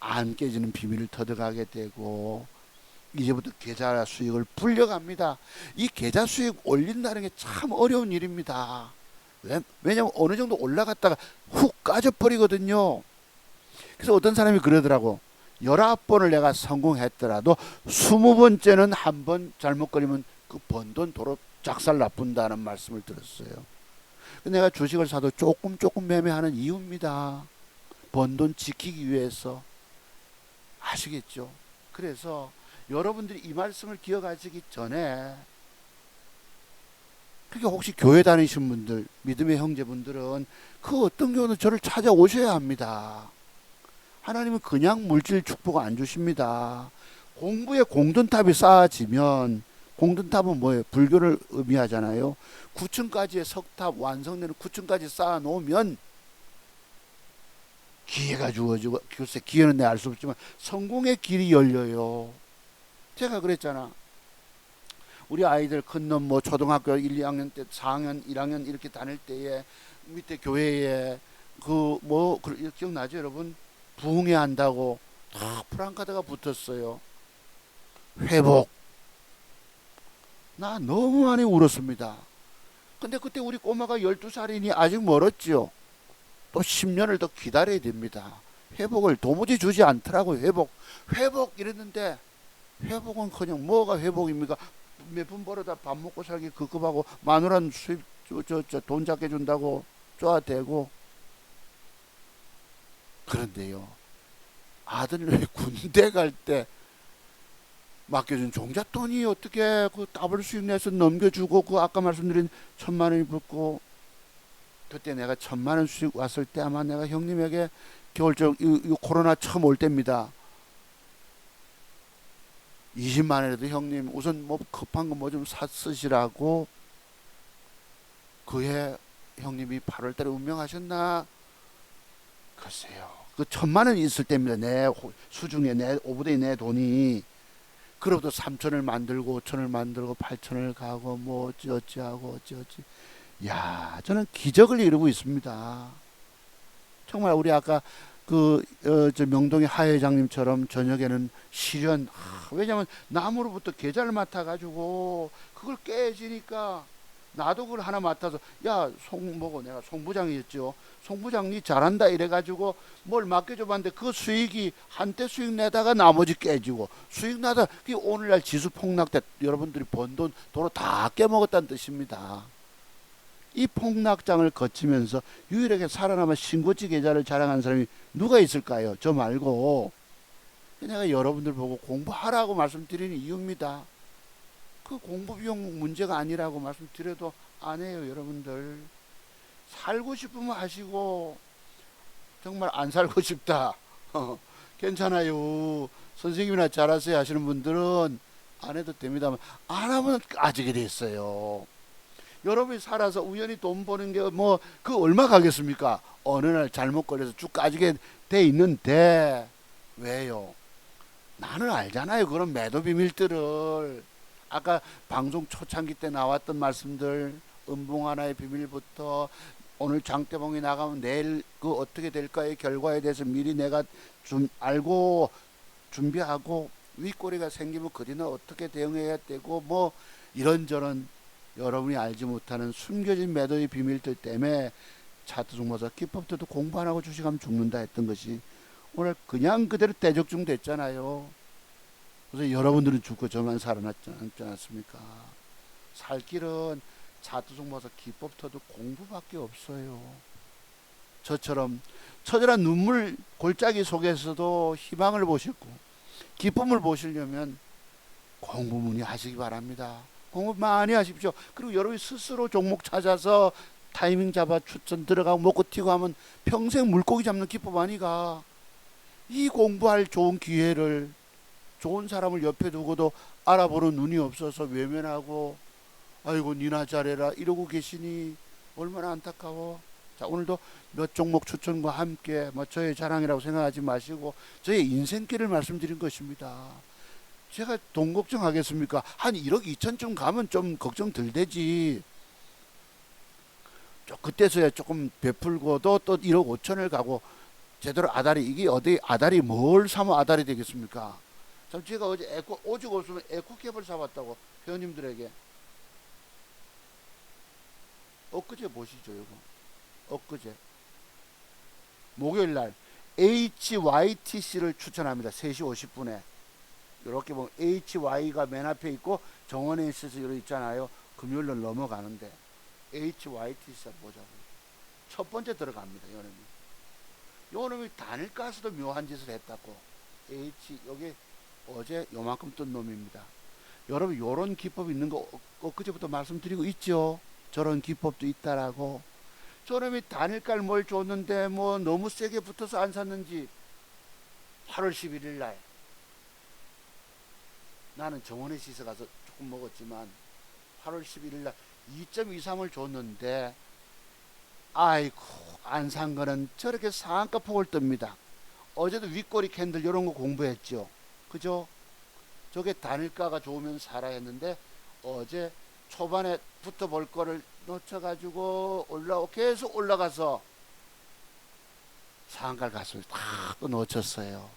안 깨지는 비밀을 터득하게 되고, 이제부터 계좌 수익을 불려갑니다. 이 계좌 수익 올린다는 게 참 어려운 일입니다. 왜냐면 어느 정도 올라갔다가 훅 까져버리거든요. 그래서 어떤 사람이 그러더라고. 19번을 내가 성공했더라도 20번째는 한 번 잘못 걸리면 그 번 돈 도로 작살 나쁜다는 말씀을 들었어요. 내가 주식을 사도 조금 매매하는 이유입니다. 번 돈 지키기 위해서. 아시겠죠? 그래서 여러분들이 이 말씀을 기억하시기 전에, 그게 혹시 교회 다니신 분들, 믿음의 형제분들은 그 어떤 경우는 저를 찾아오셔야 합니다. 하나님은 그냥 물질 축복 안 주십니다. 공부에 공든탑이 쌓아지면, 공든탑은 뭐예요? 불교를 의미하잖아요. 9층까지의 석탑, 완성되는 9층까지 쌓아 놓으면 기회가 주어지고, 글쎄 기회는 내가 알 수 없지만 성공의 길이 열려요. 제가 그랬잖아. 우리 아이들 큰 놈 뭐 초등학교 1, 2학년 때 4학년, 1학년 이렇게 다닐 때에 밑에 교회에 그 뭐 기억나죠 여러분? 부흥회 한다고 다 프랑카드가 붙었어요. 회복. 나 너무 많이 울었습니다. 근데 그때 우리 꼬마가 12살이니 아직 멀었지요. 또 10년을 더 기다려야 됩니다. 회복을 도무지 주지 않더라고요. 회복 이랬는데, 회복은 그냥 뭐가 회복입니까? 몇 푼 벌어다 밥 먹고 살기 급급하고 마누라는 수입 돈 작게 준다고 쪼아대고. 그런데요, 아들이 군대 갈 때 맡겨준 종잣돈이 어떻게 그 더블 수익 내서 넘겨주고, 그 아까 말씀드린 1,000만 원이 붙고, 그때 내가 1,000만 원 수익 왔을 때 아마 내가 형님에게 겨울적 이 코로나 처음 올 때입니다. 20만 원이라도 형님 우선 뭐 급한 거 뭐 좀 쓰시라고. 그해 형님이 8월 달에 운명하셨나? 글쎄요. 그 1,000만 원이 있을 때입니다. 내 수중에 내 오브데이 내 돈이. 그로부터 3천을 만들고 5천을 만들고 8천을 가고 뭐 어찌하고. 야, 저는 기적을 이루고 있습니다. 정말 우리 아까 저 명동의 하 회장님처럼 저녁에는 실현. 왜냐면 나무로부터 계좌를 맡아가지고 그걸 깨지니까 나도 그걸 하나 맡아서, 야, 내가 송부장이었죠. 송부장이 잘한다 이래가지고 뭘 맡겨줘봤는데 그 수익이 한때 수익 내다가 나머지 깨지고 수익 나다, 그게 오늘날 지수 폭락 때 여러분들이 번 돈 도로 다 깨먹었다는 뜻입니다. 이 폭락장을 거치면서 유일하게 살아남아 신고지 계좌를 자랑한 사람이 누가 있을까요? 저 말고. 내가 여러분들 보고 공부하라고 말씀드리는 이유입니다. 그 공부 비용 문제가 아니라고 말씀드려도 안 해요. 여러분들 살고 싶으면 하시고, 정말 안 살고 싶다 괜찮아요. 선생님이나 잘하세요 하시는 분들은 안 해도 됩니다만, 안 하면 아직이 됐어요. 여러분이 살아서 우연히 돈 버는 게 뭐 그 얼마 가겠습니까? 어느 날 잘못 걸려서 쭉 까지게 돼 있는데. 왜요? 나는 알잖아요. 그런 매도 비밀들을. 아까 방송 초창기 때 나왔던 말씀들, 음봉 하나의 비밀부터 오늘 장대봉이 나가면 내일 그 어떻게 될까의 결과에 대해서 미리 내가 알고 준비하고, 윗꼬리가 생기면 그 뒤는 어떻게 대응해야 되고, 뭐 이런저런 여러분이 알지 못하는 숨겨진 매도의 비밀들 때문에 차트 종목에서 기법들도 공부 안 하고 주식하면 죽는다 했던 것이 오늘 그냥 그대로 대적중 됐잖아요. 그래서 여러분들은 죽고 저만 살아났지 않습니까? 살 길은 차트 종목에서 기법터도 공부밖에 없어요. 저처럼 처절한 눈물 골짜기 속에서도 희망을 보시고 기쁨을 보시려면 공부 많이 하시기 바랍니다. 공부 많이 하십시오. 그리고 여러분이 스스로 종목 찾아서 타이밍 잡아 추천 들어가고 먹고 튀고 하면 평생 물고기 잡는 기법 아니가. 이 공부할 좋은 기회를 좋은 사람을 옆에 두고도 알아보는 눈이 없어서 외면하고 아이고 니나 잘해라 이러고 계시니 얼마나 안타까워. 자, 오늘도 몇 종목 추천과 함께 뭐 저의 자랑이라고 생각하지 마시고 저의 인생길을 말씀드린 것입니다. 제가 돈 걱정하겠습니까? 한 1억 2천쯤 가면 좀 걱정 덜 되지. 그때서야 조금 베풀고도 또 1억 5천을 가고 제대로 아다리 이게 어디 아다리 뭘 사면 아다리 되겠습니까? 참 제가 어제 오죽 없으면 에코캡을 사봤다고 회원님들에게. 엊그제 보시죠 이거. 엊그제 목요일날 HYTC를 추천합니다. 3시 50분에 이렇게 보면 HY가 맨 앞에 있고 정원에 있어서 이렇게 있잖아요. 금요일로 넘어가는데 HYTC 보자고요. 첫 번째 들어갑니다. 요놈이. 요놈이 단일가서도 묘한 짓을 했다고. 여기 어제 요만큼 뜬 놈입니다. 여러분 요런 기법 있는 거 엊그제부터 말씀드리고 있죠. 저런 기법도 있다라고. 저놈이 단일가를 뭘 줬는데 뭐 너무 세게 붙어서 안 샀는지 8월 11일 날 나는 정원에 시서 가서 조금 먹었지만 8월 11일 날 2.23을 줬는데 아이고 안 산 거는 저렇게 상한가 폭을 뜹니다. 어제도 윗꼬리 캔들 이런 거 공부했죠. 그죠? 저게 단일가가 좋으면 사라 했는데 어제 초반에 붙어볼 거를 놓쳐가지고 계속 올라가서 상한가를 갔어요. 또 놓쳤어요.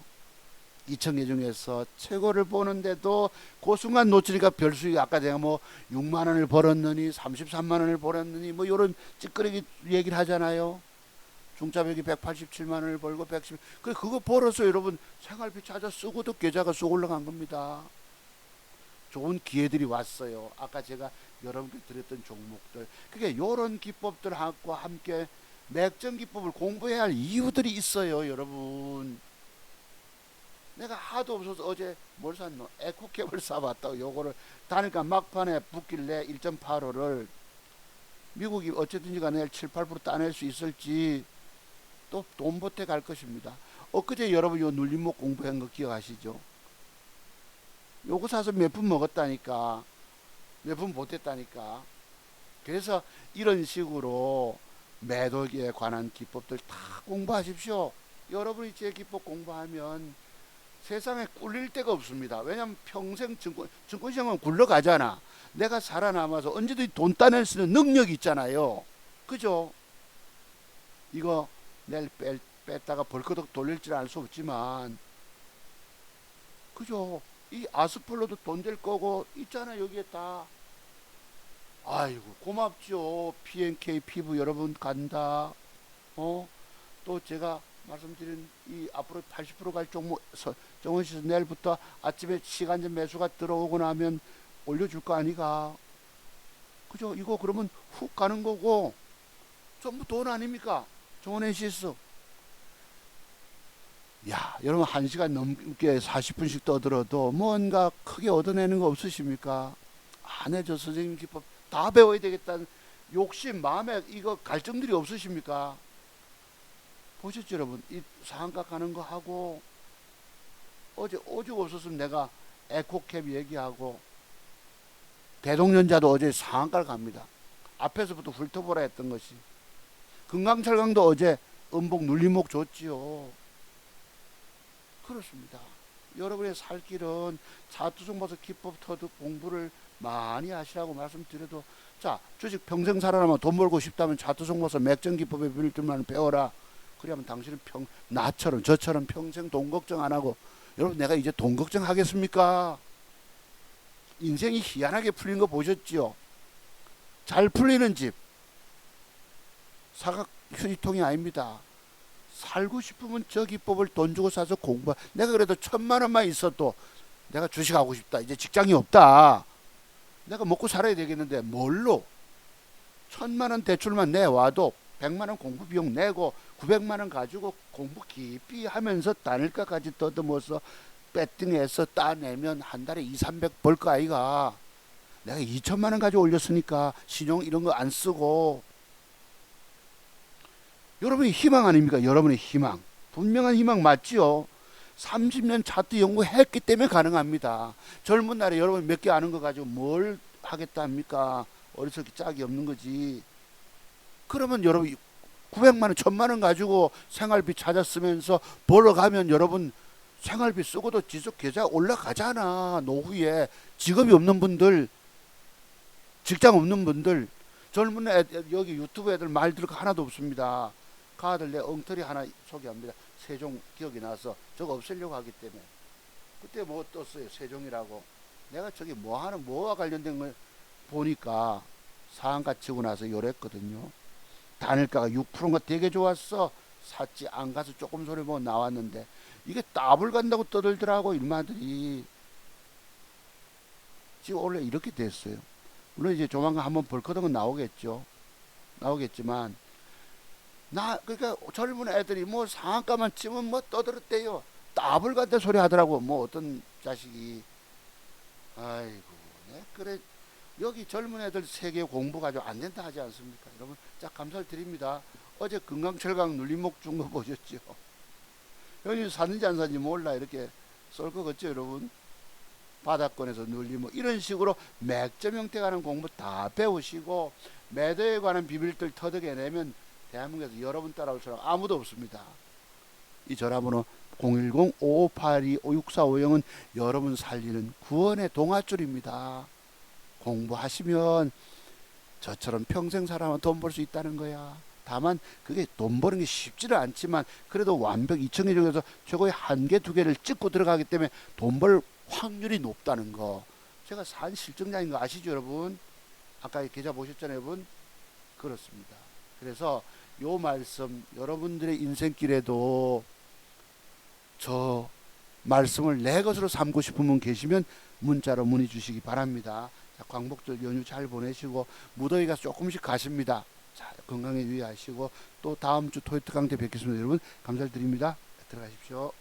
2,000개 중에서 최고를 보는데도 그 순간 놓치니까 별수익 아까 내가 뭐 6만 원을 벌었느니 33만 원을 벌었느니 뭐 이런 찌끄레기 얘기를 하잖아요. 중짜배기 187만 원을 벌고 110. 그거 벌어서 여러분 생활비 찾아 쓰고도 계좌가 쑥 올라간 겁니다. 좋은 기회들이 왔어요. 아까 제가 여러분께 드렸던 종목들. 그게 이런 기법들하고 함께 맥점 기법을 공부해야 할 이유들이 있어요, 여러분. 내가 하도 없어서 어제 뭘 샀노? 에코캡을 사봤다고. 요거를 다니까 막판에 붙길래 1.85를 미국이 어쨌든지 간에 7, 8% 따낼 수 있을지 또 돈 보태 갈 것입니다. 엊그제 여러분 요 눌림목 공부한 거 기억하시죠? 요거 사서 몇 푼 먹었다니까. 몇 푼 보탰다니까. 그래서 이런 식으로 매도기에 관한 기법들 다 공부하십시오. 여러분이 제 기법 공부하면 세상에 꿀릴 데가 없습니다. 왜냐하면 평생 증권시장은 굴러가잖아. 내가 살아남아서 언제든지 돈 따낼 수 있는 능력이 있잖아요. 그죠? 이거 내일 뺐다가 벌거덕 돌릴 줄 알 수 없지만 그죠? 이 아스플로도 돈 될 거고 있잖아 여기에 다. 아이고 고맙죠. PNK 피부 여러분 간다. 또 제가 말씀드린 이 앞으로 80% 갈 종목 정원시에서 내일부터 아침에 시간전 매수가 들어오고 나면 올려줄 거 아니가. 그죠? 이거 그러면 훅 가는 거고 전부 돈 아닙니까? 정원시에서. 야, 여러분 1시간 넘게 40분씩 떠들어도 뭔가 크게 얻어내는 거 없으십니까? 안 해줘 선생님 기법 다 배워야 되겠다는 욕심 마음에 이거 갈증들이 없으십니까? 보셨죠 여러분? 이 상한가 가는 거 하고 어제 오죽 없었으면 내가 에코캡 얘기하고 대동연자도 어제 상한가를 갑니다. 앞에서부터 훑어보라 했던 것이. 금강철강도 어제 음봉 눌림목 줬지요. 그렇습니다. 여러분의 살 길은 차트종 봐서 기법 터득 공부를 많이 하시라고 말씀드려도 자 주식 평생 살아남아 돈 벌고 싶다면 차트종 봐서 맥점 기법의 비밀들만 배워라. 그러면 당신은 나처럼 저처럼 평생 돈 걱정 안 하고 여러분 내가 이제 돈 걱정 하겠습니까? 인생이 희한하게 풀린 거 보셨지요? 잘 풀리는 집. 사각 휴지통이 아닙니다. 살고 싶으면 저 기법을 돈 주고 사서 공부. 내가 그래도 1,000만 원만 있어도 내가 주식하고 싶다. 이제 직장이 없다. 내가 먹고 살아야 되겠는데 뭘로? 1,000만 원 대출만 내와도 100만 원 공부 비용 내고 900만 원 가지고 공부 깊이 하면서 단일가까지 더듬어서 배팅해서 따내면 한 달에 2, 300 벌 거 아이가. 내가 2천만 원 가지고 올렸으니까 신용 이런 거 안 쓰고. 여러분의 희망 아닙니까? 여러분의 희망. 분명한 희망 맞지요? 30년 차트 연구했기 때문에 가능합니다. 젊은 날에 여러분 몇 개 아는 거 가지고 뭘 하겠다 합니까? 어리석기 짝이 없는 거지. 그러면 여러분 900만 원, 1,000만 원 가지고 생활비 찾아 쓰면서 벌어가면 여러분 생활비 쓰고도 지속 계좌 올라가잖아. 노후에 직업이 없는 분들, 직장 없는 분들, 젊은 애들, 여기 유튜브 애들 말 들을 거 하나도 없습니다. 가들 내 엉터리 하나 소개합니다. 세종 기억이 나서 저거 없애려고 하기 때문에. 그때 뭐 떴어요? 세종이라고. 내가 저기 뭐와 관련된 걸 보니까 상한가 치고 나서 요랬거든요. 단일가가 6%가 되게 좋았어. 샀지. 안 가서 조금 소리 보고 나왔는데 이게 더블 간다고 떠들더라고 일마들이. 지금 원래 이렇게 됐어요. 물론 이제 조만간 한번 벌거등은 나오겠지만 그러니까 젊은 애들이 뭐 상한가만 치면 뭐 떠들었대요. 더블 간다 소리 하더라고. 뭐 어떤 자식이. 아이고, 네 그래. 여기 젊은 애들 세계 공부 가지고 안 된다 하지 않습니까? 여러분, 자, 감사를 드립니다. 어제 금강철강 눌림목 준 거 보셨죠? 여기 사는지 안 사는지 몰라. 이렇게 쏠 거 같죠, 여러분? 바닥권에서 눌림목. 이런 식으로 맥점 형태 가는 공부 다 배우시고, 매도에 관한 비밀들 터득해내면 대한민국에서 여러분 따라올 사람 아무도 없습니다. 이 전화번호 010-5582-5645은 여러분 살리는 구원의 동아줄입니다. 공부하시면 저처럼 평생 살아만 돈 벌 수 있다는 거야. 다만 그게 돈 버는 게 쉽지는 않지만 그래도 완벽 2,000개 중에서 최고의 1개, 2개를 찍고 들어가기 때문에 돈 벌 확률이 높다는 거. 제가 산 실증자인 거 아시죠, 여러분? 아까 계좌 보셨잖아요, 여러분? 그렇습니다. 그래서 요 말씀 여러분들의 인생길에도 저 말씀을 내 것으로 삼고 싶은 분 계시면 문자로 문의 주시기 바랍니다. 자, 광복절 연휴 잘 보내시고 무더위가 조금씩 가십니다. 자, 건강에 유의하시고 또 다음 주 토요일 강좌 뵙겠습니다. 여러분 감사드립니다. 들어가십시오.